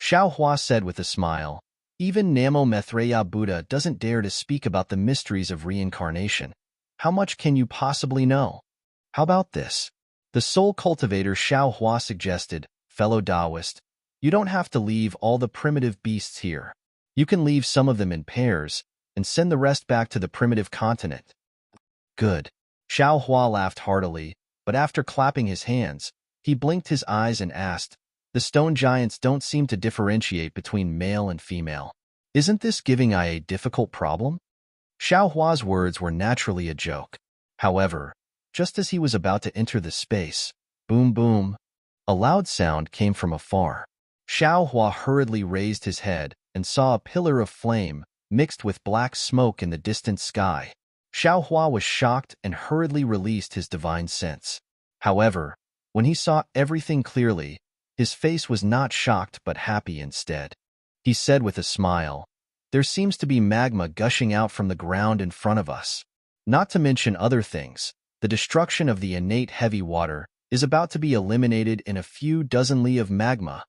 Xiaohua said with a smile. "Even Namo Maitreya Buddha doesn't dare to speak about the mysteries of reincarnation. How much can you possibly know?" "How about this?" The Soul Cultivator Xiaohua suggested, "Fellow Taoist, you don't have to leave all the primitive beasts here. You can leave some of them in pairs and send the rest back to the primitive continent." "Good." Xiaohua laughed heartily, but after clapping his hands, he blinked his eyes and asked, The stone giants don't seem to differentiate between male and female. Isn't this giving I a difficult problem? Xiao Hua's words were naturally a joke. However, just as he was about to enter the space, boom boom, a loud sound came from afar. Xiao Hua hurriedly raised his head and saw a pillar of flame mixed with black smoke in the distant sky. Xiao Hua was shocked and hurriedly released his divine sense. However, when he saw everything clearly, his face was not shocked but happy instead. He said with a smile, "There seems to be magma gushing out from the ground in front of us. Not to mention other things, the destruction of the innate heavy water is about to be eliminated in a few dozen li of magma."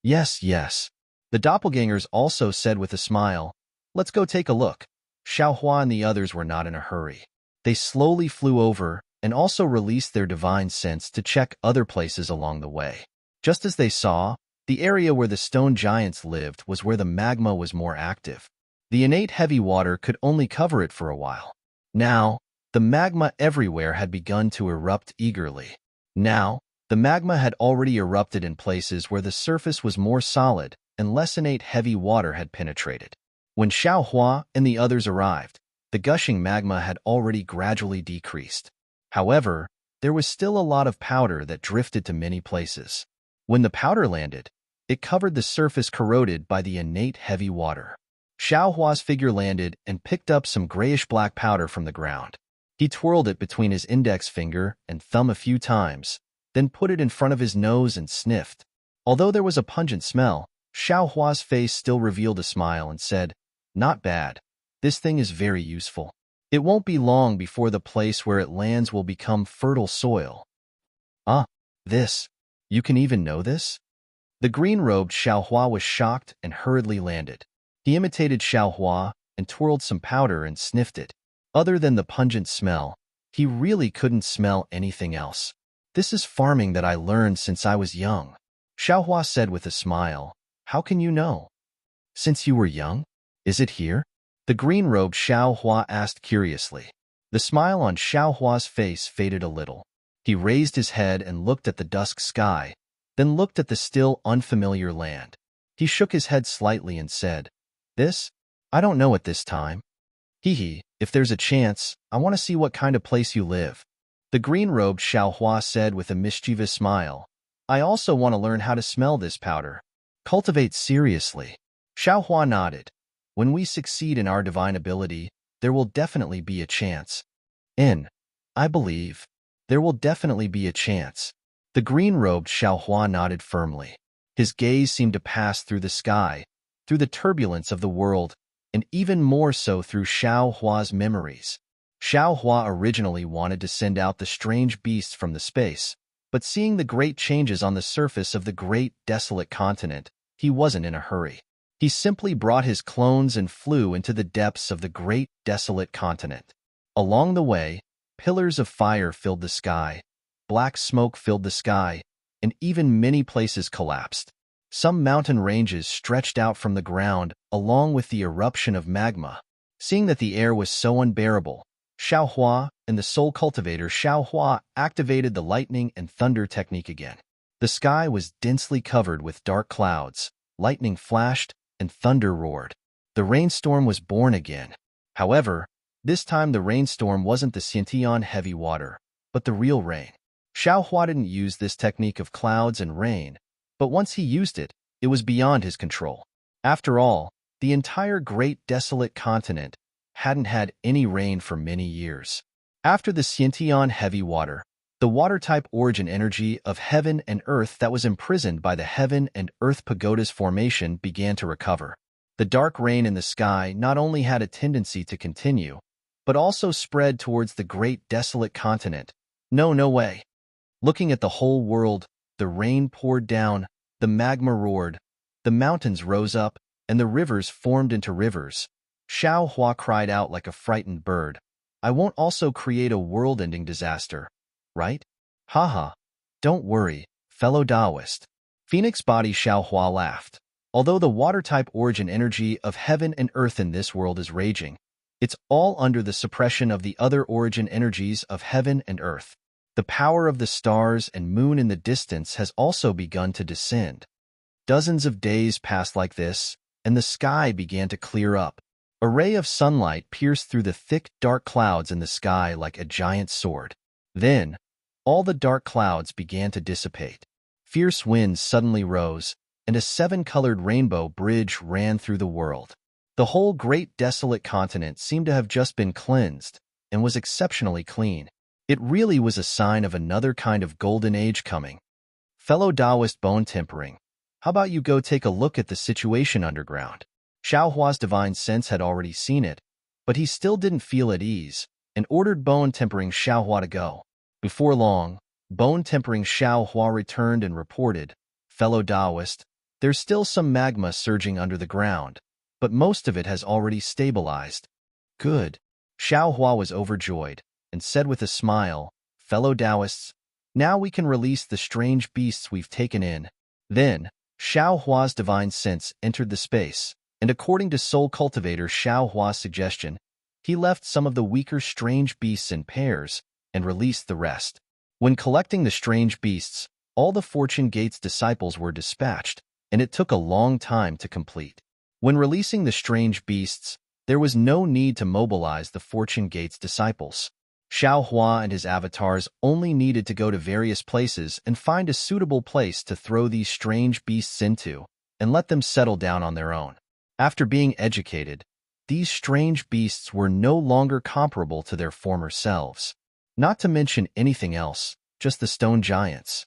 Yes, yes. The doppelgangers also said with a smile, "Let's go take a look." Xiao Hua and the others were not in a hurry. They slowly flew over and also released their divine sense to check other places along the way. Just as they saw, the area where the stone giants lived was where the magma was more active. The innate heavy water could only cover it for a while. Now, the magma everywhere had begun to erupt eagerly. Now, the magma had already erupted in places where the surface was more solid and less innate heavy water had penetrated. When Xiao Hua and the others arrived, the gushing magma had already gradually decreased. However, there was still a lot of powder that drifted to many places. When the powder landed, it covered the surface corroded by the innate heavy water. Xiao Hua's figure landed and picked up some grayish-black powder from the ground. He twirled it between his index finger and thumb a few times, then put it in front of his nose and sniffed. Although there was a pungent smell, Xiao Hua's face still revealed a smile and said, "Not bad. This thing is very useful. It won't be long before the place where it lands will become fertile soil." "Ah, this. You can even know this?" The green-robed Xiao Hua was shocked and hurriedly landed. He imitated Xiao Hua and twirled some powder and sniffed it. Other than the pungent smell, he really couldn't smell anything else. "This is farming that I learned since I was young," Xiao Hua said with a smile. "How can you know?" "Since you were young? Is it here?" The green-robed Xiao Hua asked curiously. The smile on Xiao Hua's face faded a little. He raised his head and looked at the dusk sky, then looked at the still unfamiliar land. He shook his head slightly and said, "This? I don't know at this time. Hee, if there's a chance, I want to see what kind of place you live." The green-robed Xiao Hua said with a mischievous smile, "I also want to learn how to smell this powder. Cultivate seriously." Xiao Hua nodded. "When we succeed in our divine ability, there will definitely be a chance. I believe. There will definitely be a chance." The green-robed Xiao Hua nodded firmly. His gaze seemed to pass through the sky, through the turbulence of the world, and even more so through Xiao Hua's memories. Xiao Hua originally wanted to send out the strange beasts from the space, but seeing the great changes on the surface of the great desolate continent, he wasn't in a hurry. He simply brought his clones and flew into the depths of the great desolate continent. Along the way, pillars of fire filled the sky, black smoke filled the sky, and even many places collapsed. Some mountain ranges stretched out from the ground along with the eruption of magma. Seeing that the air was so unbearable, Xiao Hua and the soul cultivator Xiao Hua activated the lightning and thunder technique again. The sky was densely covered with dark clouds, lightning flashed, and thunder roared. The rainstorm was born again. However, this time the rainstorm wasn't the Xiantian heavy water, but the real rain. Xiao Hua didn't use this technique of clouds and rain, but once he used it, it was beyond his control. After all, the entire great desolate continent hadn't had any rain for many years. After the Xiantian heavy water, the water-type origin energy of heaven and earth that was imprisoned by the heaven and earth pagoda's formation began to recover. The dark rain in the sky not only had a tendency to continue, but also spread towards the great desolate continent. No way. Looking at the whole world, the rain poured down, the magma roared, the mountains rose up, and the rivers formed into rivers. Xiao Hua cried out like a frightened bird. "I won't also create a world-ending disaster, right?" "Haha. Don't worry, fellow Taoist." Phoenix Body Xiao Hua laughed. Although the water-type origin energy of heaven and earth in this world is raging, it's all under the suppression of the other origin energies of heaven and earth. The power of the stars and moon in the distance has also begun to descend. Dozens of days passed like this, and the sky began to clear up. A ray of sunlight pierced through the thick, dark clouds in the sky like a giant sword. Then, all the dark clouds began to dissipate. Fierce winds suddenly rose, and a seven-colored rainbow bridge ran through the world. The whole great desolate continent seemed to have just been cleansed, and was exceptionally clean. It really was a sign of another kind of golden age coming. Fellow Taoist bone tempering, how about you go take a look at the situation underground? Xiao Hua's divine sense had already seen it, but he still didn't feel at ease, and ordered bone tempering Xiao Hua to go. Before long, bone tempering Xiao Hua returned and reported, Fellow Taoist, there's still some magma surging under the ground, but most of it has already stabilized. Good. Xiao Hua was overjoyed, and said with a smile, Fellow Taoists, now we can release the strange beasts we've taken in. Then, Xiao Hua's divine sense entered the space, and according to Soul Cultivator Xiao Hua's suggestion, he left some of the weaker strange beasts in pairs and released the rest. When collecting the strange beasts, all the Fortune Gate's disciples were dispatched, and it took a long time to complete. When releasing the strange beasts, there was no need to mobilize the Fortune Gate's disciples. Xiao Hua and his avatars only needed to go to various places and find a suitable place to throw these strange beasts into, and let them settle down on their own. After being educated, these strange beasts were no longer comparable to their former selves. Not to mention anything else, just the stone giants.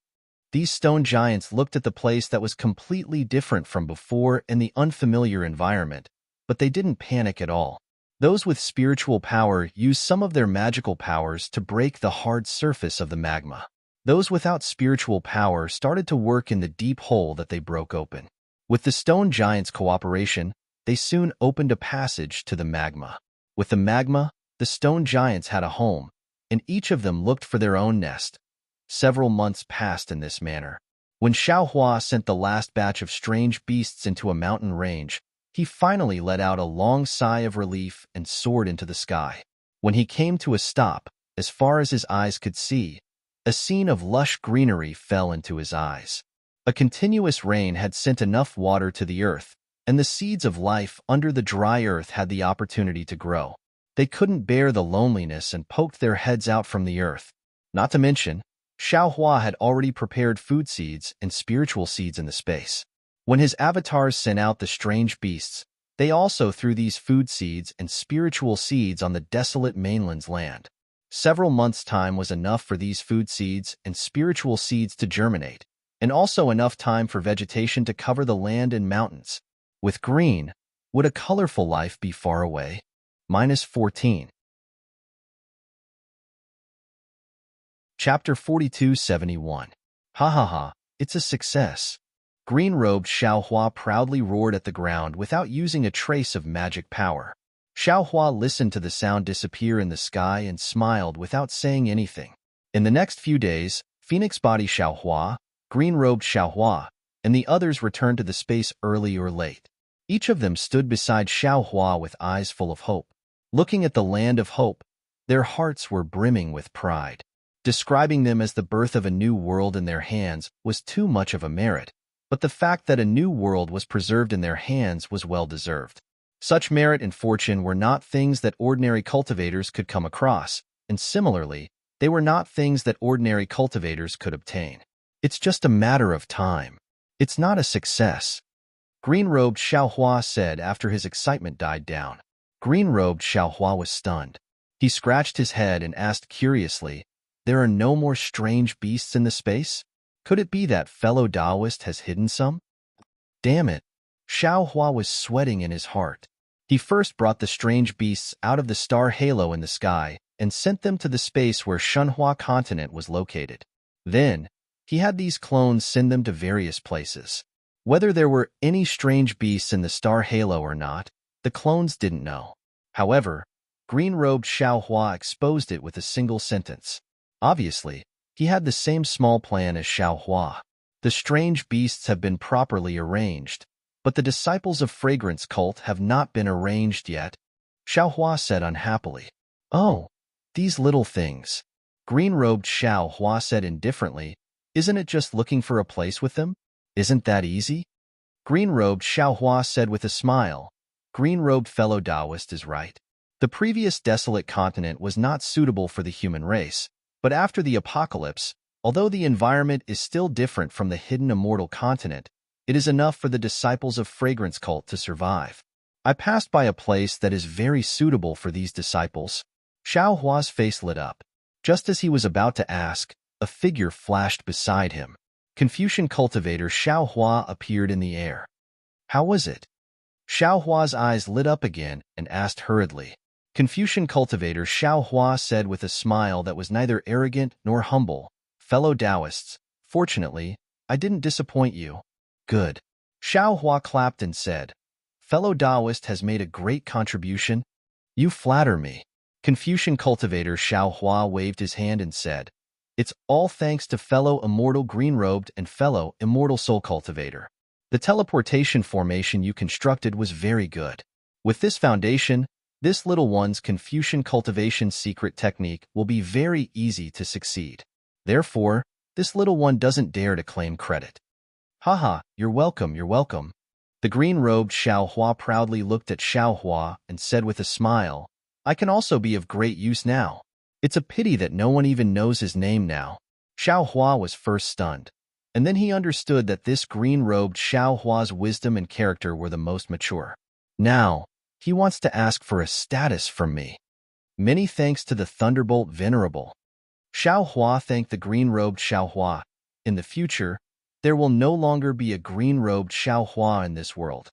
These stone giants looked at the place that was completely different from before in the unfamiliar environment, but they didn't panic at all. Those with spiritual power used some of their magical powers to break the hard surface of the magma. Those without spiritual power started to work in the deep hole that they broke open. With the stone giants' cooperation, they soon opened a passage to the magma. With the magma, the stone giants had a home, and each of them looked for their own nest. Several months passed in this manner. When Xiao Hua sent the last batch of strange beasts into a mountain range, he finally let out a long sigh of relief and soared into the sky. When he came to a stop, as far as his eyes could see, a scene of lush greenery fell into his eyes. A continuous rain had sent enough water to the earth, and the seeds of life under the dry earth had the opportunity to grow. They couldn't bear the loneliness and poked their heads out from the earth. Not to mention, Xiao Hua had already prepared food seeds and spiritual seeds in the space. When his avatars sent out the strange beasts, they also threw these food seeds and spiritual seeds on the desolate mainland's land. Several months' time was enough for these food seeds and spiritual seeds to germinate, and also enough time for vegetation to cover the land and mountains. With green, would a colorful life be far away? -14. Chapter 4271. Ha ha ha, it's a success. Green-robed Xiao Hua proudly roared at the ground without using a trace of magic power. Xiao Hua listened to the sound disappear in the sky and smiled without saying anything. In the next few days, Phoenix Body Xiao Hua, Green-robed Xiao Hua, and the others returned to the space early or late. Each of them stood beside Xiao Hua with eyes full of hope. Looking at the land of hope, their hearts were brimming with pride. Describing them as the birth of a new world in their hands was too much of a merit, but the fact that a new world was preserved in their hands was well-deserved. Such merit and fortune were not things that ordinary cultivators could come across, and similarly, they were not things that ordinary cultivators could obtain. It's just a matter of time. It's not a success. Green-robed Xiao Hua said after his excitement died down. Green-robed Xiao Hua was stunned. He scratched his head and asked curiously, there are no more strange beasts in the space? Could it be that fellow Taoist has hidden some? Damn it! Xiao Hua was sweating in his heart. He first brought the strange beasts out of the star halo in the sky and sent them to the space where Shunhua continent was located. Then, he had these clones send them to various places. Whether there were any strange beasts in the star halo or not, the clones didn't know. However, green-robed Xiao Hua exposed it with a single sentence. Obviously, he had the same small plan as Xiao Hua. The strange beasts have been properly arranged, but the disciples of Fragrance Cult have not been arranged yet, Xiao Hua said unhappily. Oh, these little things. Green-robed Xiao Hua said indifferently, "Isn't it just looking for a place with them? Isn't that easy?" Green-robed Xiao Hua said with a smile, "Green-robed fellow Taoist is right. The previous desolate continent was not suitable for the human race, but after the apocalypse, although the environment is still different from the hidden immortal continent, it is enough for the disciples of fragrance cult to survive. I passed by a place that is very suitable for these disciples." Xiao Hua's face lit up. Just as he was about to ask, a figure flashed beside him. Confucian cultivator Xiao Hua appeared in the air. "How was it?" Xiao Hua's eyes lit up again and asked hurriedly. Confucian cultivator Xiao Hua said with a smile that was neither arrogant nor humble, "Fellow Taoists, fortunately, I didn't disappoint you." "Good." Xiao Hua clapped and said, "Fellow Taoist has made a great contribution. You flatter me." Confucian cultivator Xiao Hua waved his hand and said, "It's all thanks to fellow immortal green-robed and fellow immortal soul cultivator. The teleportation formation you constructed was very good. With this foundation, this little one's Confucian cultivation secret technique will be very easy to succeed. Therefore, this little one doesn't dare to claim credit." "Haha, you're welcome, you're welcome." The green-robed Xiao Hua proudly looked at Xiao Hua and said with a smile, "I can also be of great use now. It's a pity that no one even knows his name now." Xiao Hua was first stunned, and then he understood that this green-robed Xiao Hua's wisdom and character were the most mature. Now, he wants to ask for a status from me. "Many thanks to the Thunderbolt Venerable." Xiao Hua thanked the green-robed Xiao Hua. "In the future, there will no longer be a green-robed Xiao Hua in this world.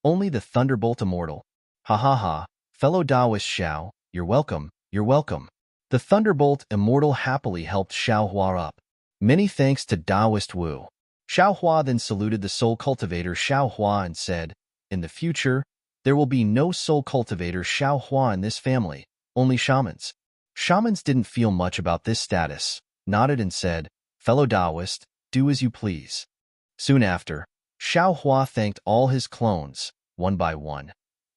Only the Thunderbolt Immortal." "Ha ha ha, fellow Taoist Xiao, you're welcome, you're welcome." The Thunderbolt Immortal happily helped Xiao Hua up. "Many thanks to Taoist Wu." Xiao Hua then saluted the soul cultivator Xiao Hua and said, "In the future, there will be no soul cultivator Xiao Hua in this family, only shamans." Shamans didn't feel much about this status, nodded and said, "Fellow Taoist, do as you please." Soon after, Xiao Hua thanked all his clones, one by one,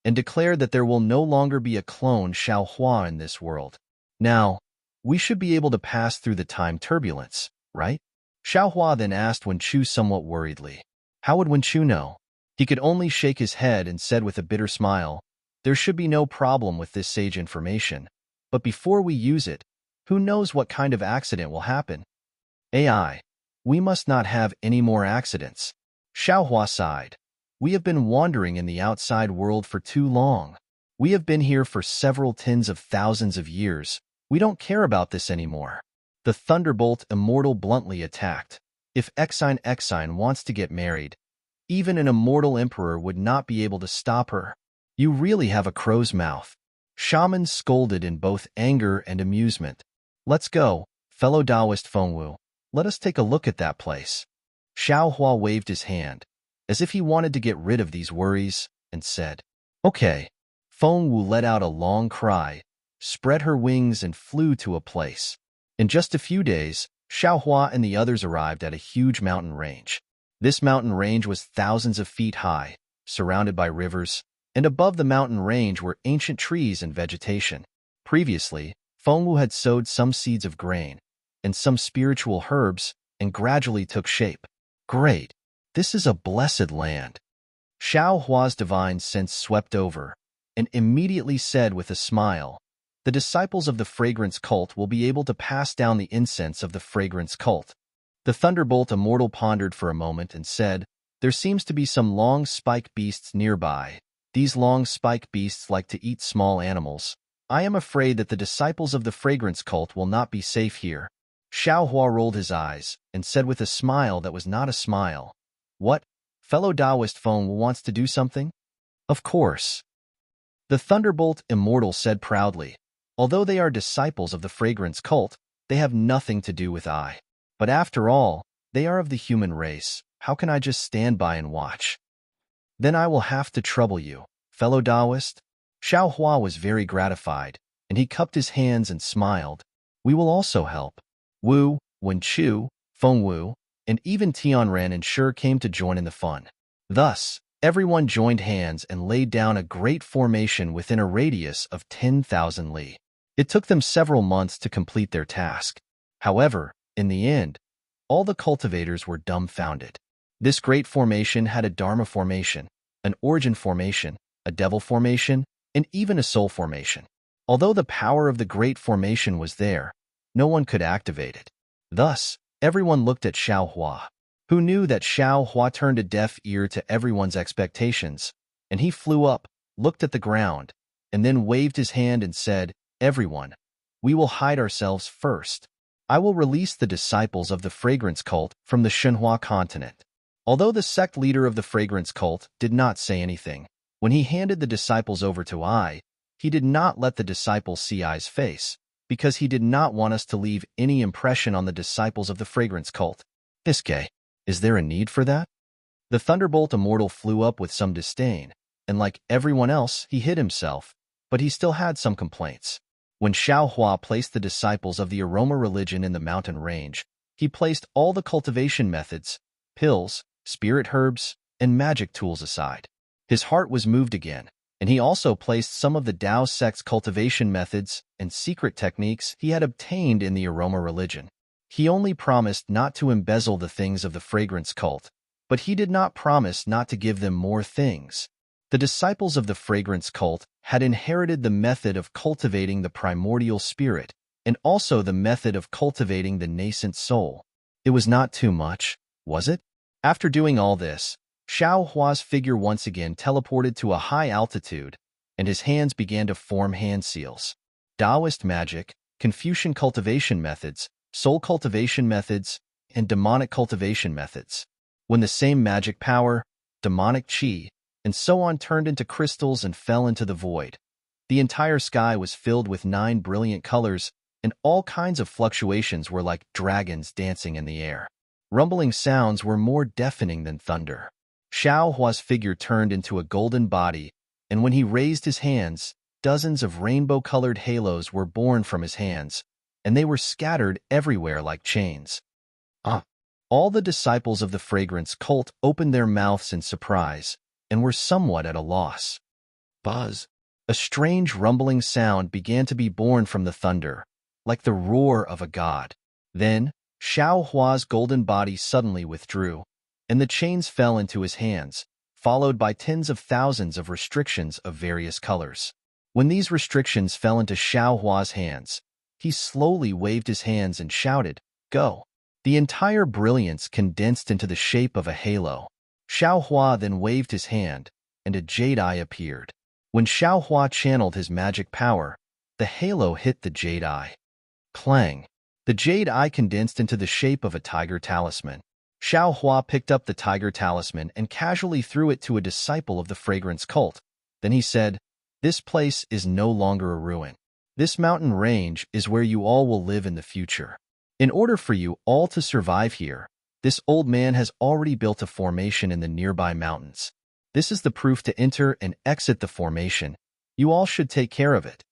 and declared that there will no longer be a clone Xiao Hua in this world. "Now, we should be able to pass through the time turbulence, right?" Xiao Hua then asked Wen Chu somewhat worriedly. How would Wen Chu know? He could only shake his head and said with a bitter smile, "There should be no problem with this sage information. But before we use it, who knows what kind of accident will happen? AI, we must not have any more accidents." Xiao Hua sighed. "We have been wandering in the outside world for too long. We have been here for several tens of thousands of years. We don't care about this anymore." The Thunderbolt Immortal bluntly attacked. "If Exine wants to get married, even an immortal emperor would not be able to stop her. You really have a crow's mouth." Shamans scolded in both anger and amusement. "Let's go, fellow Taoist Fengwu. Let us take a look at that place." Xiao Hua waved his hand, as if he wanted to get rid of these worries, and said, "Okay." Fengwu let out a long cry, spread her wings and flew to a place. In just a few days, Xiao Hua and the others arrived at a huge mountain range. This mountain range was thousands of feet high, surrounded by rivers, and above the mountain range were ancient trees and vegetation. Previously, Fengwu had sowed some seeds of grain and some spiritual herbs and gradually took shape. "Great! This is a blessed land." Xiao Hua's divine sense swept over and immediately said with a smile, "The disciples of the fragrance cult will be able to pass down the incense of the fragrance cult." The Thunderbolt Immortal pondered for a moment and said, "There seems to be some long spike beasts nearby. These long spike beasts like to eat small animals. I am afraid that the disciples of the fragrance cult will not be safe here." Xiao Hua rolled his eyes and said with a smile that was not a smile, "What? Fellow Taoist Feng wants to do something?" "Of course." The Thunderbolt Immortal said proudly, "Although they are disciples of the fragrance cult, they have nothing to do with I. But after all, they are of the human race. How can I just stand by and watch? Then I will have to trouble you, fellow Taoist." Xiao Hua was very gratified, and he cupped his hands and smiled. "We will also help." Wu, Wen Chu, Fengwu, and even Tianren and Shi came to join in the fun. Thus, everyone joined hands and laid down a great formation within a radius of 10,000 li. It took them several months to complete their task. However, in the end, all the cultivators were dumbfounded. This great formation had a Dharma formation, an origin formation, a devil formation, and even a soul formation. Although the power of the great formation was there, no one could activate it. Thus, everyone looked at Xiao Hua, who knew that Xiao Hua turned a deaf ear to everyone's expectations, and he flew up, looked at the ground, and then waved his hand and said, "Everyone, we will hide ourselves first. I will release the disciples of the fragrance cult from the Shenhua continent." Although the sect leader of the fragrance cult did not say anything, when he handed the disciples over to I, he did not let the disciples see I's face, because he did not want us to leave any impression on the disciples of the fragrance cult. Iske, is there a need for that? The Thunderbolt Immortal flew up with some disdain, and like everyone else, he hid himself, but he still had some complaints. When Xiao Hua placed the disciples of the aroma religion in the mountain range, he placed all the cultivation methods, pills, spirit herbs, and magic tools aside. His heart was moved again, and he also placed some of the Tao sect's cultivation methods and secret techniques he had obtained in the aroma religion. He only promised not to embezzle the things of the fragrance cult, but he did not promise not to give them more things. The disciples of the fragrance cult had inherited the method of cultivating the primordial spirit and also the method of cultivating the nascent soul. It was not too much, was it? After doing all this, Xiao Hua's figure once again teleported to a high altitude, and his hands began to form hand seals. Taoist magic, Confucian cultivation methods, soul cultivation methods, and demonic cultivation methods. When the same magic power, demonic qi, and so on turned into crystals and fell into the void, the entire sky was filled with 9 brilliant colors, and all kinds of fluctuations were like dragons dancing in the air. Rumbling sounds were more deafening than thunder. Xiao Hua's figure turned into a golden body, and when he raised his hands, dozens of rainbow-colored halos were born from his hands, and they were scattered everywhere like chains. All the disciples of the fragrance cult opened their mouths in surprise and were somewhat at a loss. Buzz! A strange rumbling sound began to be born from the thunder, like the roar of a god. Then, Xiao Hua's golden body suddenly withdrew, and the chains fell into his hands, followed by tens of thousands of restrictions of various colors. When these restrictions fell into Xiao Hua's hands, he slowly waved his hands and shouted, "Go!" The entire brilliance condensed into the shape of a halo. Xiao Hua then waved his hand, and a jade eye appeared. When Xiao Hua channeled his magic power, the halo hit the jade eye. Clang! The jade eye condensed into the shape of a tiger talisman. Xiao Hua picked up the tiger talisman and casually threw it to a disciple of the fragrance cult. Then he said, "This place is no longer a ruin. This mountain range is where you all will live in the future. In order for you all to survive here, this old man has already built a formation in the nearby mountains. This is the proof to enter and exit the formation. You all should take care of it.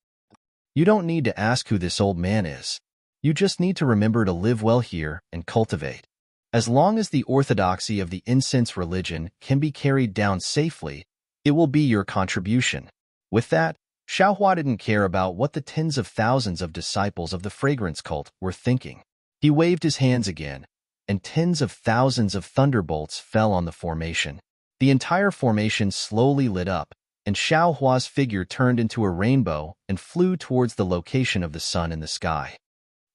You don't need to ask who this old man is. You just need to remember to live well here and cultivate. As long as the orthodoxy of the incense religion can be carried down safely, it will be your contribution." With that, Xiao Hua didn't care about what the tens of thousands of disciples of the fragrance cult were thinking. He waved his hands again, and tens of thousands of thunderbolts fell on the formation. The entire formation slowly lit up, and Xiao Hua's figure turned into a rainbow and flew towards the location of the sun in the sky.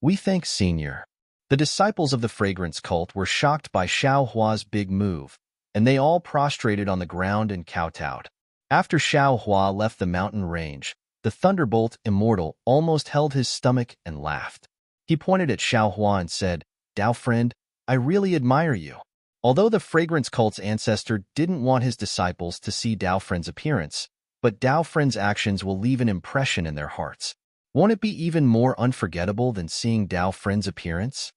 We thank Senior. The disciples of the fragrance cult were shocked by Xiao Hua's big move, and they all prostrated on the ground and kowtowed. After Xiao Hua left the mountain range, the Thunderbolt Immortal almost held his stomach and laughed. He pointed at Xiao Hua and said, "Dao friend, I really admire you." Although the fragrance cult's ancestor didn't want his disciples to see Dao friend's appearance, but Dao friend's actions will leave an impression in their hearts. Won't it be even more unforgettable than seeing Dao friend's appearance?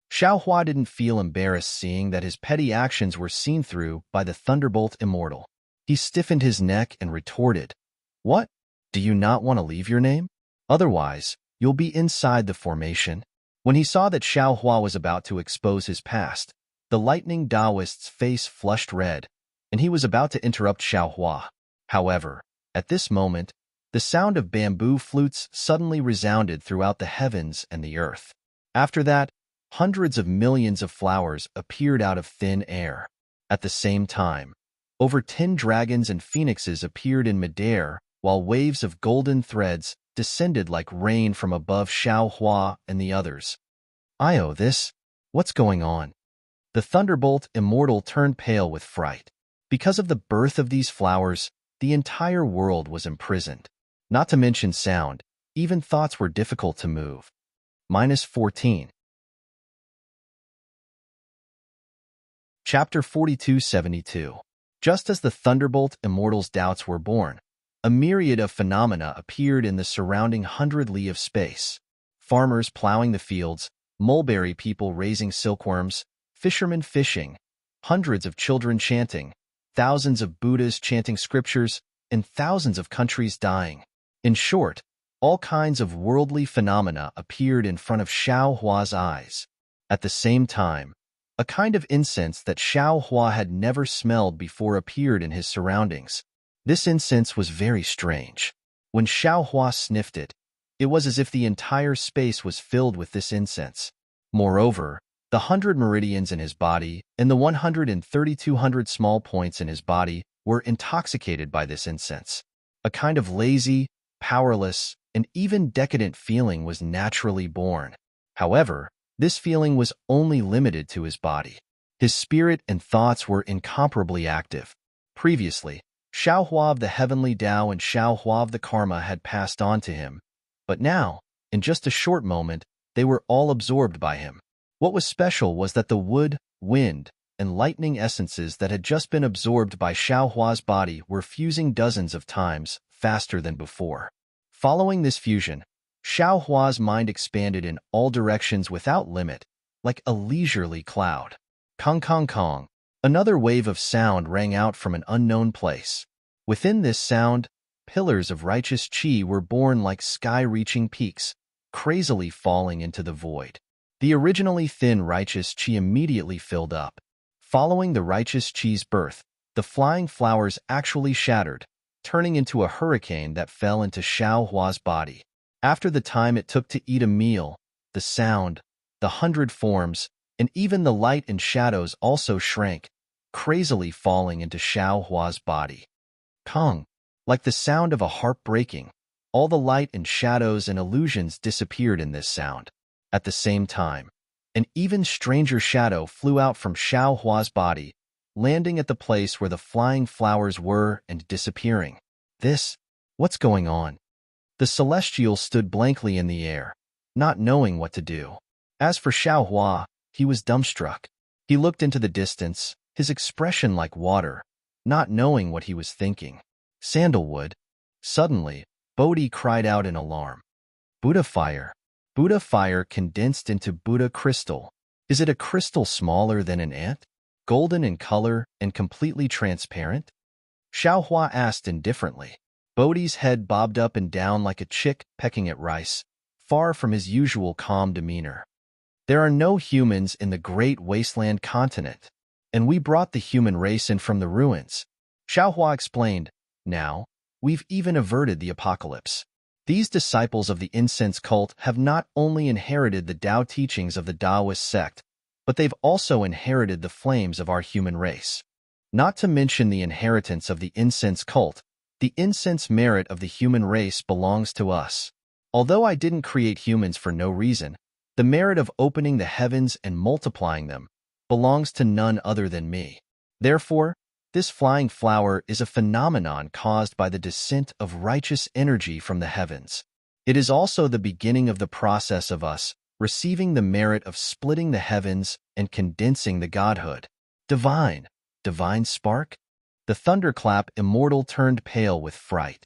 Xiao Hua didn't feel embarrassed seeing that his petty actions were seen through by the Thunderbolt Immortal. He stiffened his neck and retorted, "What? Do you not want to leave your name? Otherwise, you'll be inside the formation." When he saw that Xiao Hua was about to expose his past, the lightning Taoist's face flushed red, and he was about to interrupt Xiao Hua. However, at this moment, the sound of bamboo flutes suddenly resounded throughout the heavens and the earth. After that, hundreds of millions of flowers appeared out of thin air. At the same time, over 10 dragons and phoenixes appeared in midair, while waves of golden threads descended like rain from above Xiao Hua and the others. "Io, this? What's going on?" The Thunderbolt Immortal turned pale with fright. Because of the birth of these flowers, the entire world was imprisoned. Not to mention sound, even thoughts were difficult to move. -14. Chapter 4272. Just as the Thunderbolt Immortal's doubts were born, a myriad of phenomena appeared in the surrounding 100 li of space. Farmers plowing the fields, mulberry people raising silkworms, fishermen fishing, hundreds of children chanting, thousands of Buddhas chanting scriptures, and thousands of countries dying. In short, all kinds of worldly phenomena appeared in front of Xiao Hua's eyes. At the same time, a kind of incense that Xiao Hua had never smelled before appeared in his surroundings. This incense was very strange. When Xiao Hua sniffed it, it was as if the entire space was filled with this incense. Moreover, the 100 meridians in his body and the 13200 small points in his body were intoxicated by this incense. A kind of lazy, powerless, and even decadent feeling was naturally born. However, this feeling was only limited to his body. His spirit and thoughts were incomparably active. Previously, Xiao Hua of the Heavenly Tao and Xiao Hua of the Karma had passed on to him, but now, in just a short moment, they were all absorbed by him. What was special was that the wood, wind, and lightning essences that had just been absorbed by Xiao Hua's body were fusing dozens of times faster than before. Following this fusion, Xiao Hua's mind expanded in all directions without limit, like a leisurely cloud. Kong kong kong. Another wave of sound rang out from an unknown place. Within this sound, pillars of righteous qi were born like sky-reaching peaks, crazily falling into the void. The originally thin righteous qi immediately filled up. Following the righteous qi's birth, the flying flowers actually shattered, turning into a hurricane that fell into Xiao Hua's body. After the time it took to eat a meal, the sound, the 100 forms, and even the light and shadows also shrank, crazily falling into Xiao Hua's body. Kong. Like the sound of a harp breaking, all the light and shadows and illusions disappeared in this sound. At the same time, an even stranger shadow flew out from Xiao Hua's body, landing at the place where the flying flowers were and disappearing. What's going on? The Celestial stood blankly in the air, not knowing what to do. As for Xiao Hua, he was dumbstruck. He looked into the distance, his expression like water, not knowing what he was thinking. Sandalwood. Suddenly, Bodhi cried out in alarm. Buddha fire. Buddha fire condensed into Buddha crystal. Is it a crystal smaller than an ant? Golden in color and completely transparent? Xiao Hua asked indifferently. Bodhi's head bobbed up and down like a chick pecking at rice, far from his usual calm demeanor. There are no humans in the great wasteland continent, and we brought the human race in from the ruins. Xiao Hua explained. Now, we've even averted the apocalypse. These disciples of the incense cult have not only inherited the Tao teachings of the Taoist sect, but they've also inherited the flames of our human race. Not to mention the inheritance of the incense cult, the incense merit of the human race belongs to us. Although I didn't create humans for no reason, the merit of opening the heavens and multiplying them belongs to none other than me. Therefore, this flying flower is a phenomenon caused by the descent of righteous energy from the heavens. It is also the beginning of the process of us receiving the merit of splitting the heavens and condensing the godhood. Divine spark? The thunderclap immortal turned pale with fright.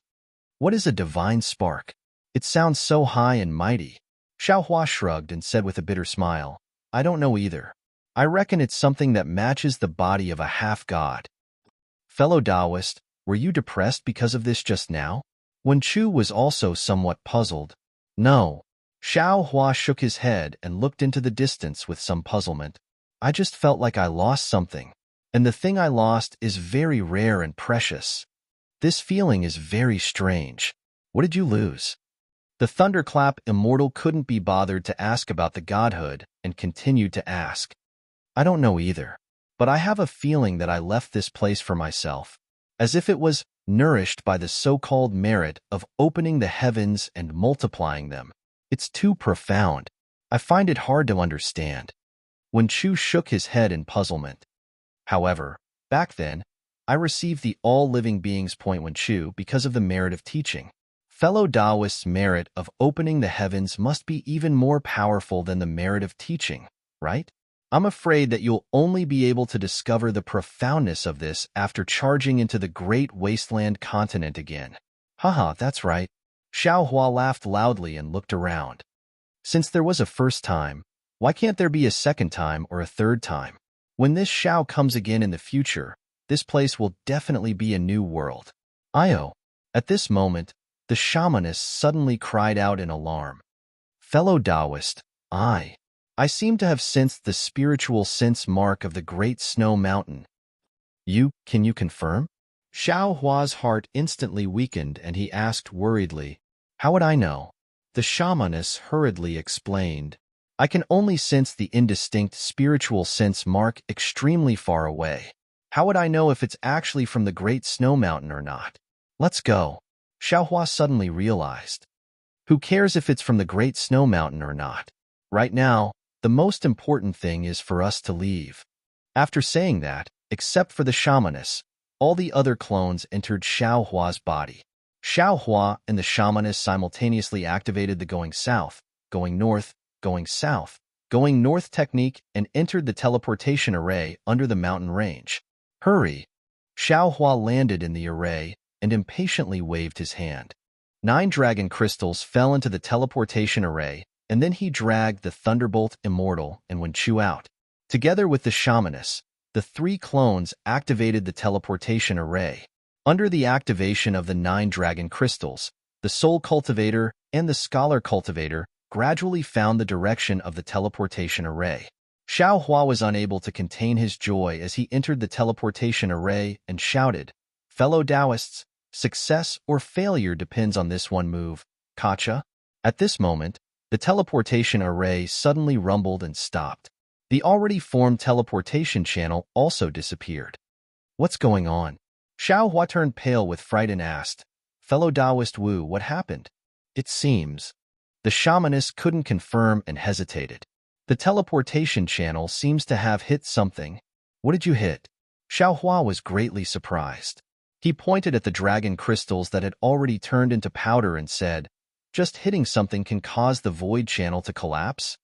What is a divine spark? It sounds so high and mighty. Xiao Hua shrugged and said with a bitter smile, I don't know either. I reckon it's something that matches the body of a half-god. Fellow Taoist, were you depressed because of this just now? Wen Chu was also somewhat puzzled. No. Xiao Hua shook his head and looked into the distance with some puzzlement. I just felt like I lost something. And the thing I lost is very rare and precious. This feeling is very strange. What did you lose? The thunderclap immortal couldn't be bothered to ask about the godhood and continued to ask. I don't know either, but I have a feeling that I left this place for myself, as if it was nourished by the so-called merit of opening the heavens and multiplying them. It's too profound. I find it hard to understand. Wen Chu shook his head in puzzlement. However, back then, I received the all-living beings point Wen Chu because of the merit of teaching. Fellow Taoists' merit of opening the heavens must be even more powerful than the merit of teaching, right? I'm afraid that you'll only be able to discover the profoundness of this after charging into the great wasteland continent again. Haha, that's right. Xiao Hua laughed loudly and looked around. Since there was a first time, why can't there be a second time or a third time? When this Xiao comes again in the future, this place will definitely be a new world. Io. At this moment, the shamaness suddenly cried out in alarm. Fellow Taoist, I seem to have sensed the spiritual sense mark of the great snow mountain. Can you confirm? Xiao Hua's heart instantly weakened and he asked worriedly, How would I know? The shamaness hurriedly explained, I can only sense the indistinct spiritual sense mark extremely far away. How would I know if it's actually from the great snow mountain or not? Let's go. Xiao Hua suddenly realized. Who cares if it's from the great snow mountain or not? Right now, the most important thing is for us to leave. After saying that, except for the shamaness, all the other clones entered Xiao Hua's body. Xiao Hua and the shamaness simultaneously activated the going south, going north, going south, going north technique and entered the teleportation array under the mountain range. Hurry! Xiao Hua landed in the array and impatiently waved his hand. 9 dragon crystals fell into the teleportation array, and then he dragged the Thunderbolt Immortal and Wen Chu out. Together with the shamaness, the 3 clones activated the teleportation array. Under the activation of the 9 dragon crystals, the Soul Cultivator and the Scholar Cultivator gradually found the direction of the teleportation array. Xiao Hua was unable to contain his joy as he entered the teleportation array and shouted, Fellow Taoists, success or failure depends on this one move, Kacha. At this moment, the teleportation array suddenly rumbled and stopped. The already formed teleportation channel also disappeared. What's going on? Xiao Hua turned pale with fright and asked, Fellow Taoist Wu, what happened? It seems. The shamaness couldn't confirm and hesitated. The teleportation channel seems to have hit something. What did you hit? Xiao Hua was greatly surprised. He pointed at the dragon crystals that had already turned into powder and said, Just hitting something can cause the void channel to collapse?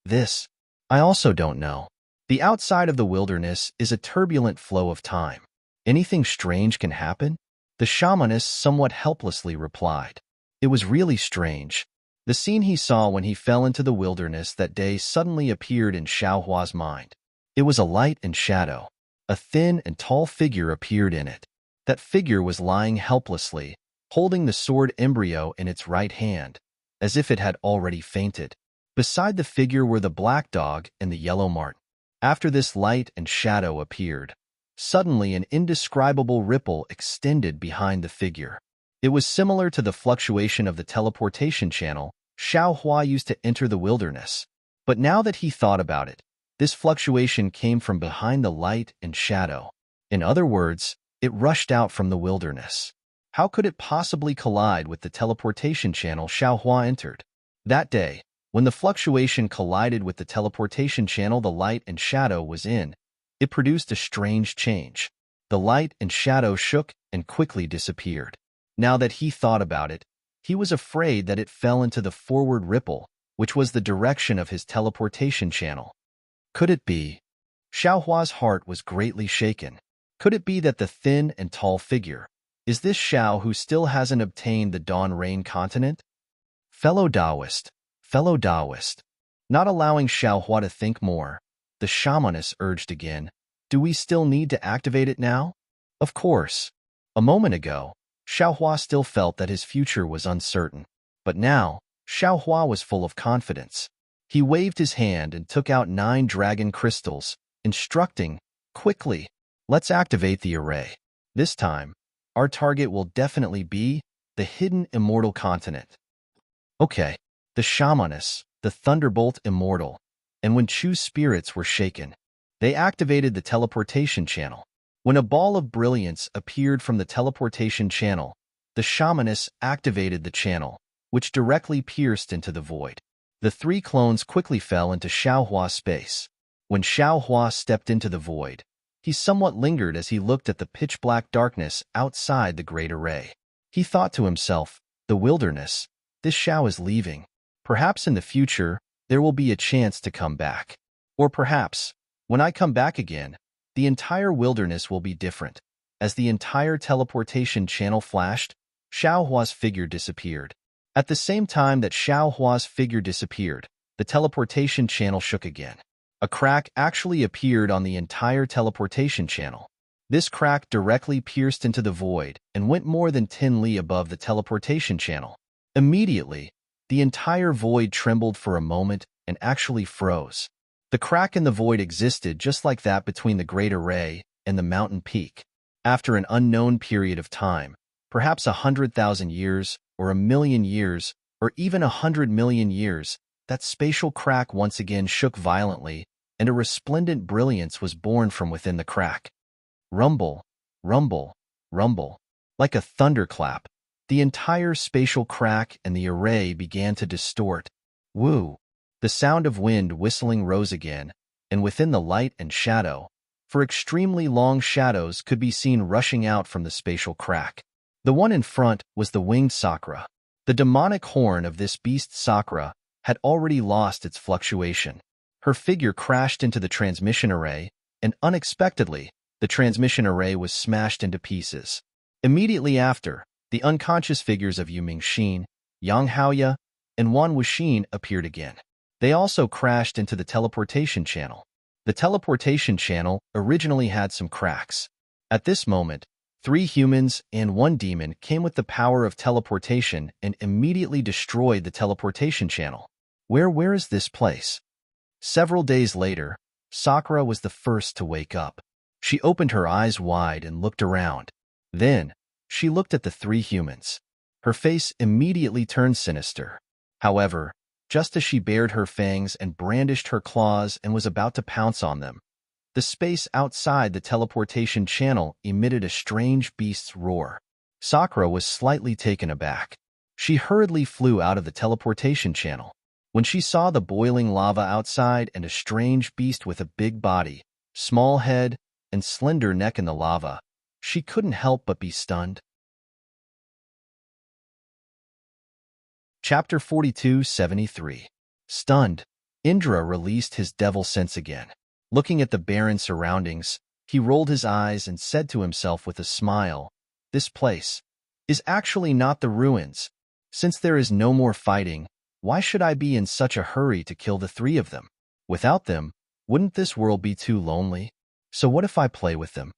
I also don't know. The outside of the wilderness is a turbulent flow of time. Anything strange can happen? The shamaness somewhat helplessly replied. It was really strange. The scene he saw when he fell into the wilderness that day suddenly appeared in Xiao Hua's mind. It was a light and shadow. A thin and tall figure appeared in it. That figure was lying helplessly, holding the sword embryo in its right hand, as if it had already fainted. Beside the figure were the black dog and the yellow marten. After this light and shadow appeared, suddenly an indescribable ripple extended behind the figure. It was similar to the fluctuation of the teleportation channel Xiao Hua used to enter the wilderness. But now that he thought about it, this fluctuation came from behind the light and shadow. In other words, it rushed out from the wilderness. How could it possibly collide with the teleportation channel Xiao Hua entered? That day, when the fluctuation collided with the teleportation channel the light and shadow was in, it produced a strange change. The light and shadow shook and quickly disappeared. Now that he thought about it, he was afraid that it fell into the forward ripple, which was the direction of his teleportation channel. Could it be? Xiao Hua's heart was greatly shaken. Could it be that the thin and tall figure is this Xiao who still hasn't obtained the Dawn Rain continent? Fellow Taoist, not allowing Xiao Hua to think more, the shamaness urged again, do we still need to activate it now? Of course. A moment ago, Xiao Hua still felt that his future was uncertain, but now, Xiao Hua was full of confidence. He waved his hand and took out 9 dragon crystals, instructing, quickly, let's activate the array. This time, our target will definitely be the hidden immortal continent. Okay, the shamaness, the thunderbolt immortal, and when Chu's spirits were shaken, they activated the teleportation channel. When a ball of brilliance appeared from the teleportation channel, the shamaness activated the channel, which directly pierced into the void. The three clones quickly fell into Xiaohua's space. When Xiaohua stepped into the void, he somewhat lingered as he looked at the pitch-black darkness outside the great array. He thought to himself, the wilderness, this Xiao is leaving. Perhaps in the future, there will be a chance to come back. Or perhaps, when I come back again, the entire wilderness will be different. As the entire teleportation channel flashed, Xiaohua's figure disappeared. At the same time that Xiaohua's figure disappeared, the teleportation channel shook again. A crack actually appeared on the entire teleportation channel. This crack directly pierced into the void and went more than 10 li above the teleportation channel. Immediately, the entire void trembled for a moment and actually froze. The crack in the void existed just like that between the great array and the mountain peak. After an unknown period of time, perhaps 100,000 years, or 1,000,000 years, or even 100 million years, that spatial crack once again shook violently, and a resplendent brilliance was born from within the crack. Rumble, rumble, rumble. Like a thunderclap, the entire spatial crack and the array began to distort. Woo! The sound of wind whistling rose again, and within the light and shadow, for extremely long shadows could be seen rushing out from the spatial crack. The one in front was the winged Sakura. The demonic horn of this beast Sakura had already lost its fluctuation. Her figure crashed into the transmission array, and unexpectedly, the transmission array was smashed into pieces. Immediately after, the unconscious figures of Yu Mingxin, Yang Haoya, and Wan Wuxin appeared again. They also crashed into the teleportation channel. The teleportation channel originally had some cracks. At this moment, 3 humans and 1 demon came with the power of teleportation and immediately destroyed the teleportation channel. Where is this place? Several days later, Sakura was the first to wake up. She opened her eyes wide and looked around. Then, she looked at the 3 humans. Her face immediately turned sinister. However, just as she bared her fangs and brandished her claws and was about to pounce on them, the space outside the teleportation channel emitted a strange beast's roar. Sakura was slightly taken aback. She hurriedly flew out of the teleportation channel. When she saw the boiling lava outside and a strange beast with a big body, small head, and slender neck in the lava, she couldn't help but be stunned. Chapter 42-73. Stunned, Indra released his devil sense again. Looking at the barren surroundings, he rolled his eyes and said to himself with a smile, "This place is actually not the ruins. Since there is no more fighting, why should I be in such a hurry to kill the 3 of them? Without them, wouldn't this world be too lonely? So what if I play with them?"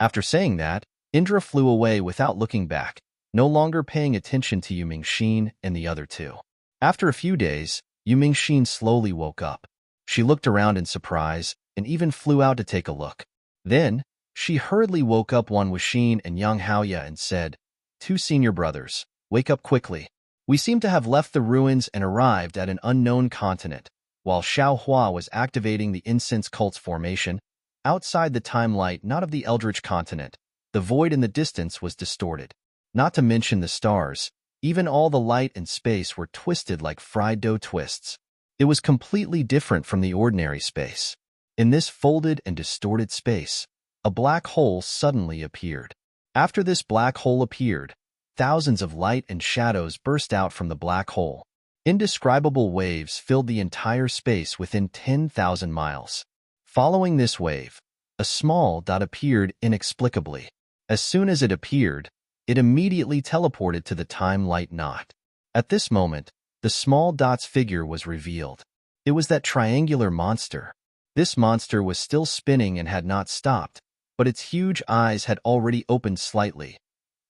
After saying that, Indra flew away without looking back, no longer paying attention to Yu Mingxin and the other 2. After a few days, Yu Mingxin slowly woke up. She looked around in surprise and even flew out to take a look. Then, she hurriedly woke up Wan Wuxin and Yang Haoya and said, "2 senior brothers, wake up quickly. We seem to have left the ruins and arrived at an unknown continent." While Xiaohua was activating the incense cult's formation, outside the time light not of the Eldritch continent, the void in the distance was distorted. Not to mention the stars, even all the light and space were twisted like fried dough twists. It was completely different from the ordinary space. In this folded and distorted space, a black hole suddenly appeared. After this black hole appeared, thousands of light and shadows burst out from the black hole. Indescribable waves filled the entire space within 10,000 miles. Following this wave, a small dot appeared inexplicably. As soon as it appeared, it immediately teleported to the time-light knot. At this moment, the small dot's figure was revealed. It was that triangular monster. This monster was still spinning and had not stopped, but its huge eyes had already opened slightly.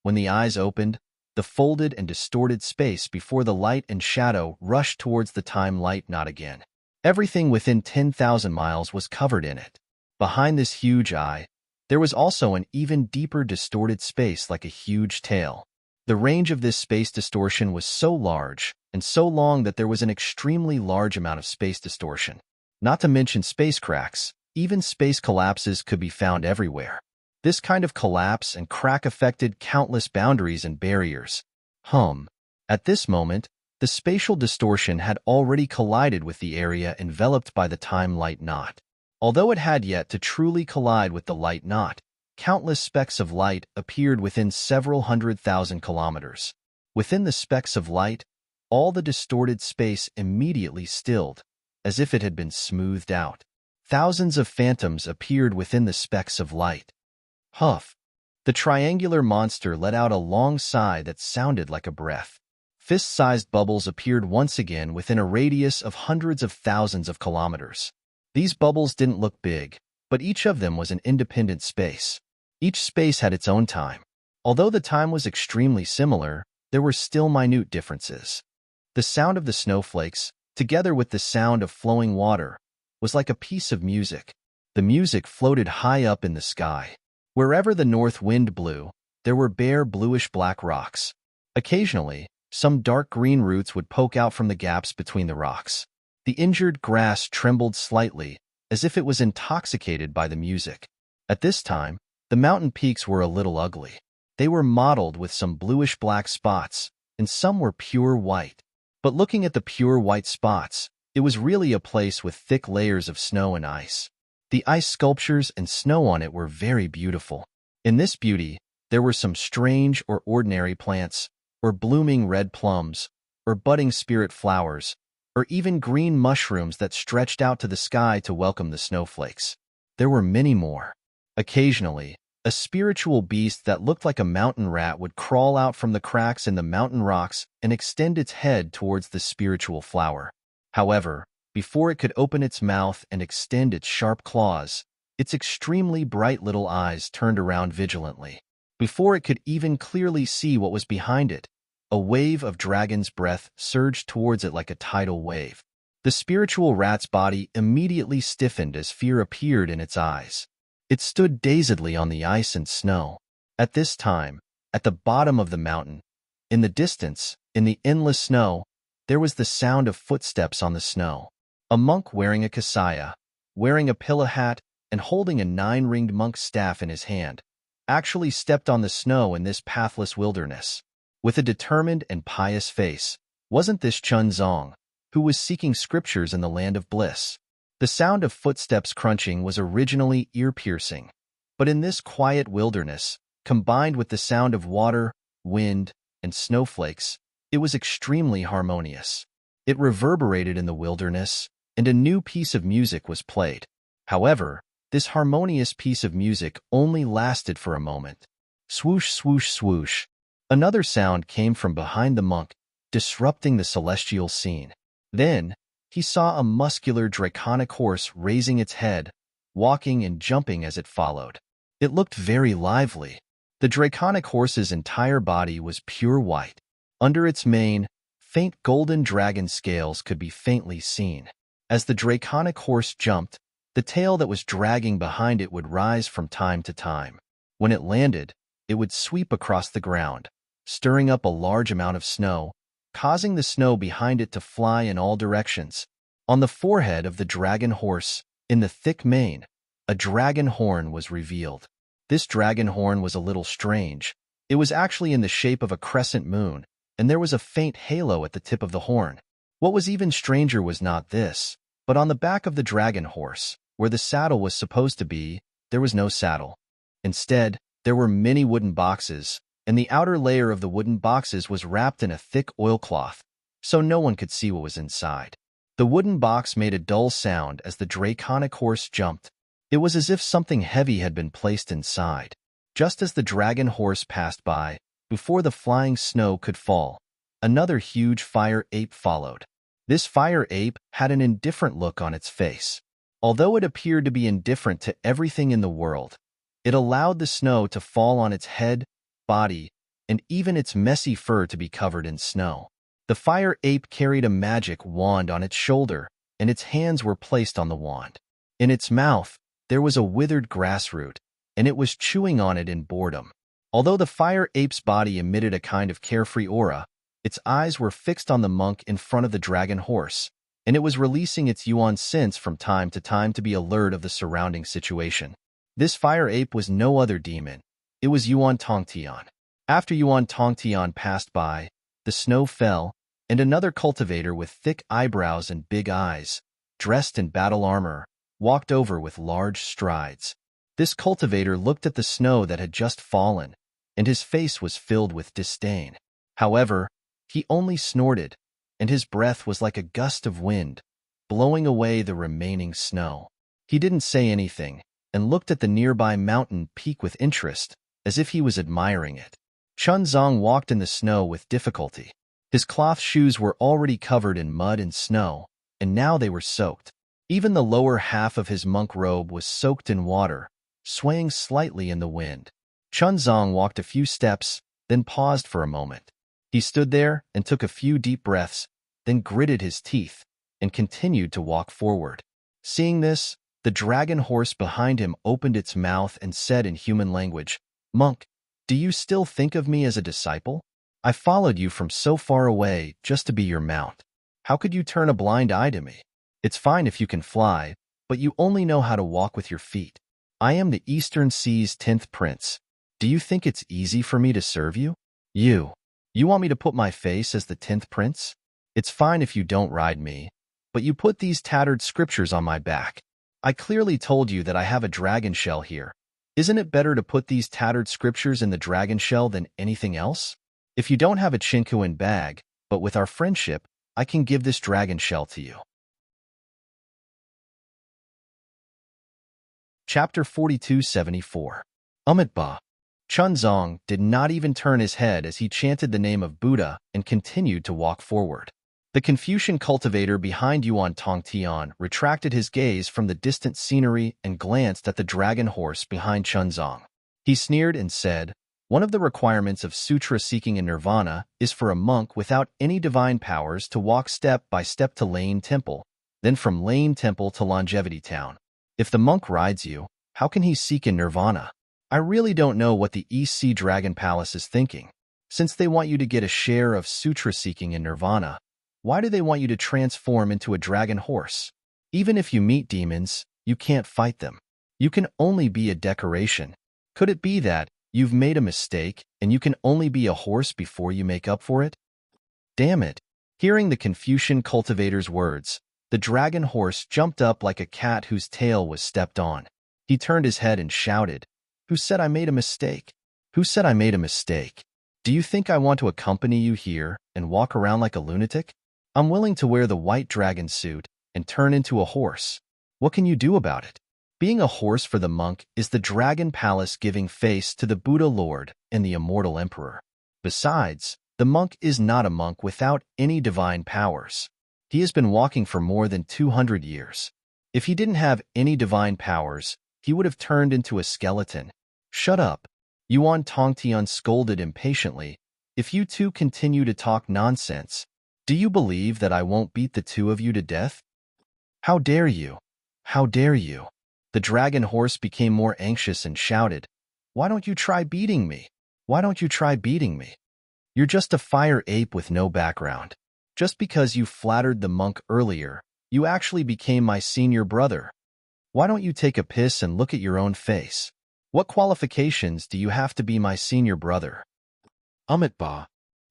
When the eyes opened, the folded and distorted space before the light and shadow rushed towards the time-light knot again. Everything within 10,000 miles was covered in it. Behind this huge eye, there was also an even deeper distorted space like a huge tail. The range of this space distortion was so large and so long that there was an extremely large amount of space distortion. Not to mention space cracks, even space collapses could be found everywhere. This kind of collapse and crack affected countless boundaries and barriers. At this moment, the spatial distortion had already collided with the area enveloped by the time-light knot. Although it had yet to truly collide with the light knot, countless specks of light appeared within several 100,000 kilometers. Within the specks of light, all the distorted space immediately stilled, as if it had been smoothed out. Thousands of phantoms appeared within the specks of light. Huff! The triangular monster let out a long sigh that sounded like a breath. Fist-sized bubbles appeared once again within a radius of hundreds of thousands of kilometers. These bubbles didn't look big, but each of them was an independent space. Each space had its own time. Although the time was extremely similar, there were still minute differences. The sound of the snowflakes, together with the sound of flowing water, was like a piece of music. The music floated high up in the sky. Wherever the north wind blew, there were bare bluish-black rocks. Occasionally, some dark green roots would poke out from the gaps between the rocks. The injured grass trembled slightly, as if it was intoxicated by the music. At this time, the mountain peaks were a little ugly. They were mottled with some bluish-black spots, and some were pure white. But looking at the pure white spots, it was really a place with thick layers of snow and ice. The ice sculptures and snow on it were very beautiful. In this beauty, there were some strange or ordinary plants, or blooming red plums, or budding spirit flowers, or even green mushrooms that stretched out to the sky to welcome the snowflakes. There were many more. Occasionally, a spiritual beast that looked like a mountain rat would crawl out from the cracks in the mountain rocks and extend its head towards the spiritual flower. However, before it could open its mouth and extend its sharp claws, its extremely bright little eyes turned around vigilantly. Before it could even clearly see what was behind it, a wave of dragon's breath surged towards it like a tidal wave. The spiritual rat's body immediately stiffened as fear appeared in its eyes. It stood dazedly on the ice and snow. At this time, at the bottom of the mountain, in the distance, in the endless snow, there was the sound of footsteps on the snow. A monk wearing a kasaya, wearing a pillow hat, and holding a 9-ringed monk's staff in his hand, actually stepped on the snow in this pathless wilderness. With a determined and pious face, wasn't this Chun Zong, who was seeking scriptures in the land of bliss? The sound of footsteps crunching was originally ear-piercing, but in this quiet wilderness, combined with the sound of water, wind, and snowflakes, it was extremely harmonious. It reverberated in the wilderness, and a new piece of music was played. However, this harmonious piece of music only lasted for a moment. Swoosh, swoosh, swoosh. Another sound came from behind the monk, disrupting the celestial scene. Then, he saw a muscular draconic horse raising its head, walking and jumping as it followed. It looked very lively. The draconic horse's entire body was pure white. Under its mane, faint golden dragon scales could be faintly seen. As the draconic horse jumped, the tail that was dragging behind it would rise from time to time. When it landed, it would sweep across the ground, stirring up a large amount of snow, causing the snow behind it to fly in all directions. On the forehead of the dragon horse, in the thick mane, a dragon horn was revealed. This dragon horn was a little strange. It was actually in the shape of a crescent moon, and there was a faint halo at the tip of the horn. What was even stranger was not this, but on the back of the dragon horse, where the saddle was supposed to be, there was no saddle. Instead, there were many wooden boxes, and the outer layer of the wooden boxes was wrapped in a thick oilcloth, so no one could see what was inside. The wooden box made a dull sound as the draconic horse jumped. It was as if something heavy had been placed inside. Just as the dragon horse passed by, before the flying snow could fall, another huge fire ape followed. This fire ape had an indifferent look on its face. Although it appeared to be indifferent to everything in the world, it allowed the snow to fall on its head, body, and even its messy fur to be covered in snow. The fire ape carried a magic wand on its shoulder, and its hands were placed on the wand. In its mouth, there was a withered grass root, and it was chewing on it in boredom. Although the fire ape's body emitted a kind of carefree aura, its eyes were fixed on the monk in front of the dragon horse, and it was releasing its yuan sense from time to time to be alert of the surrounding situation. This fire ape was no other demon. It was Yuan Tongtian. After Yuan Tongtian passed by, the snow fell, and another cultivator with thick eyebrows and big eyes, dressed in battle armor, walked over with large strides. This cultivator looked at the snow that had just fallen, and his face was filled with disdain. However, he only snorted, and his breath was like a gust of wind, blowing away the remaining snow. He didn't say anything, and looked at the nearby mountain peak with interest, as if he was admiring it. Chunzong walked in the snow with difficulty. His cloth shoes were already covered in mud and snow, and now they were soaked. Even the lower half of his monk robe was soaked in water, swaying slightly in the wind. Chunzong walked a few steps, then paused for a moment. He stood there and took a few deep breaths, then gritted his teeth, and continued to walk forward. Seeing this, the dragon horse behind him opened its mouth and said in human language, "Monk, do you still think of me as a disciple? I followed you from so far away just to be your mount. How could you turn a blind eye to me? It's fine if you can fly, but you only know how to walk with your feet. I am the Eastern Sea's 10th prince. Do you think it's easy for me to serve you? You want me to put my face as the 10th prince? It's fine if you don't ride me, but you put these tattered scriptures on my back. I clearly told you that I have a dragon shell here. Isn't it better to put these tattered scriptures in the dragon shell than anything else? If you don't have a chinkuin bag, but with our friendship, I can give this dragon shell to you." Chapter 4274. Ba. Chunzong did not even turn his head as he chanted the name of Buddha and continued to walk forward. The Confucian cultivator behind Yuan Tongtian retracted his gaze from the distant scenery and glanced at the dragon horse behind Chunzong. He sneered and said, "One of the requirements of sutra seeking in nirvana is for a monk without any divine powers to walk step by step to Lane Temple, then from Lane Temple to Longevity Town. If the monk rides you, how can he seek in nirvana? I really don't know what the East Sea Dragon Palace is thinking. Since they want you to get a share of sutra seeking in nirvana, why do they want you to transform into a dragon horse? Even if you meet demons, you can't fight them. You can only be a decoration. Could it be that you've made a mistake and you can only be a horse before you make up for it? Damn it." Hearing the Confucian cultivator's words, the dragon horse jumped up like a cat whose tail was stepped on. He turned his head and shouted, "Who said I made a mistake? Who said I made a mistake? Do you think I want to accompany you here and walk around like a lunatic? I'm willing to wear the white dragon suit and turn into a horse. What can you do about it? Being a horse for the monk is the dragon palace giving face to the Buddha Lord and the immortal emperor. Besides, the monk is not a monk without any divine powers. He has been walking for more than 200 years. If he didn't have any divine powers, he would have turned into a skeleton." "Shut up," Yuan Tongtian scolded impatiently. "If you two continue to talk nonsense, do you believe that I won't beat the two of you to death? How dare you? How dare you?" The dragon horse became more anxious and shouted, "Why don't you try beating me? Why don't you try beating me? You're just a fire ape with no background. Just because you flattered the monk earlier, you actually became my senior brother. Why don't you take a piss and look at your own face? What qualifications do you have to be my senior brother?" Ba.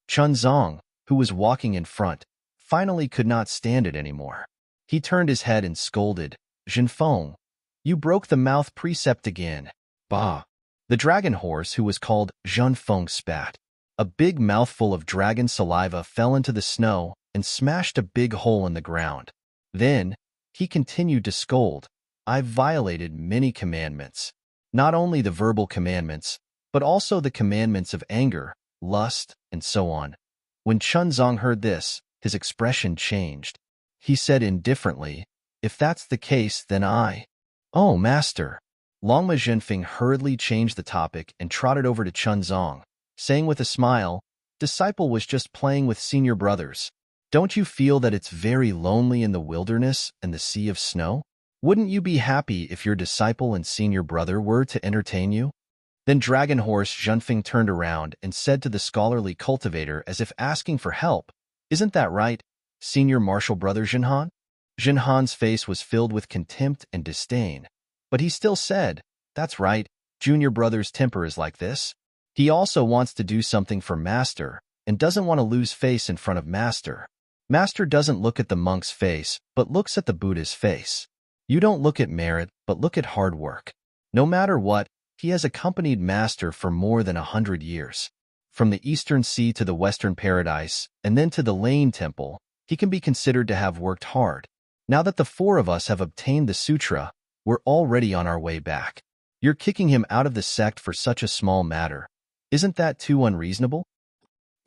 Chunzong, who was walking in front, finally could not stand it anymore. He turned his head and scolded, "Zhenfeng, you broke the mouth precept again." Bah. The dragon horse, who was called Zhenfeng, spat. A big mouthful of dragon saliva fell into the snow and smashed a big hole in the ground. Then, he continued to scold, "I've violated many commandments. Not only the verbal commandments, but also the commandments of anger, lust, and so on." When Chunzong heard this, his expression changed. He said indifferently, "If that's the case, then Oh, master." Longma Zhenfeng hurriedly changed the topic and trotted over to Chunzong, saying with a smile, "Disciple was just playing with senior brothers. Don't you feel that it's very lonely in the wilderness and the sea of snow? Wouldn't you be happy if your disciple and senior brother were to entertain you?" Then Dragon Horse Zhenfeng turned around and said to the scholarly cultivator as if asking for help, "Isn't that right, senior martial brother Zhenhan?" Zhenhan's face was filled with contempt and disdain, but he still said, "That's right, junior brother's temper is like this. He also wants to do something for Master and doesn't want to lose face in front of Master. Master doesn't look at the monk's face, but looks at the Buddha's face. You don't look at merit, but look at hard work. No matter what, he has accompanied Master for more than 100 years. From the Eastern Sea to the Western Paradise, and then to the Lane Temple, he can be considered to have worked hard. Now that the four of us have obtained the sutra, we're already on our way back. You're kicking him out of the sect for such a small matter. Isn't that too unreasonable?"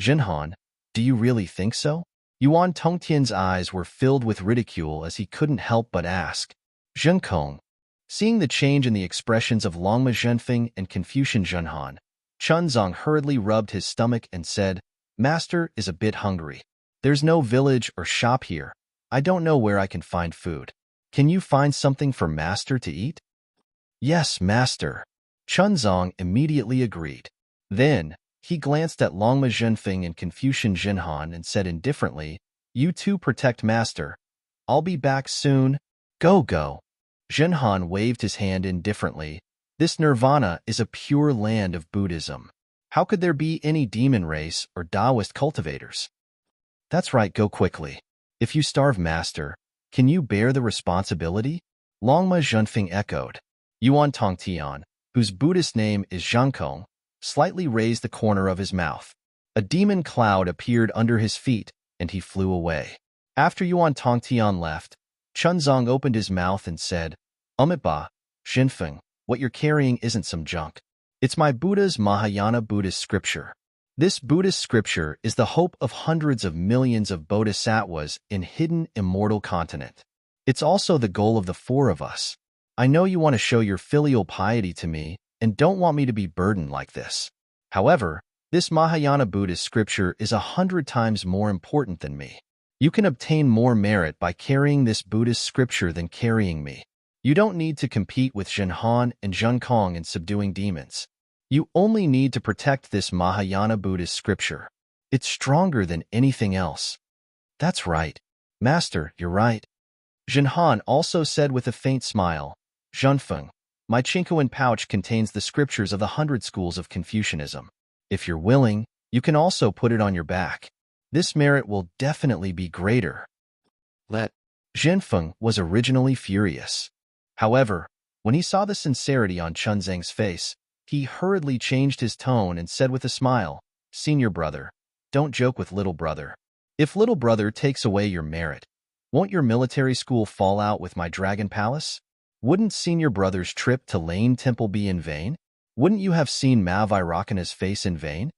"Zhenhan, do you really think so?" Yuan Tongtian's eyes were filled with ridicule as he couldn't help but ask. "Zhenkong." Seeing the change in the expressions of Longma Zhenfeng and Confucian Zhenhan, Chunzong hurriedly rubbed his stomach and said, "Master is a bit hungry. There's no village or shop here. I don't know where I can find food. Can you find something for Master to eat?" "Yes, Master." Chunzong immediately agreed. Then, he glanced at Longma Zhenfeng and Confucian Zhenhan and said indifferently, "You two protect Master. I'll be back soon. Go, go." Zhenhan waved his hand indifferently. This nirvana is a pure land of Buddhism. How could there be any demon race or Taoist cultivators? "That's right, go quickly. If you starve Master, can you bear the responsibility?" Longma Zhenfeng echoed. Yuan Tongtian, whose Buddhist name is Zhenkong, slightly raised the corner of his mouth. A demon cloud appeared under his feet, and he flew away. After Yuan Tongtian left, Chunzong opened his mouth and said, "Umitba, Zhenfeng, what you're carrying isn't some junk. It's my Buddha's Mahayana Buddhist scripture. This Buddhist scripture is the hope of hundreds of millions of bodhisattvas in hidden immortal continent. It's also the goal of the four of us. I know you want to show your filial piety to me and don't want me to be burdened like this. However, this Mahayana Buddhist scripture is 100 times more important than me. You can obtain more merit by carrying this Buddhist scripture than carrying me. You don't need to compete with Zhenhan and Zhenkong in subduing demons. You only need to protect this Mahayana Buddhist scripture. It's stronger than anything else." "That's right. Master, you're right." Zhenhan also said with a faint smile, "Zhenfeng, my Chinquan pouch contains the scriptures of the 100 schools of Confucianism. If you're willing, you can also put it on your back. This merit will definitely be greater." Zhenfeng was originally furious. However, when he saw the sincerity on Chunzang's face, he hurriedly changed his tone and said with a smile, "Senior brother, don't joke with little brother. If little brother takes away your merit, won't your military school fall out with my dragon palace? Wouldn't senior brother's trip to Lane Temple be in vain? Wouldn't you have seen Ma Vairocana's face in vain?"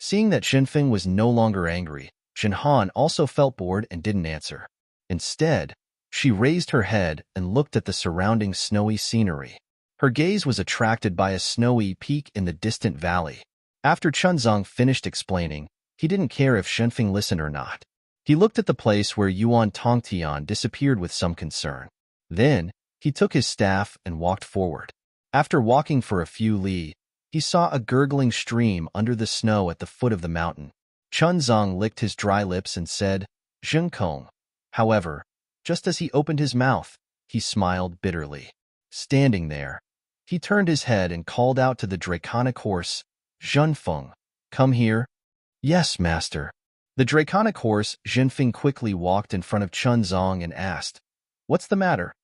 Seeing that Zhenfeng was no longer angry, Zhenhan also felt bored and didn't answer. Instead, she raised her head and looked at the surrounding snowy scenery. Her gaze was attracted by a snowy peak in the distant valley. After Chunzong finished explaining, he didn't care if Zhenfeng listened or not. He looked at the place where Yuan Tongtian disappeared with some concern. Then, he took his staff and walked forward. After walking for a few li, he saw a gurgling stream under the snow at the foot of the mountain. Chunzong licked his dry lips and said, "Zhenkong." However, just as he opened his mouth, he smiled bitterly. Standing there, he turned his head and called out to the draconic horse, "Zhenfeng, come here." "Yes, master." The draconic horse Zhenfeng quickly walked in front of Chunzong and asked, "What's the matter?"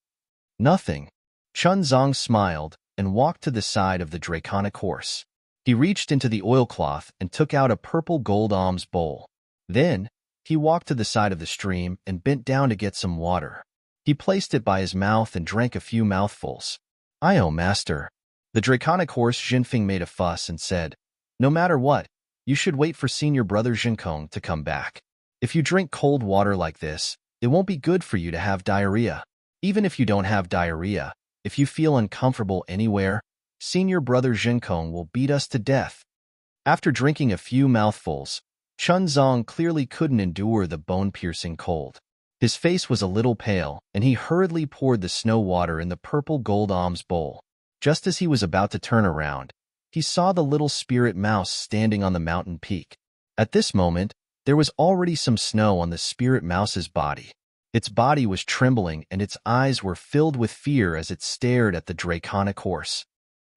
"Nothing." Chunzong smiled and walked to the side of the draconic horse. He reached into the oilcloth and took out a purple gold alms bowl. Then, he walked to the side of the stream and bent down to get some water. He placed it by his mouth and drank a few mouthfuls. "Ayo, master." The draconic horse Zhenfeng made a fuss and said, "No matter what, you should wait for senior brother Zhenkong to come back. If you drink cold water like this, it won't be good for you to have diarrhea. Even if you don't have diarrhea, if you feel uncomfortable anywhere, senior brother Zhenkong will beat us to death." After drinking a few mouthfuls, Chunzong clearly couldn't endure the bone-piercing cold. His face was a little pale, and he hurriedly poured the snow water in the purple gold alms bowl. Just as he was about to turn around, he saw the little spirit mouse standing on the mountain peak. At this moment, there was already some snow on the spirit mouse's body. Its body was trembling and its eyes were filled with fear as it stared at the draconic horse.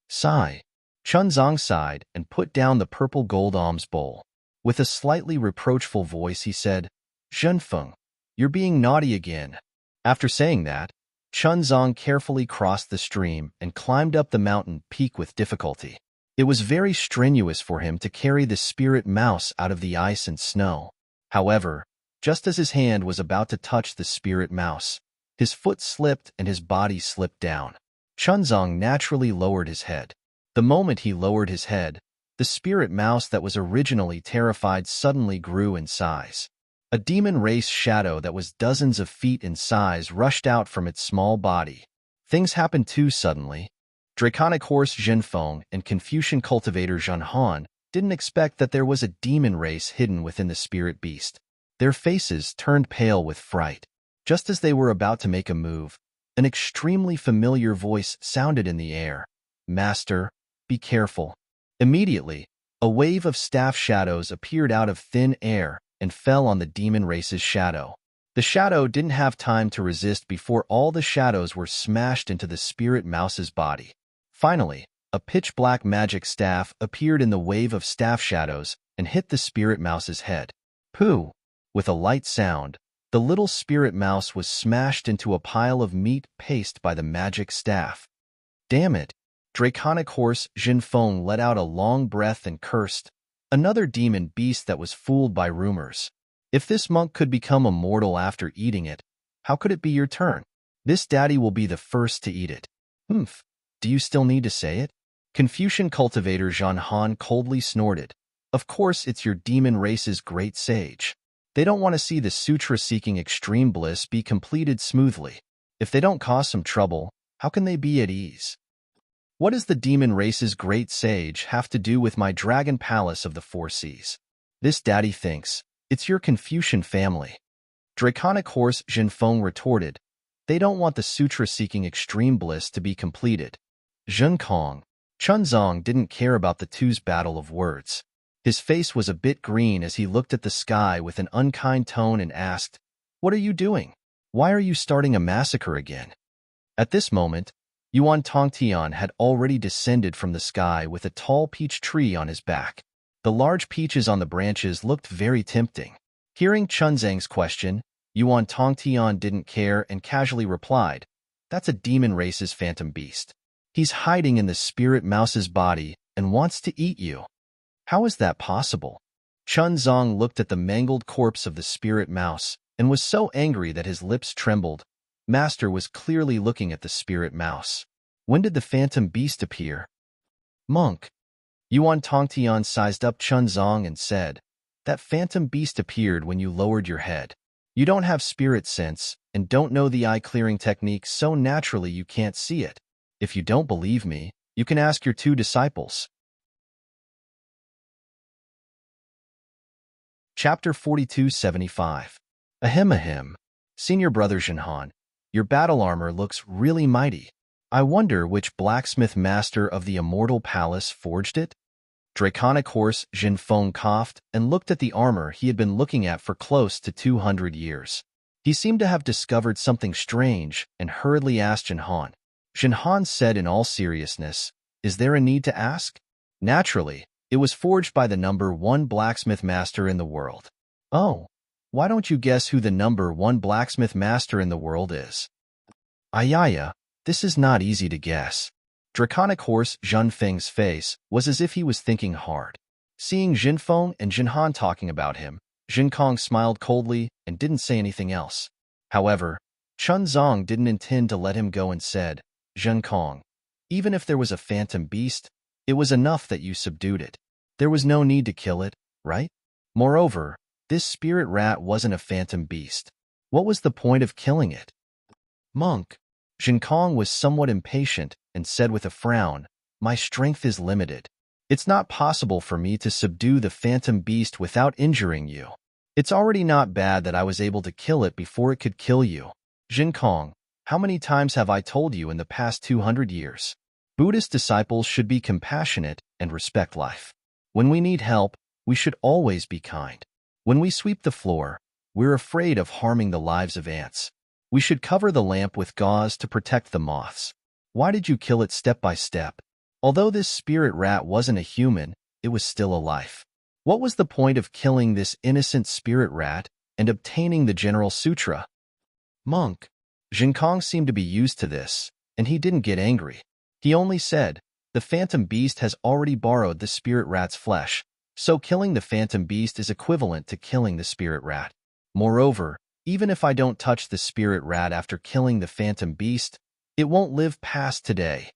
Sigh. Chunzong sighed and put down the purple gold alms bowl. With a slightly reproachful voice, he said, "Zhenfeng, you're being naughty again." After saying that, Chunzong carefully crossed the stream and climbed up the mountain peak with difficulty. It was very strenuous for him to carry the spirit mouse out of the ice and snow. However, just as his hand was about to touch the spirit mouse, his foot slipped and his body slipped down. Chunzong naturally lowered his head. The moment he lowered his head, the spirit mouse that was originally terrified suddenly grew in size. A demon race shadow that was dozens of feet in size rushed out from its small body. Things happened too suddenly. Draconic horse Zhenfeng and Confucian cultivator Zhenhan didn't expect that there was a demon race hidden within the spirit beast. Their faces turned pale with fright. Just as they were about to make a move, an extremely familiar voice sounded in the air. "Master, be careful." Immediately, a wave of staff shadows appeared out of thin air and fell on the demon race's shadow. The shadow didn't have time to resist before all the shadows were smashed into the spirit mouse's body. Finally, a pitch-black magic staff appeared in the wave of staff shadows and hit the spirit mouse's head. Pooh! With a light sound, the little spirit mouse was smashed into a pile of meat paste by the magic staff. "Damn it!" Draconic horse Zhenfeng let out a long breath and cursed. Another demon beast that was fooled by rumors. If this monk could become immortal after eating it, how could it be your turn? This daddy will be the first to eat it. Humph. Do you still need to say it? Confucian cultivator Zhenhan coldly snorted. Of course it's your demon race's great sage. They don't want to see the sutra-seeking extreme bliss be completed smoothly. If they don't cause some trouble, how can they be at ease? What does the demon race's great sage have to do with my dragon palace of the four seas? This daddy thinks, it's your Confucian family. Draconic horse Zhenfeng retorted, they don't want the sutra-seeking extreme bliss to be completed. Zhenkong. Chunzong didn't care about the two's battle of words. His face was a bit green as he looked at the sky with an unkind tone and asked, "What are you doing? Why are you starting a massacre again?" At this moment, Yuan Tongtian had already descended from the sky with a tall peach tree on his back. The large peaches on the branches looked very tempting. Hearing Chunzang's question, Yuan Tongtian didn't care and casually replied, "That's a demon race's phantom beast. He's hiding in the spirit mouse's body and wants to eat you." "How is that possible?" Chunzong looked at the mangled corpse of the spirit mouse and was so angry that his lips trembled. Master was clearly looking at the spirit mouse. "When did the phantom beast appear?" "Monk." Yuan Tongtian sized up Chunzong and said, "That phantom beast appeared when you lowered your head. You don't have spirit sense and don't know the eye-clearing technique, so naturally you can't see it. If you don't believe me, you can ask your two disciples." Chapter 4275. Ahem ahem. Senior Brother Zhenhan, your battle armor looks really mighty. I wonder which blacksmith master of the immortal palace forged it? Draconic horse Zhenfeng coughed and looked at the armor he had been looking at for close to 200 years. He seemed to have discovered something strange and hurriedly asked Zhenhan. Zhenhan said in all seriousness, "Is there a need to ask?" "Naturally, it was forged by the number 1 blacksmith master in the world." "Oh, why don't you guess who the number 1 blacksmith master in the world is?" "Ayaya, this is not easy to guess." Draconic horse Zhenfeng's face was as if he was thinking hard. Seeing Zhenfeng and Zhenhan talking about him, Zhenkong smiled coldly and didn't say anything else. However, Chunzong didn't intend to let him go and said, "Zhenkong, even if there was a phantom beast, it was enough that you subdued it. There was no need to kill it, right? Moreover, this spirit rat wasn't a phantom beast. What was the point of killing it?" "Monk." Zhenkong was somewhat impatient and said with a frown, "My strength is limited. It's not possible for me to subdue the phantom beast without injuring you. It's already not bad that I was able to kill it before it could kill you. Zhenkong, how many times have I told you in the past 200 years? Buddhist disciples should be compassionate and respect life. When we need help, we should always be kind. When we sweep the floor, we're afraid of harming the lives of ants. We should cover the lamp with gauze to protect the moths. Why did you kill it step by step? Although this spirit rat wasn't a human, it was still a life. What was the point of killing this innocent spirit rat and obtaining the General Sutra? Monk. Jinkong seemed to be used to this, and he didn't get angry. He only said, "The phantom beast has already borrowed the spirit rat's flesh, so killing the phantom beast is equivalent to killing the spirit rat. Moreover, even if I don't touch the spirit rat after killing the phantom beast, it won't live past today."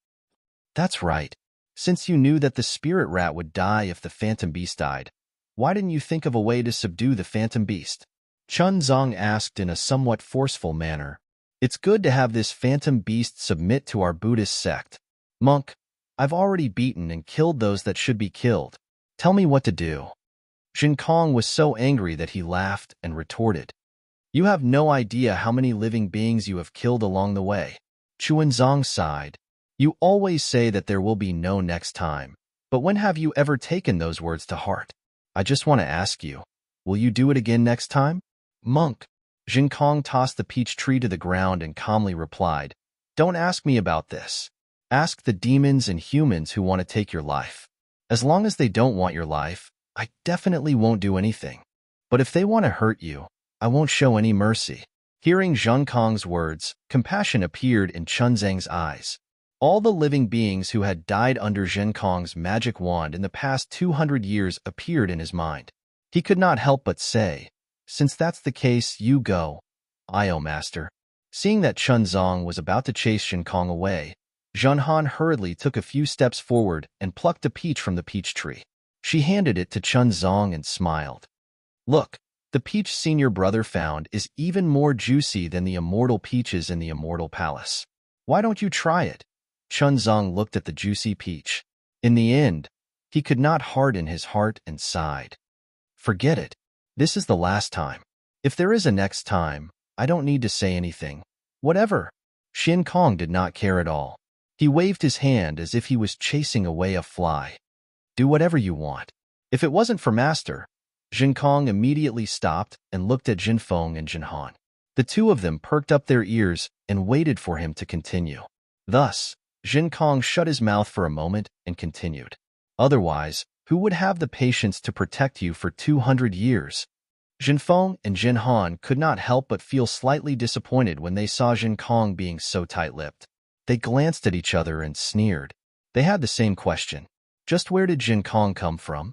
That's right. Since you knew that the spirit rat would die if the phantom beast died, why didn't you think of a way to subdue the phantom beast? Chun Zong asked in a somewhat forceful manner. It's good to have this phantom beast submit to our Buddhist sect. Monk, I've already beaten and killed those that should be killed. Tell me what to do. Jinkong was so angry that he laughed and retorted. You have no idea how many living beings you have killed along the way. Chuanzong sighed. You always say that there will be no next time, but when have you ever taken those words to heart? I just want to ask you, will you do it again next time? Monk. Jinkong tossed the peach tree to the ground and calmly replied, Don't ask me about this. Ask the demons and humans who want to take your life. As long as they don't want your life, I definitely won't do anything. But if they want to hurt you, I won't show any mercy. Hearing Jinkong's words, compassion appeared in Chunzang's eyes. All the living beings who had died under Jinkong's magic wand in the past 200 years appeared in his mind. He could not help but say, Since that's the case, you go. I, master. Seeing that Chunzong was about to chase Jinkong away, Zhenhan hurriedly took a few steps forward and plucked a peach from the peach tree. She handed it to Chunzong and smiled. Look, the peach senior brother found is even more juicy than the immortal peaches in the immortal palace. Why don't you try it? Chunzong looked at the juicy peach. In the end, he could not harden his heart and sighed. Forget it. This is the last time. If there is a next time, I don't need to say anything. Whatever. Jinkong did not care at all. He waved his hand as if he was chasing away a fly. Do whatever you want. If it wasn't for Master, Jinkong immediately stopped and looked at Jinfeng and Jinhan. The two of them perked up their ears and waited for him to continue. Thus, Jinkong shut his mouth for a moment and continued. Otherwise, who would have the patience to protect you for 200 years? Jinfeng and Jinhan could not help but feel slightly disappointed when they saw Jinkong being so tight-lipped. They glanced at each other and sneered. They had the same question. Just where did Jinkong come from?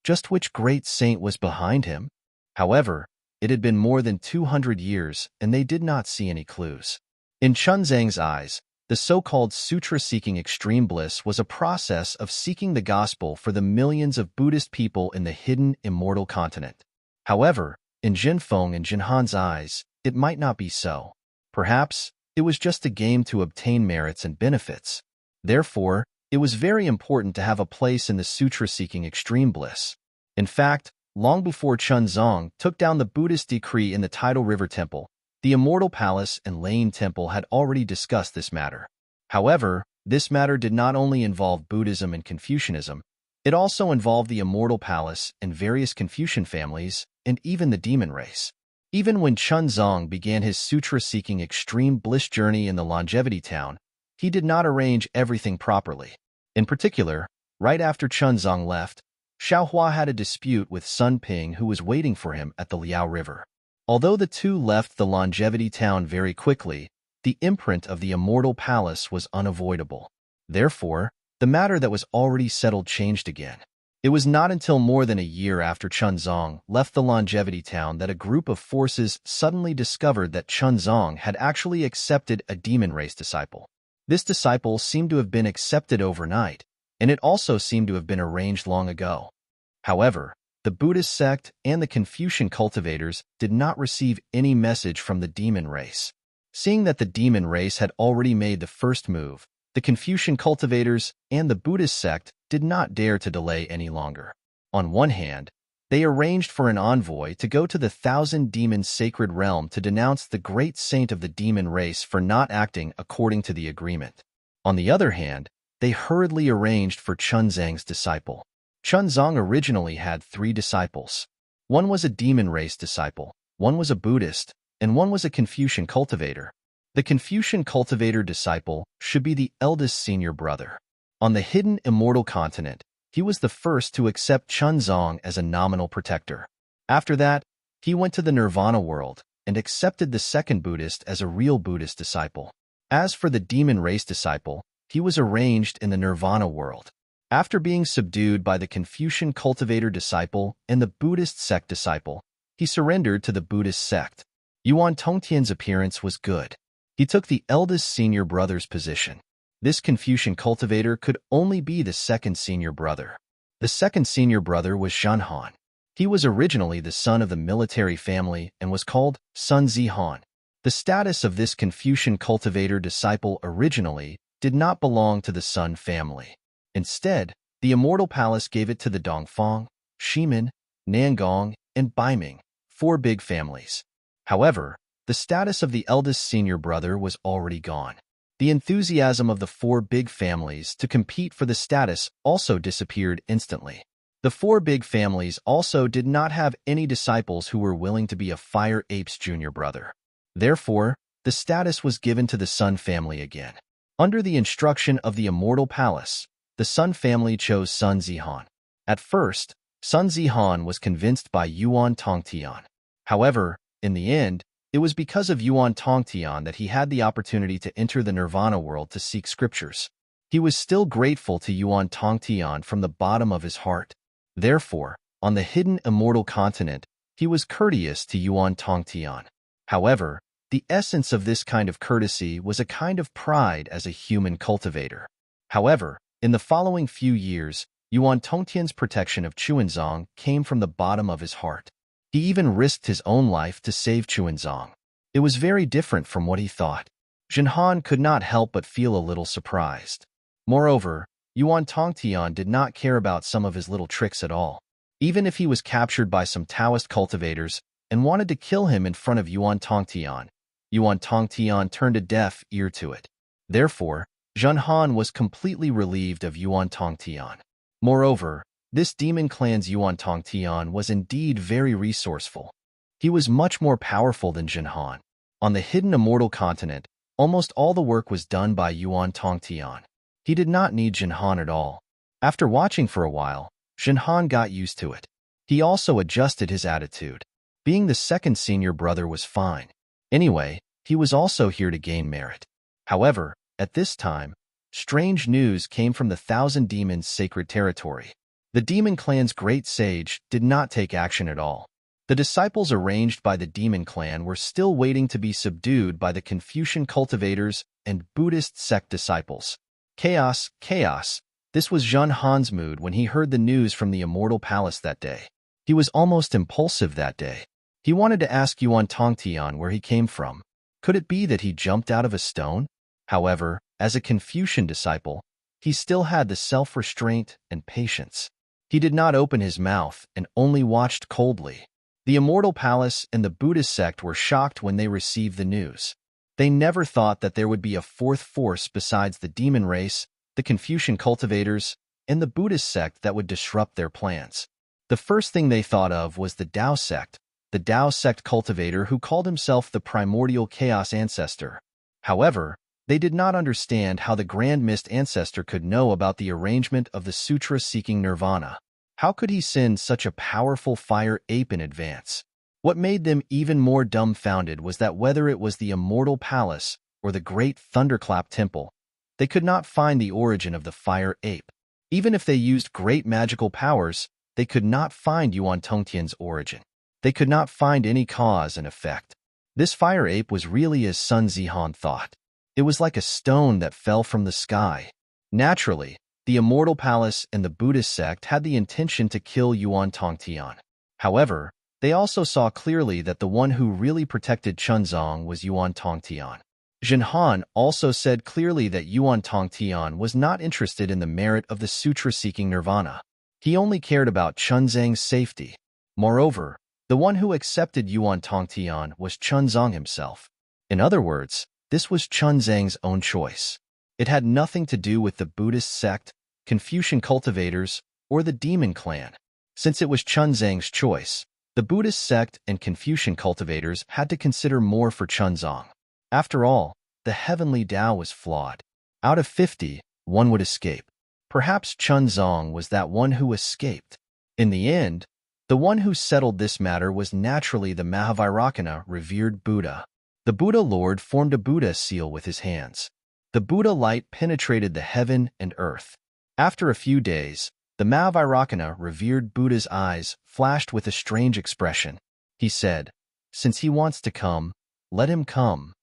Just which great saint was behind him? However, it had been more than 200 years, and they did not see any clues. In Chunzang's eyes, the so-called sutra-seeking extreme bliss was a process of seeking the gospel for the millions of Buddhist people in the hidden, immortal continent. However, in Jinfeng and Jinhan's eyes, it might not be so. Perhaps, it was just a game to obtain merits and benefits. Therefore, it was very important to have a place in the sutra-seeking extreme bliss. In fact, long before Chunzong took down the Buddhist decree in the Tidal River Temple, the Immortal Palace and Lane Temple had already discussed this matter. However, this matter did not only involve Buddhism and Confucianism, it also involved the Immortal Palace and various Confucian families, and even the demon race. Even when Chunzong began his sutra-seeking extreme bliss journey in the Longevity Town, he did not arrange everything properly. In particular, right after Chunzong left, Xiaohua had a dispute with Sun Ping, who was waiting for him at the Liao River. Although the two left the Longevity Town very quickly, the imprint of the Immortal Palace was unavoidable. Therefore, the matter that was already settled changed again. It was not until more than a year after Chunzong left the Longevity Town that a group of forces suddenly discovered that Chunzong had actually accepted a demon race disciple. This disciple seemed to have been accepted overnight, and it also seemed to have been arranged long ago. However, the Buddhist sect and the Confucian cultivators did not receive any message from the demon race. Seeing that the demon race had already made the first move, the Confucian cultivators and the Buddhist sect did not dare to delay any longer. On one hand, they arranged for an envoy to go to the Thousand Demons Sacred Realm to denounce the great saint of the demon race for not acting according to the agreement. On the other hand, they hurriedly arranged for Chunzang's disciple. Chunzang originally had 3 disciples. One was a demon race disciple, one was a Buddhist, and one was a Confucian cultivator. The Confucian cultivator disciple should be the eldest senior brother. On the hidden immortal continent, he was the first to accept Chunzang as a nominal protector. After that, he went to the Nirvana world and accepted the second Buddhist as a real Buddhist disciple. As for the demon race disciple, he was arranged in the Nirvana world. After being subdued by the Confucian cultivator disciple and the Buddhist sect disciple, he surrendered to the Buddhist sect. Yuan Tongtian's appearance was good. He took the eldest senior brother's position. This Confucian cultivator could only be the second senior brother. The second senior brother was Zhenhan. He was originally the son of the military family and was called Sun Zihan. The status of this Confucian cultivator disciple originally did not belong to the Sun family. Instead, the Immortal Palace gave it to the Dongfang, Shimin, Nangong, and Baiming, 4 big families. However, the status of the eldest senior brother was already gone. The enthusiasm of the 4 big families to compete for the status also disappeared instantly. The 4 big families also did not have any disciples who were willing to be a Fire Ape's junior brother. Therefore, the status was given to the Sun family again. Under the instruction of the Immortal Palace, the Sun family chose Sun Zihan. At first, Sun Zihan was convinced by Yuan Tongtian. However, in the end, it was because of Yuan Tongtian that he had the opportunity to enter the Nirvana world to seek scriptures. He was still grateful to Yuan Tongtian from the bottom of his heart. Therefore, on the hidden immortal continent, he was courteous to Yuan Tongtian. However, the essence of this kind of courtesy was a kind of pride as a human cultivator. However, in the following few years, Yuan Tongtian's protection of Chuanzang came from the bottom of his heart. He even risked his own life to save Chuanzang. It was very different from what he thought. Zhenhan could not help but feel a little surprised. Moreover, Yuan Tongtian did not care about some of his little tricks at all. Even if he was captured by some Taoist cultivators and wanted to kill him in front of Yuan Tongtian turned a deaf ear to it. Therefore, Zhenhan was completely relieved of Yuan Tongtian. Moreover, this demon clan's Yuan Tongtian was indeed very resourceful. He was much more powerful than Zhenhan. On the hidden immortal continent, almost all the work was done by Yuan Tongtian. He did not need Zhenhan at all. After watching for a while, Zhenhan got used to it. He also adjusted his attitude. Being the second senior brother was fine. Anyway, he was also here to gain merit. However, at this time, strange news came from the Thousand Demons' sacred territory. The demon clan's great sage did not take action at all. The disciples arranged by the demon clan were still waiting to be subdued by the Confucian cultivators and Buddhist sect disciples. Chaos, chaos. This was Zhenhan's mood when he heard the news from the Immortal Palace that day. He was almost impulsive that day. He wanted to ask Yuan Tongtian where he came from. Could it be that he jumped out of a stone? However, as a Confucian disciple, he still had the self-restraint and patience. He did not open his mouth and only watched coldly. The Immortal Palace and the Buddhist sect were shocked when they received the news. They never thought that there would be a fourth force besides the demon race, the Confucian cultivators, and the Buddhist sect that would disrupt their plans. The first thing they thought of was the Tao sect cultivator who called himself the primordial chaos ancestor. However, they did not understand how the Grand Mist ancestor could know about the arrangement of the sutra seeking nirvana. How could he send such a powerful fire ape in advance? What made them even more dumbfounded was that whether it was the Immortal Palace or the Great Thunderclap Temple, they could not find the origin of the fire ape. Even if they used great magical powers, they could not find Yuan Tongtian's origin. They could not find any cause and effect. This fire ape was really as Sun Zihan thought. It was like a stone that fell from the sky. Naturally, the Immortal Palace and the Buddhist sect had the intention to kill Yuan Tongtian. However, they also saw clearly that the one who really protected Chunzang was Yuan Tongtian. Zhenhan also said clearly that Yuan Tongtian was not interested in the merit of the sutra-seeking nirvana. He only cared about Chunzang's safety. Moreover, the one who accepted Yuan Tongtian was Chunzang himself. In other words, this was Chunzang's own choice. It had nothing to do with the Buddhist sect, Confucian cultivators, or the demon clan. Since it was Chunzang's choice, the Buddhist sect and Confucian cultivators had to consider more for Chunzang. After all, the heavenly Tao was flawed. Out of 50, one would escape. Perhaps Chunzang was that one who escaped. In the end, the one who settled this matter was naturally the Mahavairakana, revered Buddha. The Buddha Lord formed a Buddha seal with his hands. The Buddha light penetrated the heaven and earth. After a few days, the Mahavairakana, revered Buddha's eyes flashed with a strange expression. He said, "Since he wants to come, let him come."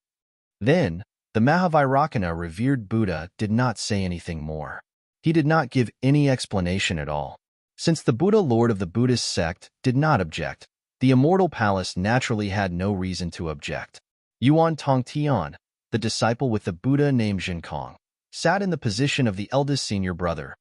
Then, the Mahavairakana, revered Buddha, did not say anything more. He did not give any explanation at all. Since the Buddha Lord of the Buddhist sect did not object, the immortal palace naturally had no reason to object. Yuan Tongtian, the disciple with the Buddha named Jinkong, sat in the position of the eldest senior brother.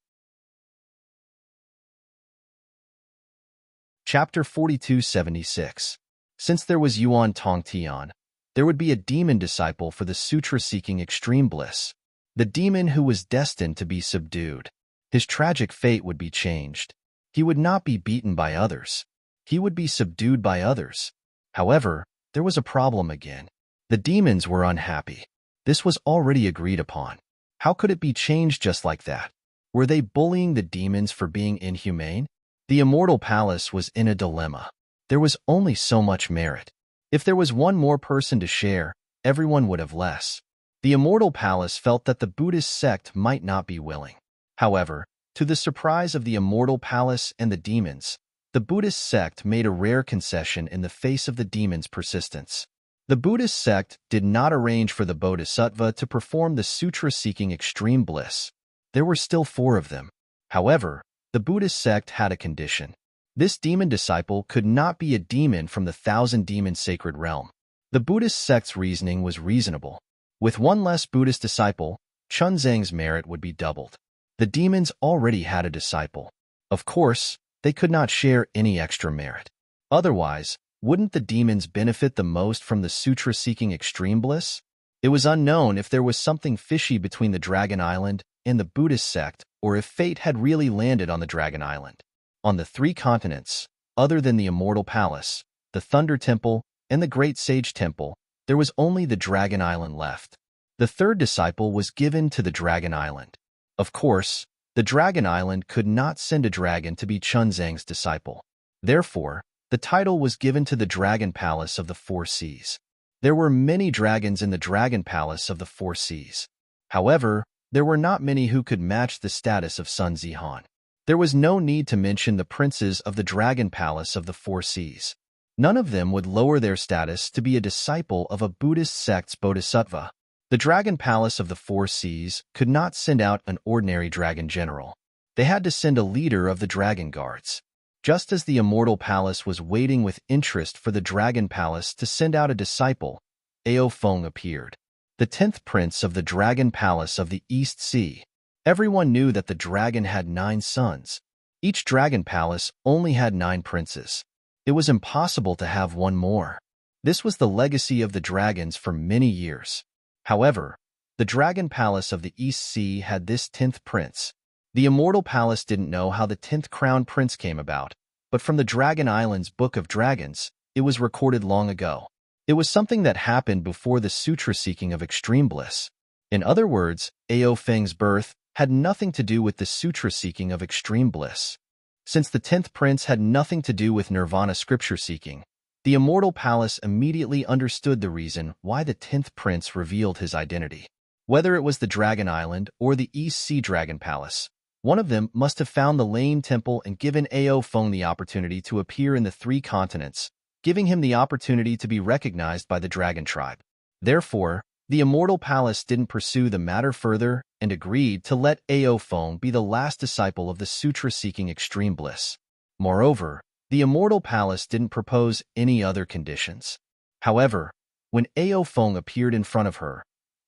Chapter 4276. Since there was Yuan Tongtian, there would be a demon disciple for the sutra-seeking extreme bliss. The demon who was destined to be subdued. His tragic fate would be changed. He would not be beaten by others. He would be subdued by others. However, there was a problem again. The demons were unhappy. This was already agreed upon. How could it be changed just like that? Were they bullying the demons for being inhumane? The immortal palace was in a dilemma. There was only so much merit. If there was one more person to share, everyone would have less. The immortal palace felt that the Buddhist sect might not be willing. However, to the surprise of the immortal palace and the demons, the Buddhist sect made a rare concession in the face of the demons' persistence. The Buddhist sect did not arrange for the bodhisattva to perform the sutra-seeking extreme bliss. There were still 4 of them. However, the Buddhist sect had a condition. This demon disciple could not be a demon from the 1,000-demon sacred realm. The Buddhist sect's reasoning was reasonable. With one less Buddhist disciple, Chunzang's merit would be doubled. The demons already had a disciple. Of course, they could not share any extra merit. Otherwise, wouldn't the demons benefit the most from the sutra-seeking extreme bliss? It was unknown if there was something fishy between the Dragon Island and the Buddhist sect, or if fate had really landed on the Dragon Island. On the 3 continents, other than the Immortal Palace, the Thunder Temple, and the Great Sage Temple, there was only the Dragon Island left. The 3rd disciple was given to the Dragon Island. Of course, the Dragon Island could not send a dragon to be Chunzang's disciple. Therefore, the title was given to the Dragon Palace of the 4 Seas. There were many dragons in the Dragon Palace of the 4 Seas. However, there were not many who could match the status of Sun Zihan. There was no need to mention the princes of the Dragon Palace of the 4 Seas. None of them would lower their status to be a disciple of a Buddhist sect's bodhisattva. The Dragon Palace of the 4 Seas could not send out an ordinary dragon general. They had to send a leader of the Dragon Guards. Just as the Immortal Palace was waiting with interest for the Dragon Palace to send out a disciple, Ao Feng appeared. The 10th prince of the Dragon Palace of the East Sea. Everyone knew that the dragon had 9 sons. Each Dragon Palace only had 9 princes. It was impossible to have one more. This was the legacy of the dragons for many years. However, the Dragon Palace of the East Sea had this 10th prince. The Immortal Palace didn't know how the 10th crown prince came about, but from the Dragon Island's Book of Dragons, it was recorded long ago. It was something that happened before the sutra-seeking of extreme bliss. In other words, Ao Feng's birth had nothing to do with the sutra-seeking of extreme bliss. Since the 10th prince had nothing to do with nirvana scripture-seeking, the Immortal Palace immediately understood the reason why the 10th prince revealed his identity. Whether it was the Dragon Island or the East Sea Dragon Palace, one of them must have found the Lane Temple and given Ao Feng the opportunity to appear in the 3 continents, giving him the opportunity to be recognized by the Dragon Tribe. Therefore, the Immortal Palace didn't pursue the matter further and agreed to let Ao Feng be the last disciple of the sutra-seeking extreme bliss. Moreover, the Immortal Palace didn't propose any other conditions. However, when Ao Feng appeared in front of her,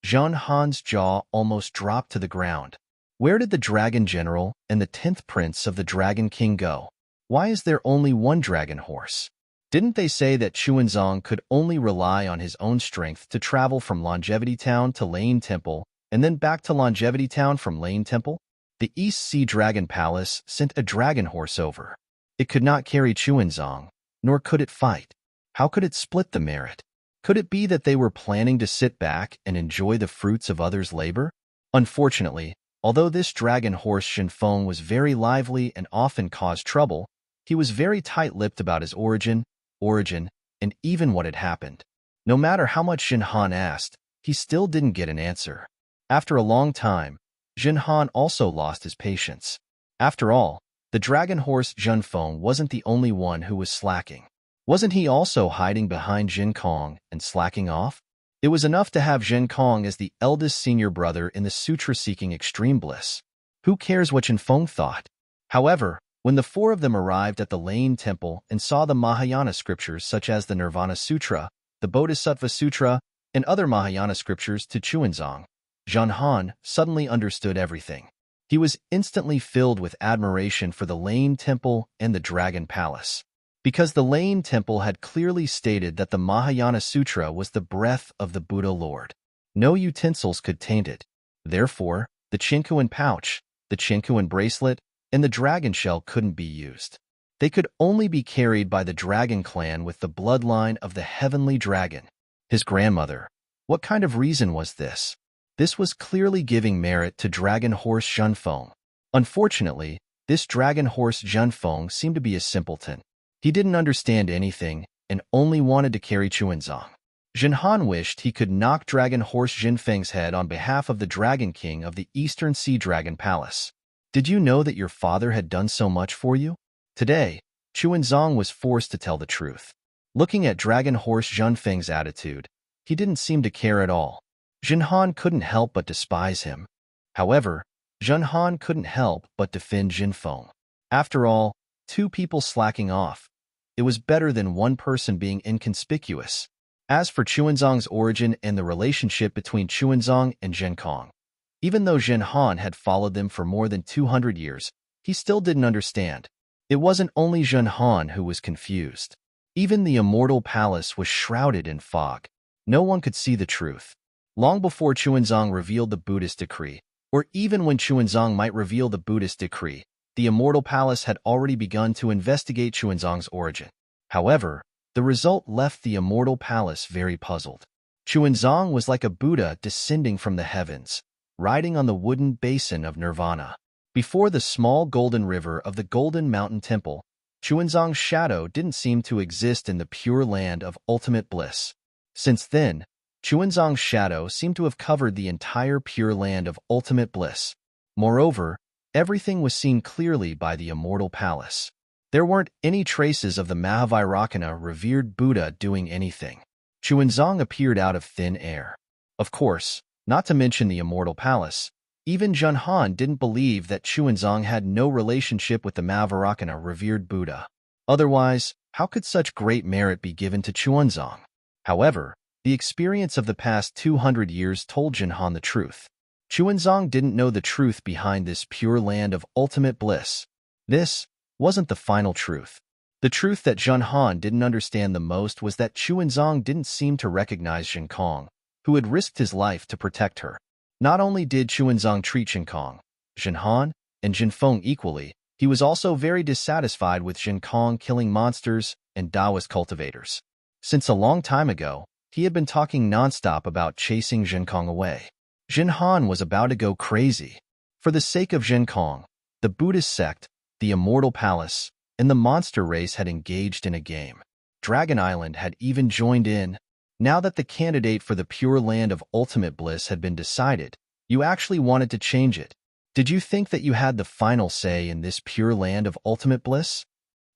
Zhang Han's jaw almost dropped to the ground. Where did the Dragon General and the 10th Prince of the Dragon King go? Why is there only one dragon horse? Didn't they say that Xuanzang could only rely on his own strength to travel from Longevity Town to Lane Temple and then back to Longevity Town from Lane Temple? The East Sea Dragon Palace sent a dragon horse over. It could not carry Chuanzong, nor could it fight. How could it split the merit? Could it be that they were planning to sit back and enjoy the fruits of others' labor? Unfortunately, although this dragon horse Xinfeng was very lively and often caused trouble, he was very tight-lipped about his origin, and even what had happened. No matter how much Xinhan asked, he still didn't get an answer. After a long time, Xinhan also lost his patience. After all, the dragon horse Xinfeng wasn't the only one who was slacking. Wasn't he also hiding behind Jin Kong and slacking off? It was enough to have Jin Kong as the eldest senior brother in the sutra-seeking extreme bliss. Who cares what Xinfeng thought? However, when the four of them arrived at the Lane Temple and saw the Mahayana scriptures such as the Nirvana Sutra, the Bodhisattva Sutra, and other Mahayana scriptures to Chuanzong, Xinhan suddenly understood everything. He was instantly filled with admiration for the Lane Temple and the Dragon Palace. Because the Lane Temple had clearly stated that the Mahayana Sutra was the breath of the Buddha Lord. No utensils could taint it. Therefore, the Chinkuan pouch, the Chinkuan bracelet, and the dragon shell couldn't be used. They could only be carried by the dragon clan with the bloodline of the heavenly dragon. His grandmother. What kind of reason was this? This was clearly giving merit to dragon horse Xinfeng. Unfortunately, this dragon horse Xinfeng seemed to be a simpleton. He didn't understand anything and only wanted to carry Chuanzong. Xinhan wished he could knock dragon horse Xinfeng's head on behalf of the Dragon King of the Eastern Sea Dragon Palace. Did you know that your father had done so much for you? Today, Chuanzong was forced to tell the truth. Looking at dragon horse Xinfeng's attitude, he didn't seem to care at all. Xinhan couldn't help but despise him. However, Xinhan couldn't help but defend Xinfeng. After all, two people slacking off. It was better than one person being inconspicuous. As for Chuanzong's origin and the relationship between Chuanzong and Zhenkong, even though Xinhan had followed them for more than 200 years, he still didn't understand. It wasn't only Xinhan who was confused. Even the immortal palace was shrouded in fog. No one could see the truth. Long before Chuanzong revealed the Buddhist decree, or even when Chuanzong might reveal the Buddhist decree, the immortal palace had already begun to investigate Chuanzong's origin. However, the result left the immortal palace very puzzled. Chuanzong was like a Buddha descending from the heavens, riding on the wooden basin of nirvana. Before the small golden river of the Golden Mountain Temple, Chuanzong's shadow didn't seem to exist in the pure land of ultimate bliss. Since then, Chuanzong's shadow seemed to have covered the entire pure land of ultimate bliss. Moreover, everything was seen clearly by the immortal palace. There weren't any traces of the Mahavairakana revered Buddha doing anything. Chuanzong appeared out of thin air. Of course, not to mention the immortal palace, even Xinhan didn't believe that Chuanzong had no relationship with the Mahavairakana revered Buddha. Otherwise, how could such great merit be given to Chuanzong? However, the experience of the past 200 years told Xinhan the truth. Chuanzong didn't know the truth behind this pure land of ultimate bliss. This wasn't the final truth. The truth that Xinhan didn't understand the most was that Chuanzong didn't seem to recognize Zhenkong, who had risked his life to protect her. Not only did Chuanzong treat Zhenkong, Xinhan, and Xinfeng equally, he was also very dissatisfied with Zhenkong killing monsters and Taoist cultivators. Since a long time ago, he had been talking nonstop about chasing Zhenkong away. Xinhan was about to go crazy. For the sake of Zhenkong, the Buddhist sect, the immortal palace, and the monster race had engaged in a game. Dragon Island had even joined in. Now that the candidate for the pure land of ultimate bliss had been decided, you actually wanted to change it. Did you think that you had the final say in this pure land of ultimate bliss?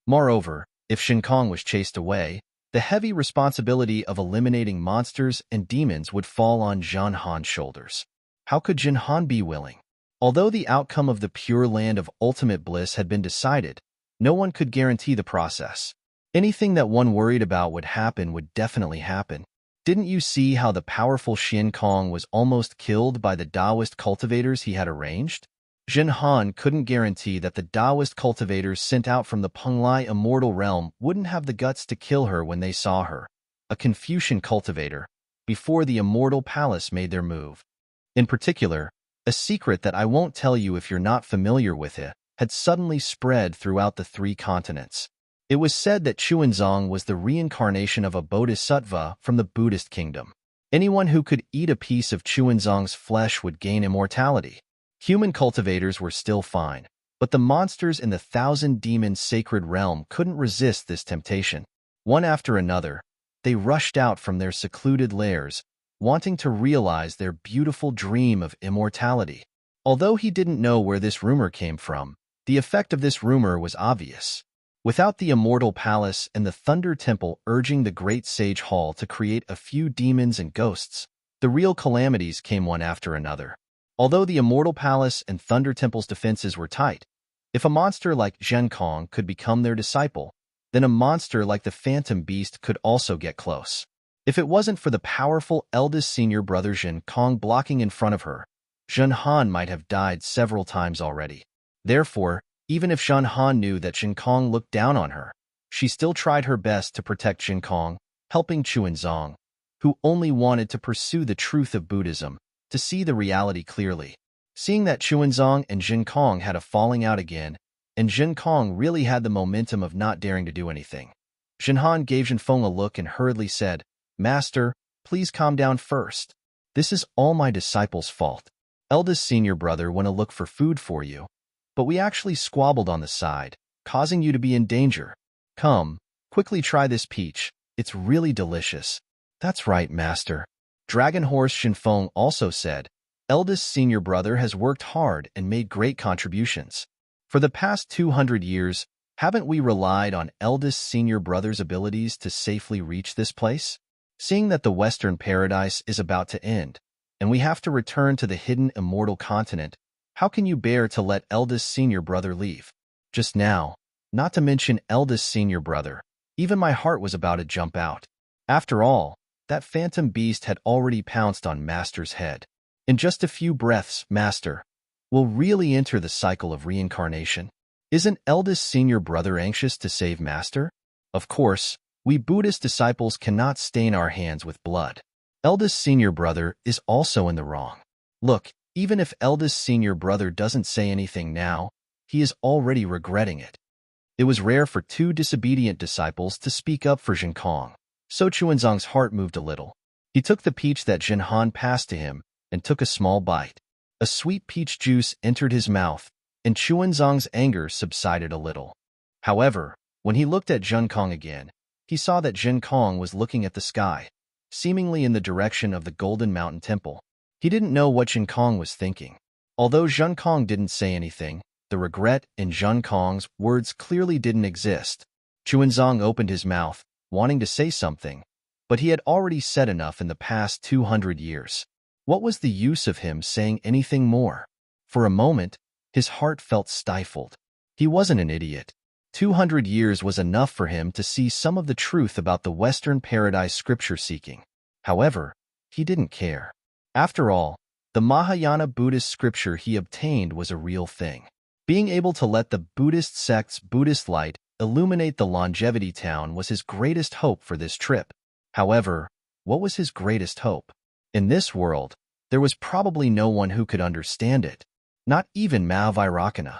Moreover, if Zhenkong was chased away, the heavy responsibility of eliminating monsters and demons would fall on Xinhan's shoulders. How could Xinhan be willing? Although the outcome of the pure land of ultimate bliss had been decided, no one could guarantee the process. Anything that one worried about would happen would definitely happen. Didn't you see how the powerful Zhenkong was almost killed by the Taoist cultivators he had arranged? Xinhan couldn't guarantee that the Taoist cultivators sent out from the Penglai immortal realm wouldn't have the guts to kill her when they saw her, a Confucian cultivator, before the immortal palace made their move. In particular, a secret that I won't tell you if you're not familiar with it had suddenly spread throughout the 3 continents. It was said that Chuanzong was the reincarnation of a bodhisattva from the Buddhist kingdom. Anyone who could eat a piece of Chuanzong's flesh would gain immortality. Human cultivators were still fine, but the monsters in the 1,000-demon sacred realm couldn't resist this temptation. One after another, they rushed out from their secluded lairs, wanting to realize their beautiful dream of immortality. Although he didn't know where this rumor came from, the effect of this rumor was obvious. Without the immortal palace and the Thunder Temple urging the great sage hall to create a few demons and ghosts, the real calamities came one after another. Although the immortal palace and Thunder Temple's defenses were tight, if a monster like Zhen Kong could become their disciple, then a monster like the Phantom Beast could also get close. If it wasn't for the powerful eldest senior brother Zhen Kong blocking in front of her, Zhen Han might have died several times already. Therefore, even if Zhen Han knew that Zhen Kong looked down on her, she still tried her best to protect Zhen Kong, helping Chuanzong, who only wanted to pursue the truth of Buddhism, to see the reality clearly. Seeing that Chuanzong and Zhen Kong had a falling out again, and Zhen Kong really had the momentum of not daring to do anything, Zhen Han gave Zhen Feng a look and hurriedly said, "Master, please calm down first. This is all my disciple's fault. Eldest senior brother went to look for food for you, but we actually squabbled on the side, causing you to be in danger. Come, quickly try this peach. It's really delicious." "That's right, master." Dragon Horse Shinfeng also said, "Eldest senior brother has worked hard and made great contributions. For the past 200 years, haven't we relied on eldest senior brother's abilities to safely reach this place? Seeing that the Western Paradise is about to end, and we have to return to the hidden immortal continent, how can you bear to let eldest senior brother leave? Just now, not to mention eldest senior brother, even my heart was about to jump out. After all, that phantom beast had already pounced on Master's head. In just a few breaths, Master will really enter the cycle of reincarnation. Isn't eldest senior brother anxious to save Master? Of course, we Buddhist disciples cannot stain our hands with blood. Eldest senior brother is also in the wrong. Look, even if eldest senior brother doesn't say anything now, he is already regretting it." It was rare for 2 disobedient disciples to speak up for Zhen Kong, so Chuanzong's heart moved a little. He took the peach that Zhen Han passed to him and took a small bite. A sweet peach juice entered his mouth, and Chuanzong's anger subsided a little. However, when he looked at Zhen Kong again, he saw that Zhen Kong was looking at the sky, seemingly in the direction of the Golden Mountain Temple. He didn't know what Zhen Kong was thinking. Although Zhen Kong didn't say anything, the regret in Zhen Kong's words clearly didn't exist. Chuanzong opened his mouth, wanting to say something, but he had already said enough in the past 200 years. What was the use of him saying anything more? For a moment, his heart felt stifled. He wasn't an idiot. 200 years was enough for him to see some of the truth about the Western Paradise scripture-seeking. However, he didn't care. After all, the Mahayana Buddhist scripture he obtained was a real thing. Being able to let the Buddhist sect's Buddhist light illuminate the longevity town was his greatest hope for this trip. However, what was his greatest hope? In this world, there was probably no one who could understand it. Not even Mahavairakana.